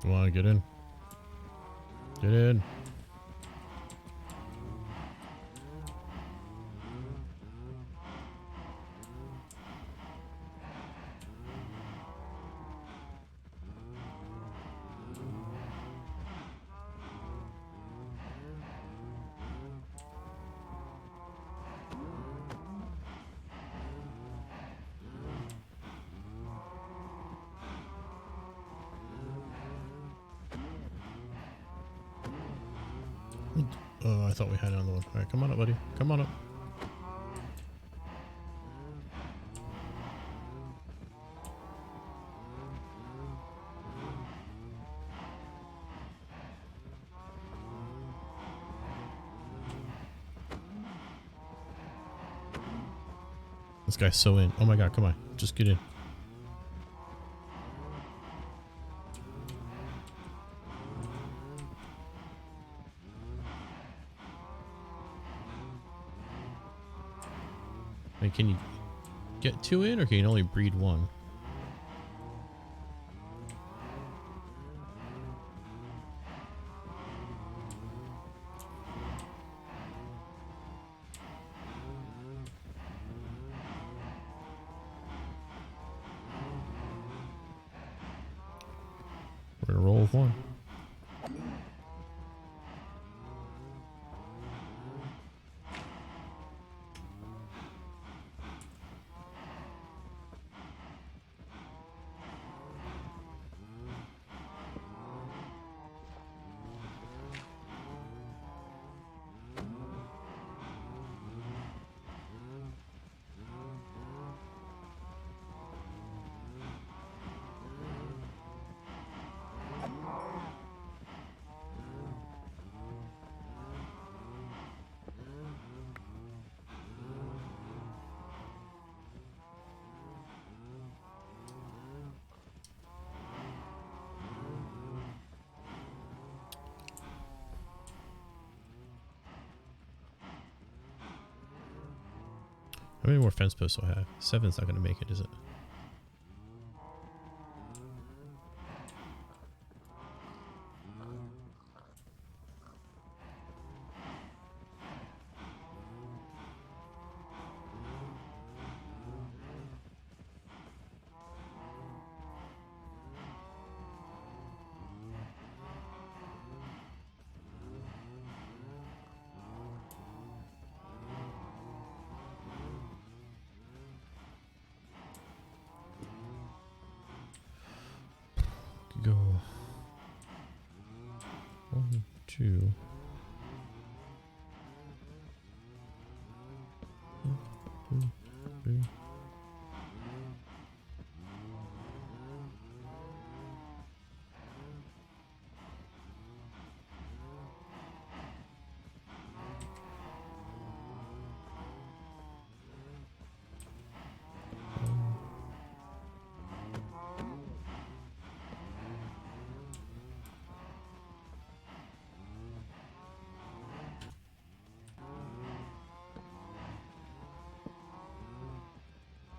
Come on, get in. Get in. Oh, I thought we had another one. All right, come on up, buddy. Come on up. This guy's so in. Oh my god, come on. Just get in. Hey, can you get two in, or can you only breed one? We're gonna roll with one. How many more fence posts do I have? 7's not going to make it, is it? Go 1, 2. 1, 2, 3.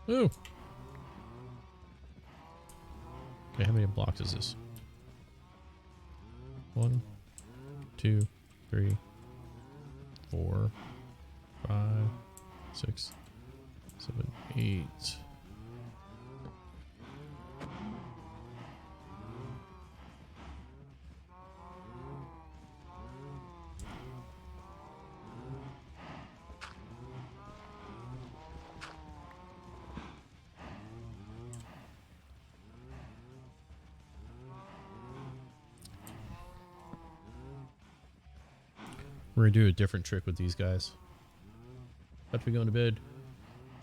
Ooh. Okay, how many blocks is this? 1, 2, 3, 4, 5, 6, 7, 8. We're gonna do a different trick with these guys. About to be going to bed.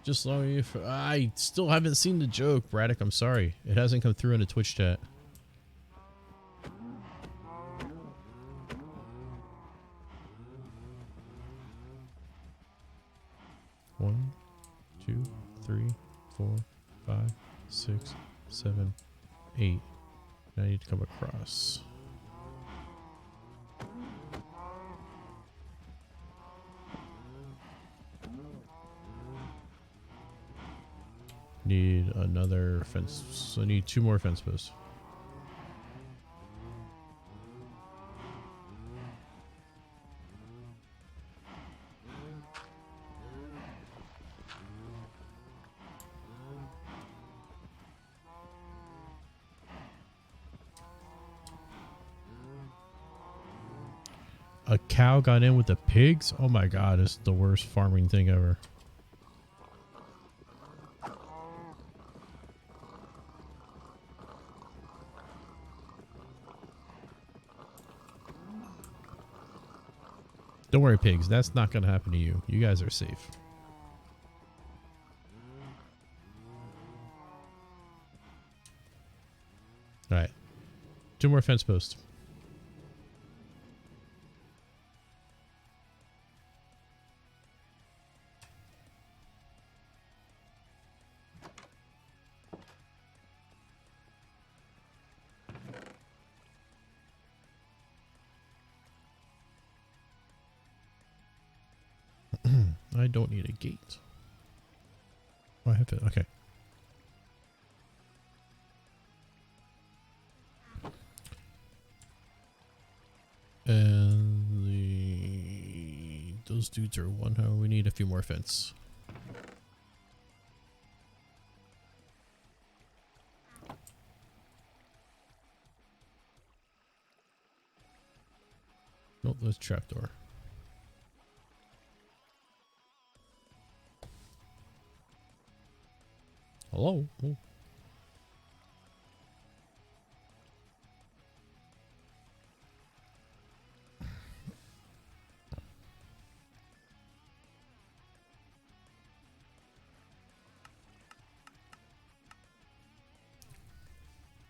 Just long if I still haven't seen the joke, Braddock. I'm sorry, it hasn't come through in the Twitch chat. One, 2, 3, 4, 5, 6, 7, 8. Now I need to come across. Need another fence. So I need 2 more fence posts. A cow got in with the pigs? Oh my god, it's the worst farming thing ever. Don't worry, pigs. That's not going to happen to you. You guys are safe. All right. 2 more fence posts. I don't need a gate. Oh, I have it. Okay. And those dudes are 1. How we need a few more fence. Nope, that's trapdoor. Hello? Oh.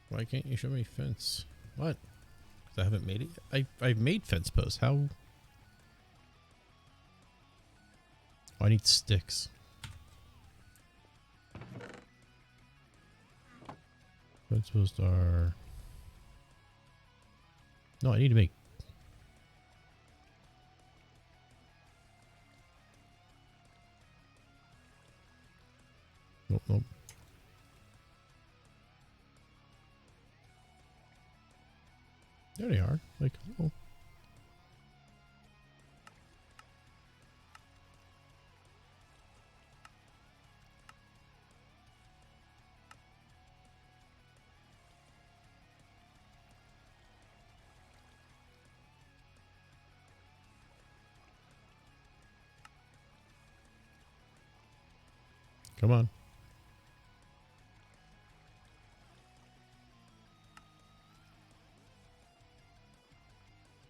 Why can't you show me fence? What? 'Cause I haven't made it yet? I've made fence posts. How? Oh, I need sticks. Fence posts are... No, I need to make... nope, nope. There they are. Like, oh. Come on.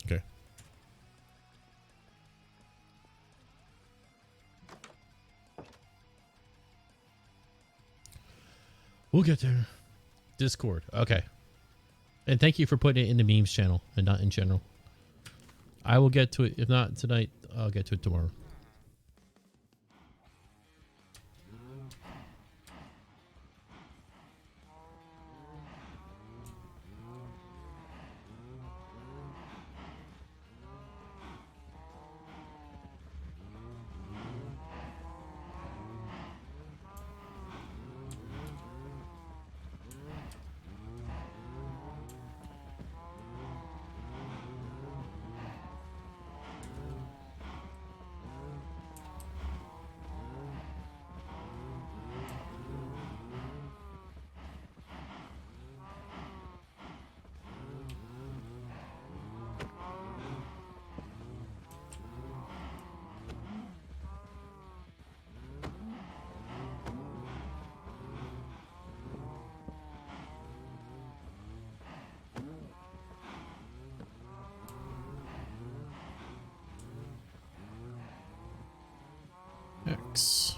Okay. We'll get there. Discord. Okay. And thank you for putting it in the memes channel and not in general. I will get to it. If not tonight, I'll get to it tomorrow. X.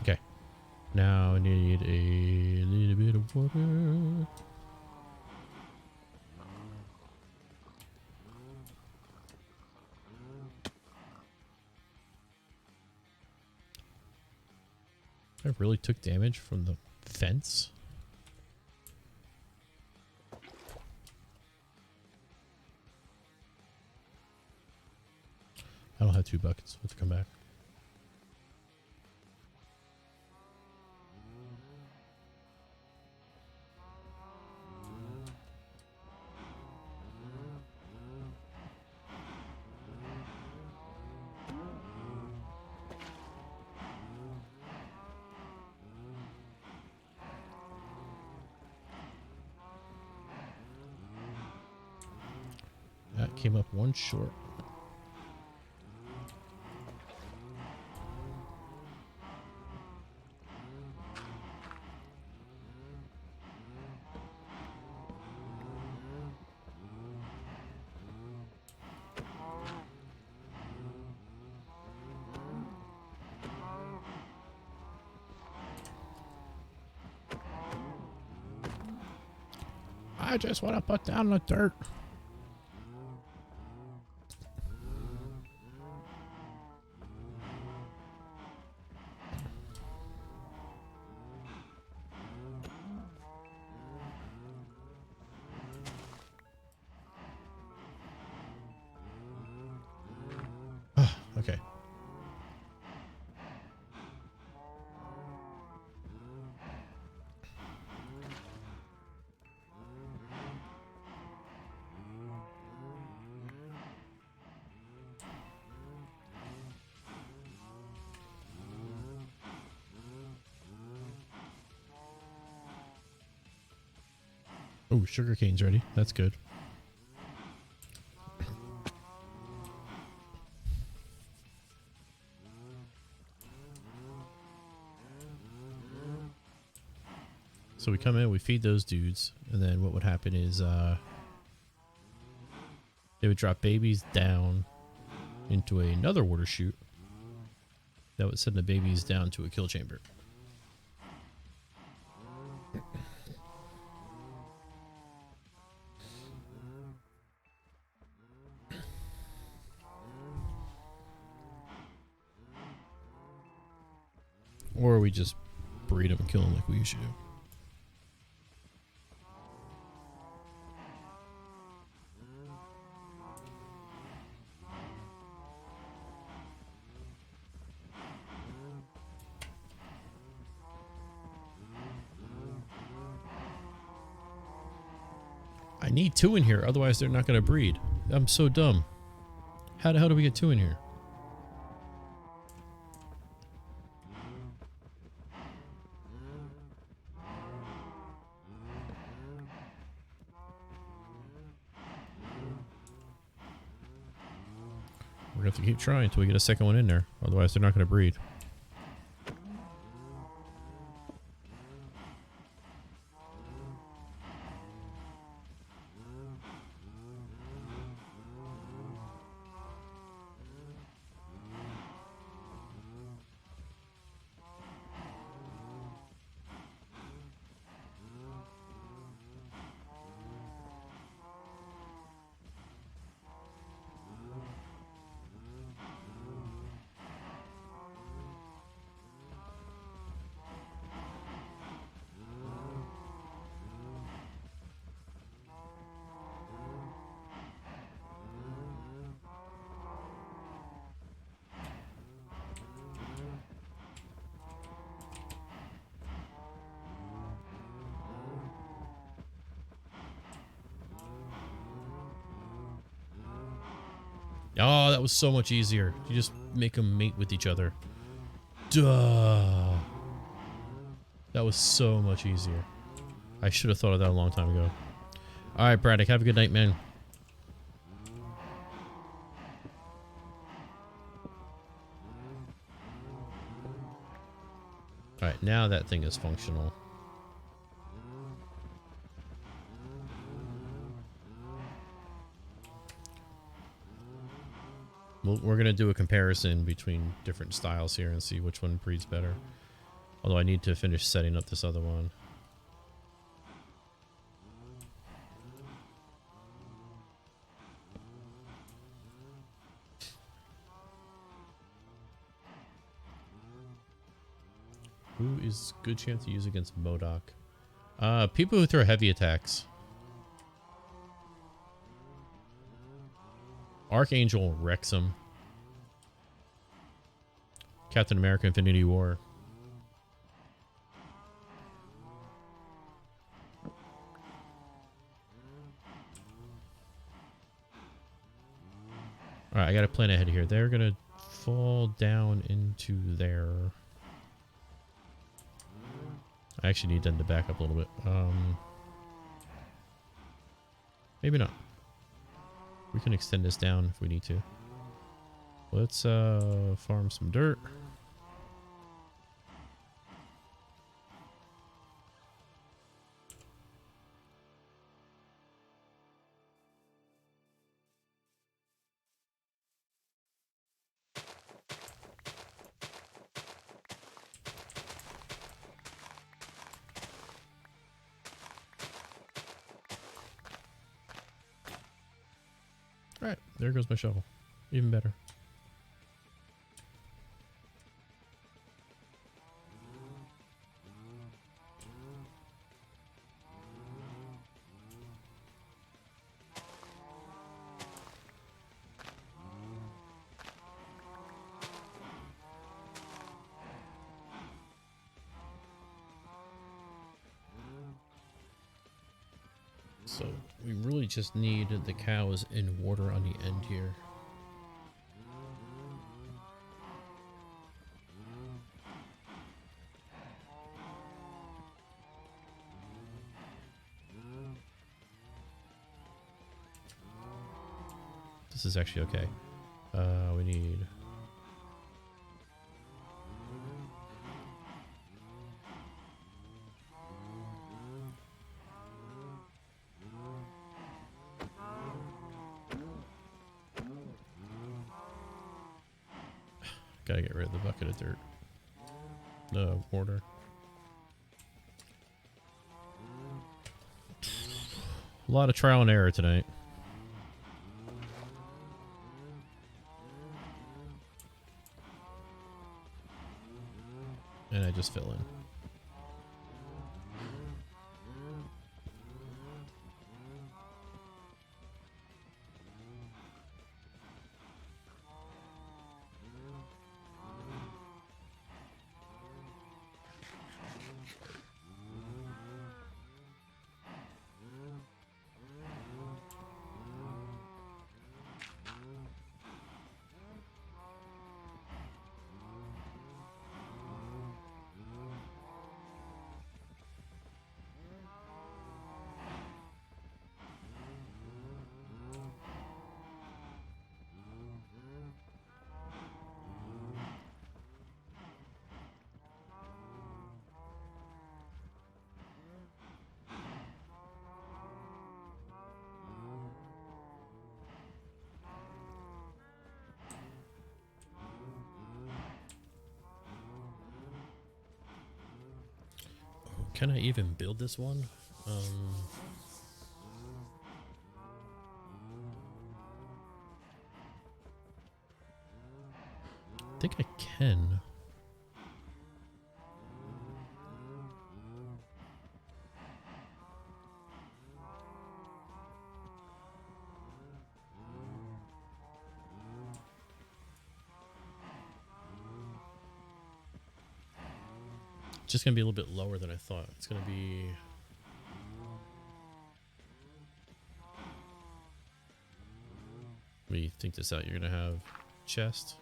Okay. Now I need a little bit of water. I really took damage from the fence. I don't have 2 buckets. Let's come back. That came up 1 short. I just want to put down the dirt. Okay. Oh, sugarcane's ready. That's good. So we come in, we feed those dudes, and then what would happen is they would drop babies down into another water chute that would send the babies down to a kill chamber. Or we just breed them and kill them like we usually do. I need 2 in here, otherwise they're not going to breed. I'm so dumb. How the hell do we get 2 in here? We're going to have to keep trying until we get a second one in there. Otherwise, they're not going to breed. Oh, that was so much easier. You just make them mate with each other. Duh. That was so much easier. I should have thought of that a long time ago. Alright, Braddock, have a good night, man. Alright, now that thing is functional. We're going to do a comparison between different styles here and see which one breeds better. Although I need to finish setting up this other one. Who is good chance to use against MODOK? People who throw heavy attacks. Archangel wrecks him. Captain America Infinity War. Alright, I got a plan ahead here. They're gonna fall down into there. I actually need them to back up a little bit. Maybe not. We can extend this down if we need to. Let's farm some dirt. Alright, there goes my shovel. Even better. So we really just need the cows in water on the end here. This is actually okay. We need... Gotta get rid of the bucket of dirt. The water. A lot of trial and error tonight. And I just fill in. Can I even build this one? I think I can. Just gonna be a little bit lower than I thought. It's gonna be. Let me think this out. You're gonna have chest,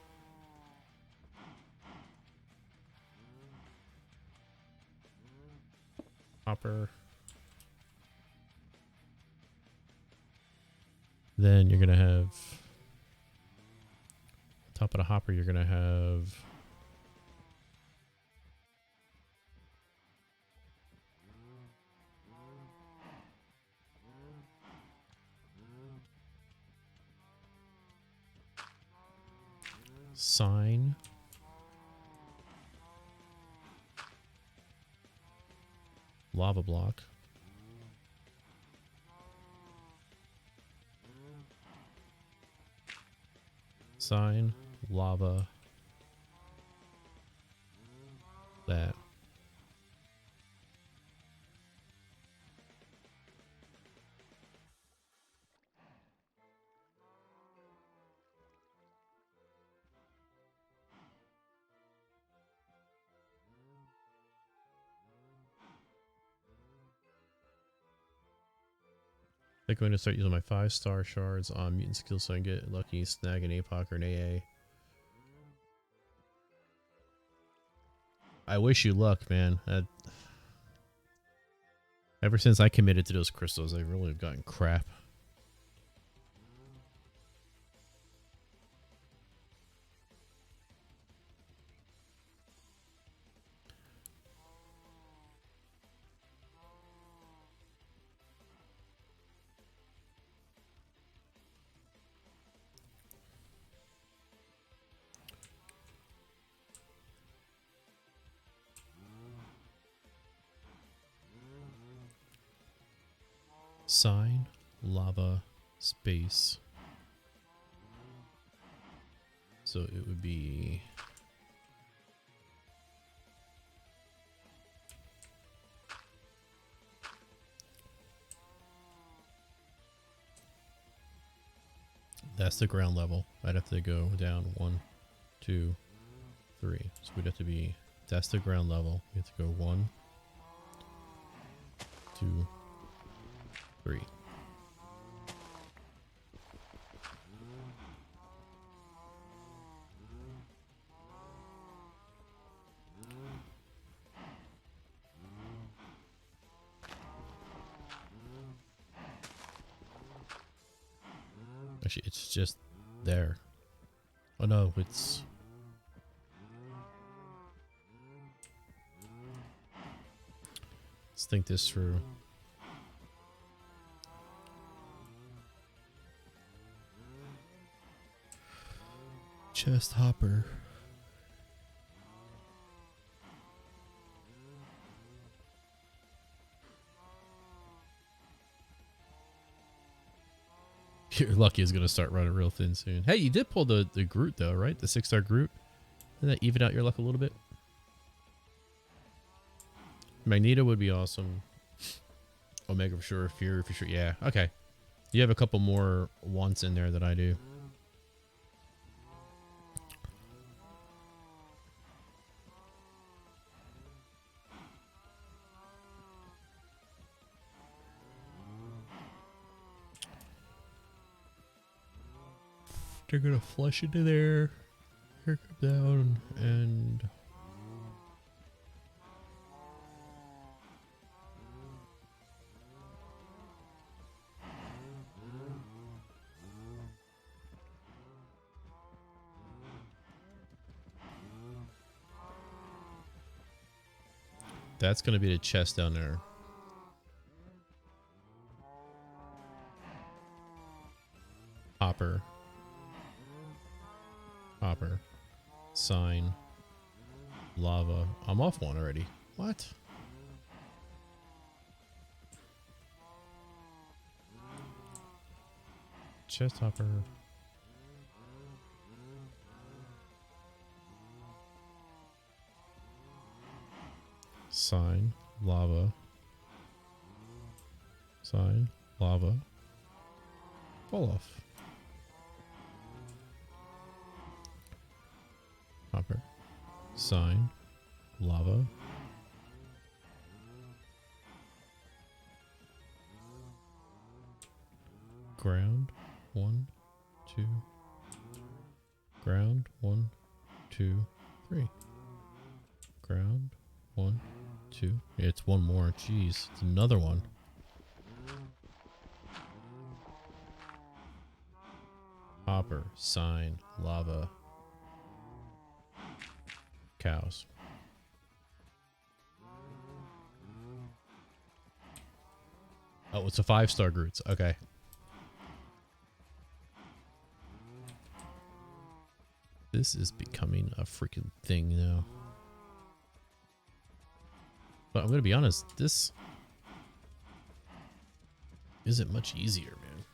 hopper, then you're gonna have top of the hopper. You're gonna have sign, lava block, sign, lava, that. I think I'm going to start using my 5-star shards on mutant skills so I can get lucky, snag an APOC or an AA. I wish you luck, man. Ever since I committed to those crystals, I really have gotten crap. Sign, lava, space. So it would be that's the ground level. I'd have to go down 1, 2, 3. So we'd have to be that's the ground level. We have to go 1, 2, 3. Actually, it's just there. Oh no, it's let's think this through. Chest hopper. Your lucky is gonna start running real thin soon. Hey, you did pull the Groot though, right? The 6-star Groot. Didn't that even out your luck a little bit? Magneto would be awesome. Omega for sure. Fury for sure. Yeah. Okay. You have a couple more wants in there than I do. They're gonna flush into there. Here, come down, and that's gonna be the chest down there. Hopper. Hopper. Sign. Lava. I'm off one already. What? chest hopper. Sign, lava. Sign, lava. Fall off. Hopper. Sign, lava. Ground, 1, 2. Ground, 1, 2, 3. Ground, 1, 2. Yeah, it's one more. Jeez, it's another one. Hopper, sign, lava, cows. Oh, it's a 5-star Groots. Okay. This is becoming a freaking thing now. But I'm going to be honest, this isn't much easier, man.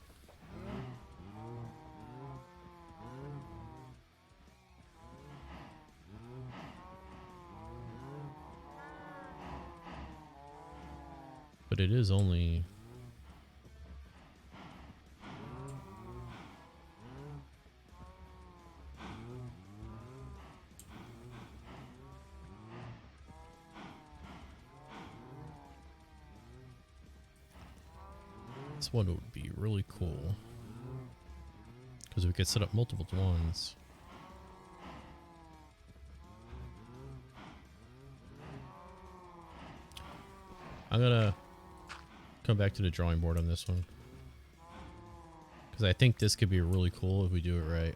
But it is only... This one would be really cool. Because we could set up multiple ones. I'm gonna come back to the drawing board on this one. Because I think this could be really cool if we do it right.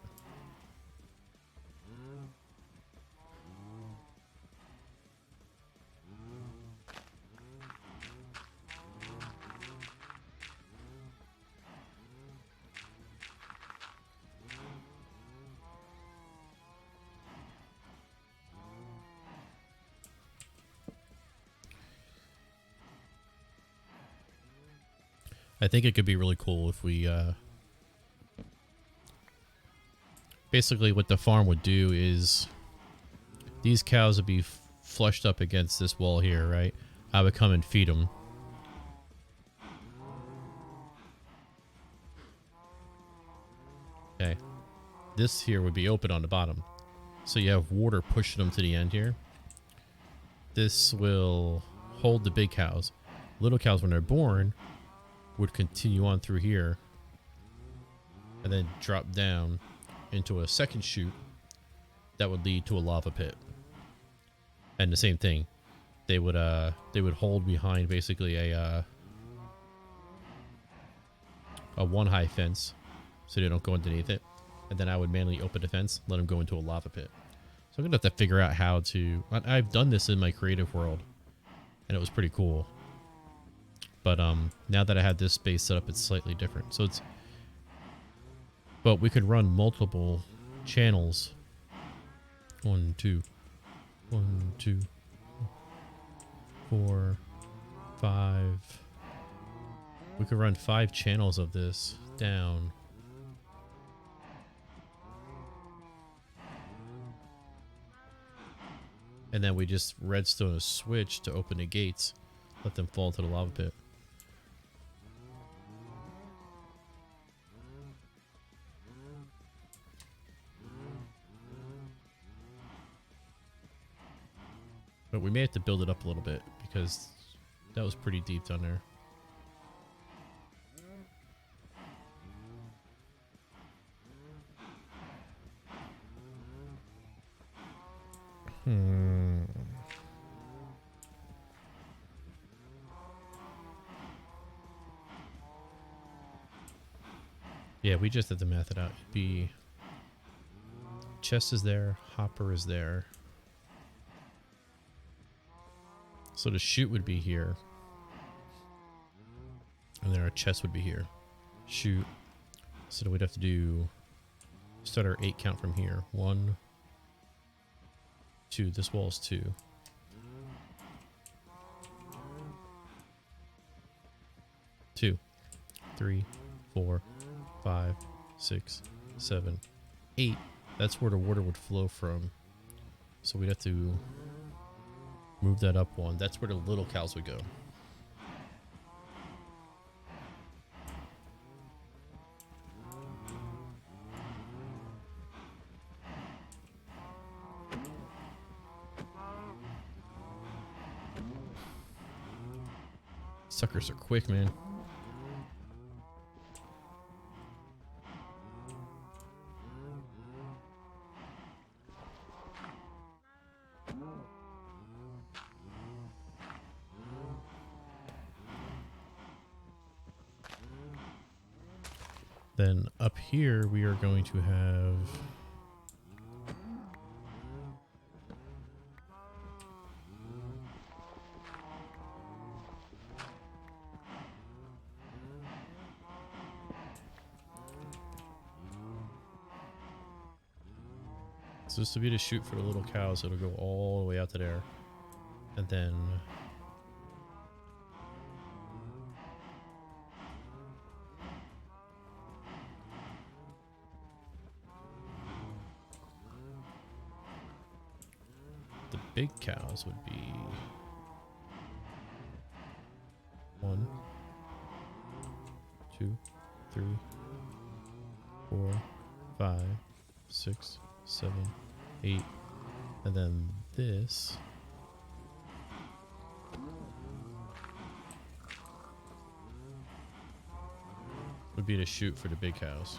I think it could be really cool if we, basically what the farm would do is these cows would be flushed up against this wall here, right? I would come and feed them. Okay. This here would be open on the bottom. So you have water pushing them to the end here. This will hold the big cows. Little cows, when they're born, would continue on through here and then drop down into a second chute that would lead to a lava pit. And the same thing, they would hold behind basically a one high fence so they don't go underneath it, and then I would manually open the fence, let them go into a lava pit. So I'm gonna have to figure out how to. I've done this in my creative world and it was pretty cool. But now that I have this space set up, it's slightly different. So it's, but we could run multiple channels. 1, 2, 1, 2, 4, 5. We could run 5 channels of this down. And then we just redstone a switch to open the gates, let them fall into the lava pit. But we may have to build it up a little bit because that was pretty deep down there. Yeah, we just had to math it out. It'd be chest is there, hopper is there. So the chute would be here. And then our chest would be here. Chute. So we'd have to do, start our 8 count from here. 1, 2. This wall is 2. 2, 3, 4, 5, 6, 7, 8. That's where the water would flow from. So we'd have to move that up one. That's where the little cows would go. Suckers are quick, man. Then up here we are going to have so this will be to shoot for the little cows. It'll go all the way out to there. And then the big cows would be 1, 2, 3, 4, 5, 6, 7, 8, and then this would be to shoot for the big cows.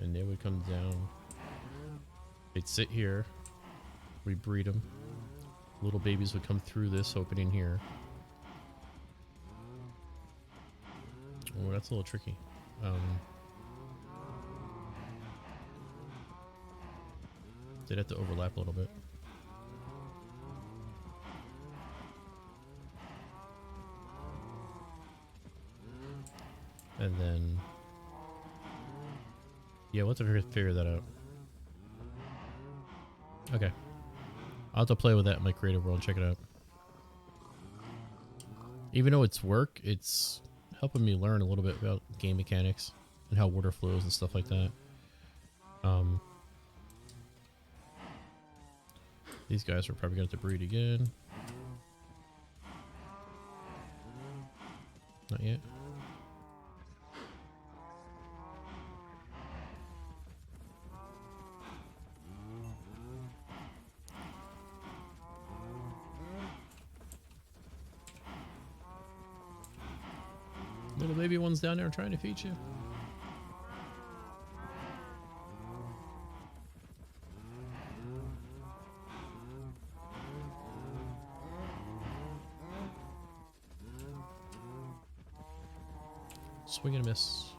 And they would come down. They'd sit here. We'd breed them. Little babies would come through this opening here. Oh, that's a little tricky. They'd have to overlap a little bit. And then, yeah, we'll have to figure that out. Okay. I'll have to play with that in my creative world and check it out. Even though it's work, it's helping me learn a little bit about game mechanics and how water flows and stuff like that. These guys are probably going to have to breed again. Not yet. Little baby ones down there trying to feed you. Swing and a miss.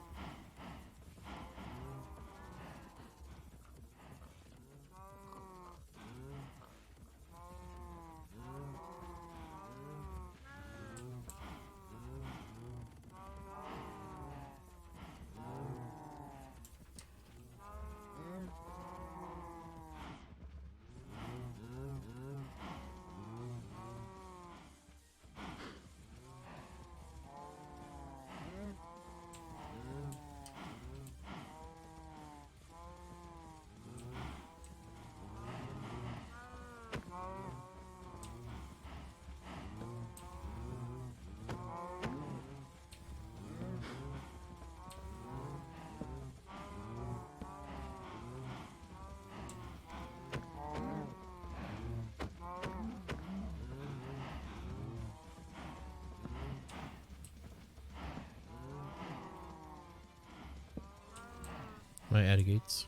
My alligators.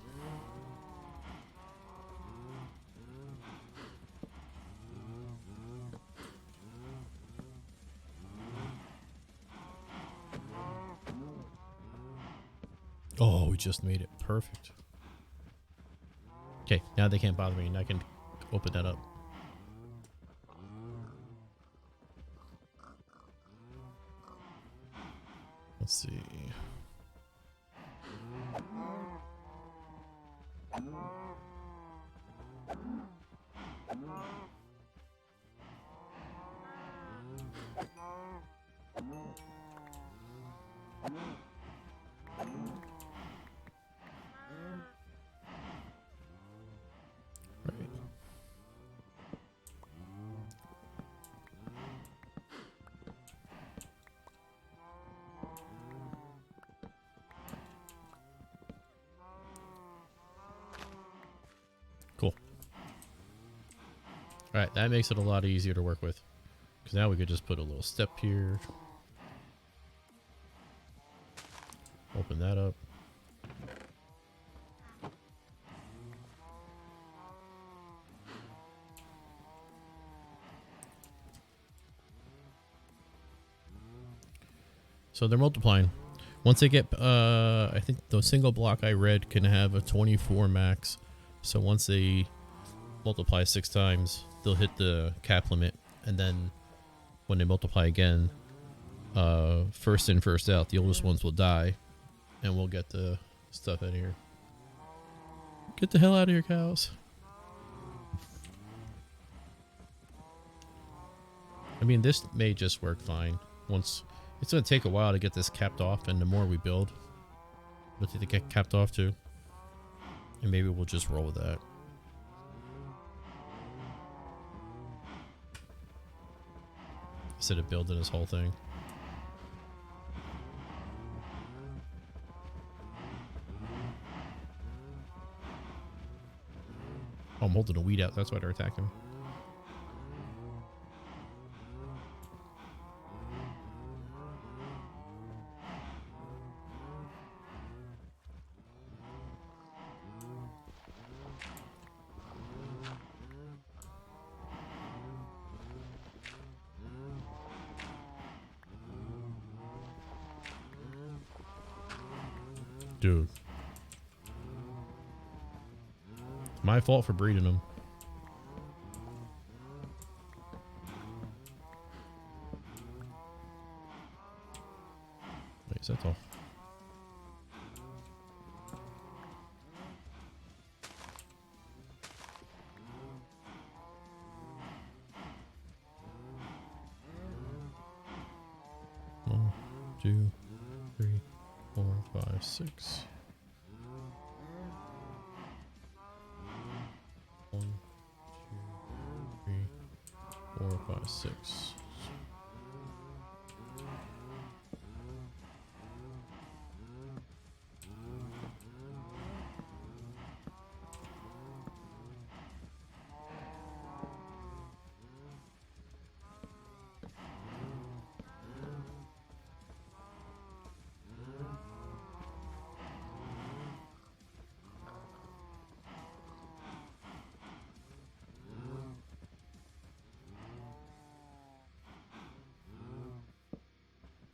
Oh, we just made it perfect. Okay, now they can't bother me, and I can open that up. Let's see. Cool. Alright, that makes it a lot easier to work with. Because now we could just put a little step here. Open that up. So they're multiplying. Once they get, I think the single block I read can have a 24 max. So once they multiply 6 times, they'll hit the cap limit. And then when they multiply again, first in, first out, the oldest ones will die. And we'll get the stuff out of here. Get the hell out of here, cows. I mean, this may just work fine. Once it's going to take a while to get this capped off, and the more we build, we'll take to get capped off too. And maybe we'll just roll with that. Instead of building this whole thing. Oh, I'm holding a weed out. That's why they're attacking. Dude. My fault for breeding them. Wait, is that all? One, 2, 3, 4, 5, 6. 1, 2, 3, 4, 5, 6.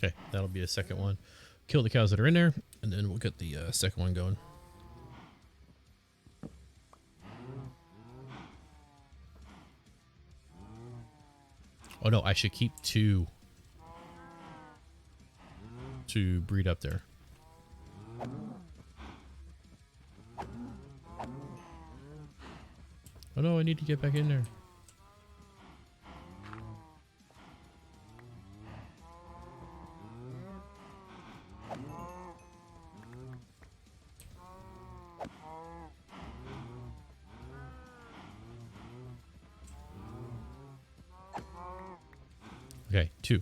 Okay, that'll be a second one. Kill the cows that are in there, and then we'll get the second one going. Oh no, I should keep 2 to breed up there. Oh no, I need to get back in there. Okay, 2.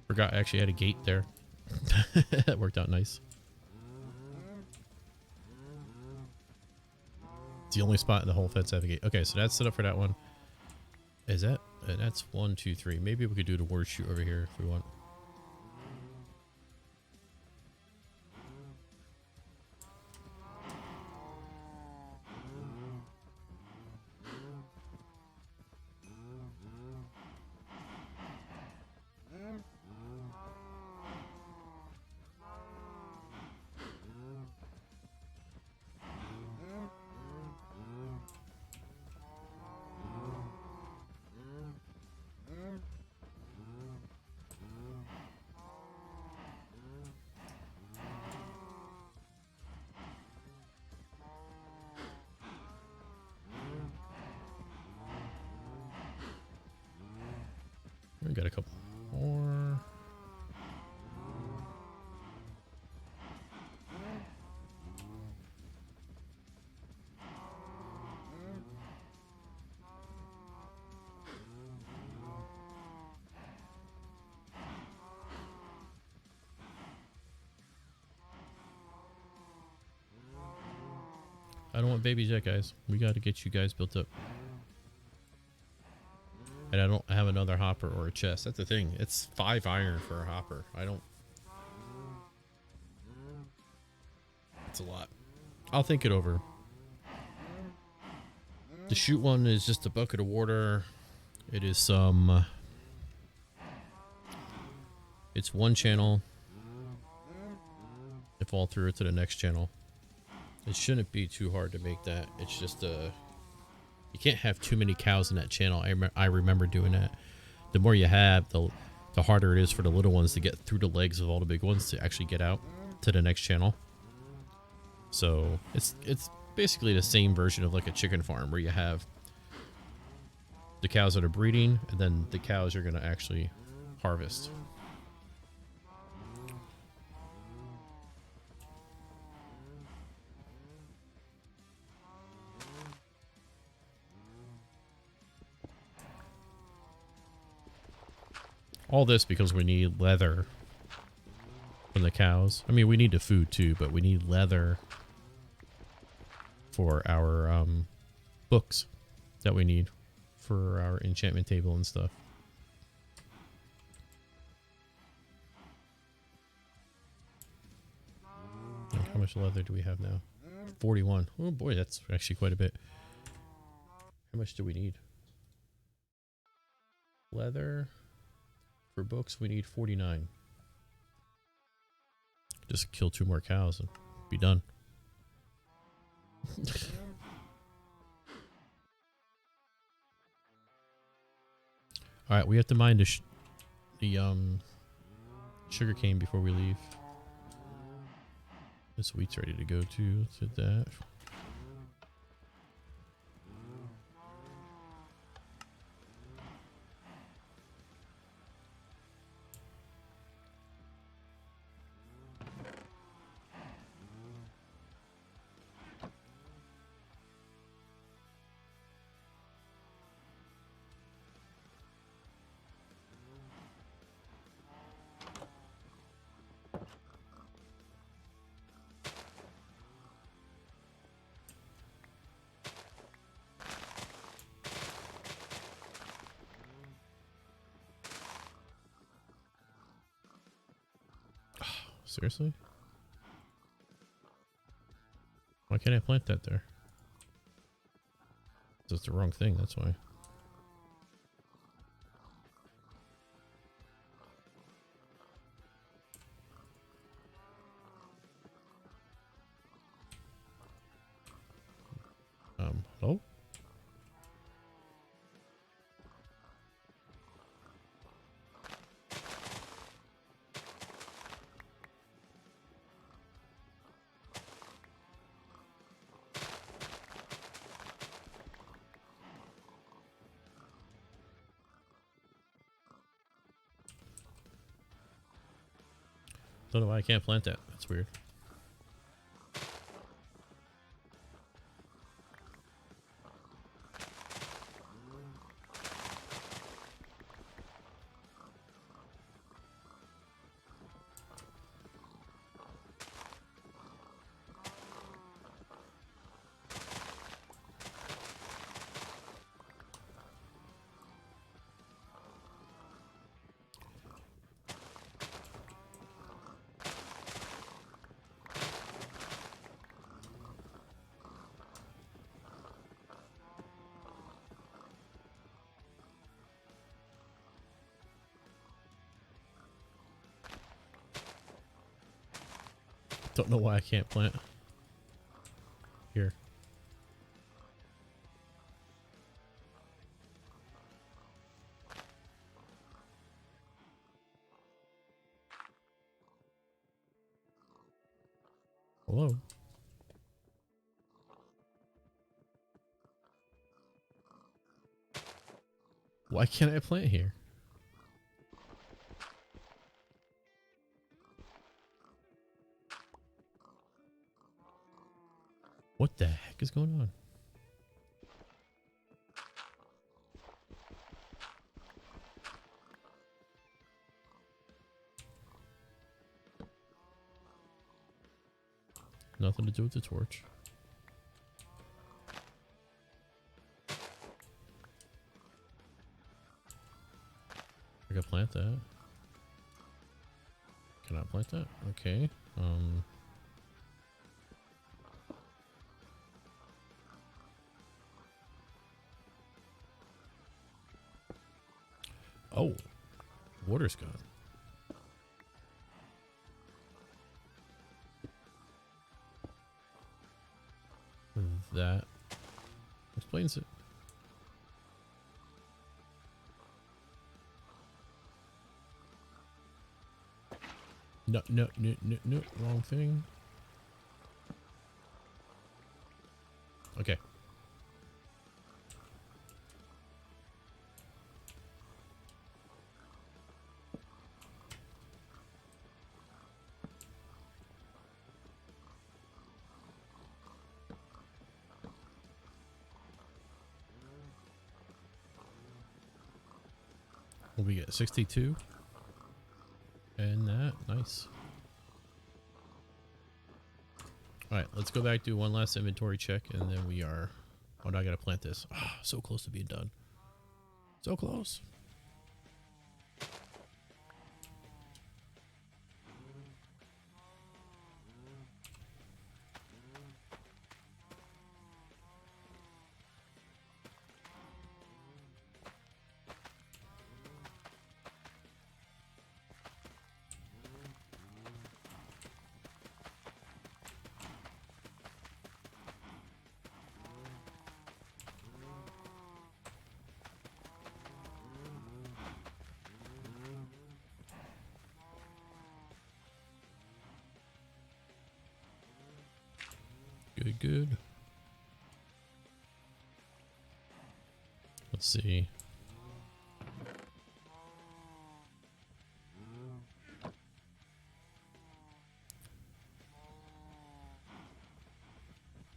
Forgot I actually had a gate there. That worked out nice. It's the only spot in the whole fence I have a gate. Okay, so that's set up for that one. Is that? That's 1, 2, 3. Maybe we could do the word shoot over here if we want. We got a couple more. I don't want babies yet, guys. We got to get you guys built up. And I don't have another hopper or a chest. That's the thing. It's 5 iron for a hopper. I don't... It's a lot. I'll think it over. The shoot one is just a bucket of water. It is some... It's one channel. I fall through it to the next channel. It shouldn't be too hard to make that. It's just you can't have too many cows in that channel. I remember doing that. The more you have, the harder it is for the little ones to get through the legs of all the big ones to actually get out to the next channel. So it's basically the same version of like a chicken farm where you have the cows that are breeding and then the cows you're going to actually harvest. All this because we need leather from the cows. I mean, we need the food too, but we need leather for our books that we need for our enchantment table and stuff. And how much leather do we have now? 41. Oh boy, that's actually quite a bit. How much do we need? Leather. For books, we need 49. Just kill 2 more cows and be done. All right, we have to mine the sugar cane before we leave. This wheat's ready to go to that. Seriously? Why can't I plant that there? It's the wrong thing, that's why. Hello? Don't know why I can't plant that. That's weird. Don't know why I can't plant. Here. Hello? Why can't I plant here? What the heck is going on? Nothing to do with the torch. I can plant that. Cannot plant that? Okay. Oh, water's gone. That explains it. No, no, no, no, no, wrong thing. Okay. What we get? 62. And that. Nice. Alright, let's go back, do one last inventory check, and then we are... Oh, now I gotta plant this. Ah, so close to being done. So close. Good, good. Let's see.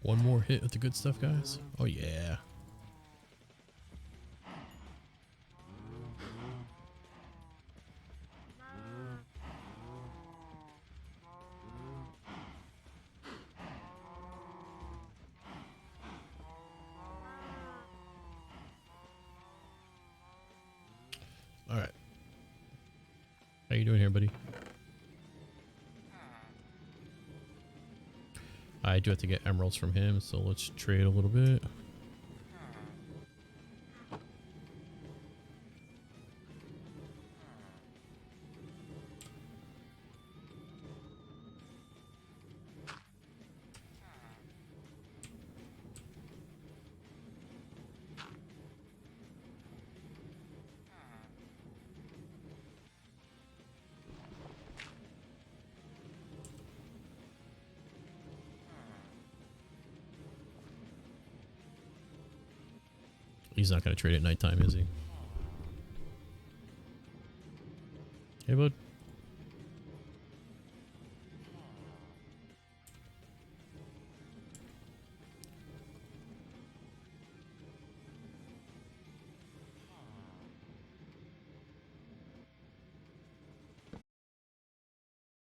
One more hit with the good stuff, guys. Oh, yeah. All right. How you doing here, buddy? I do have to get emeralds from him, so let's trade a little bit. He's not going to trade at nighttime, is he? Hey, bud.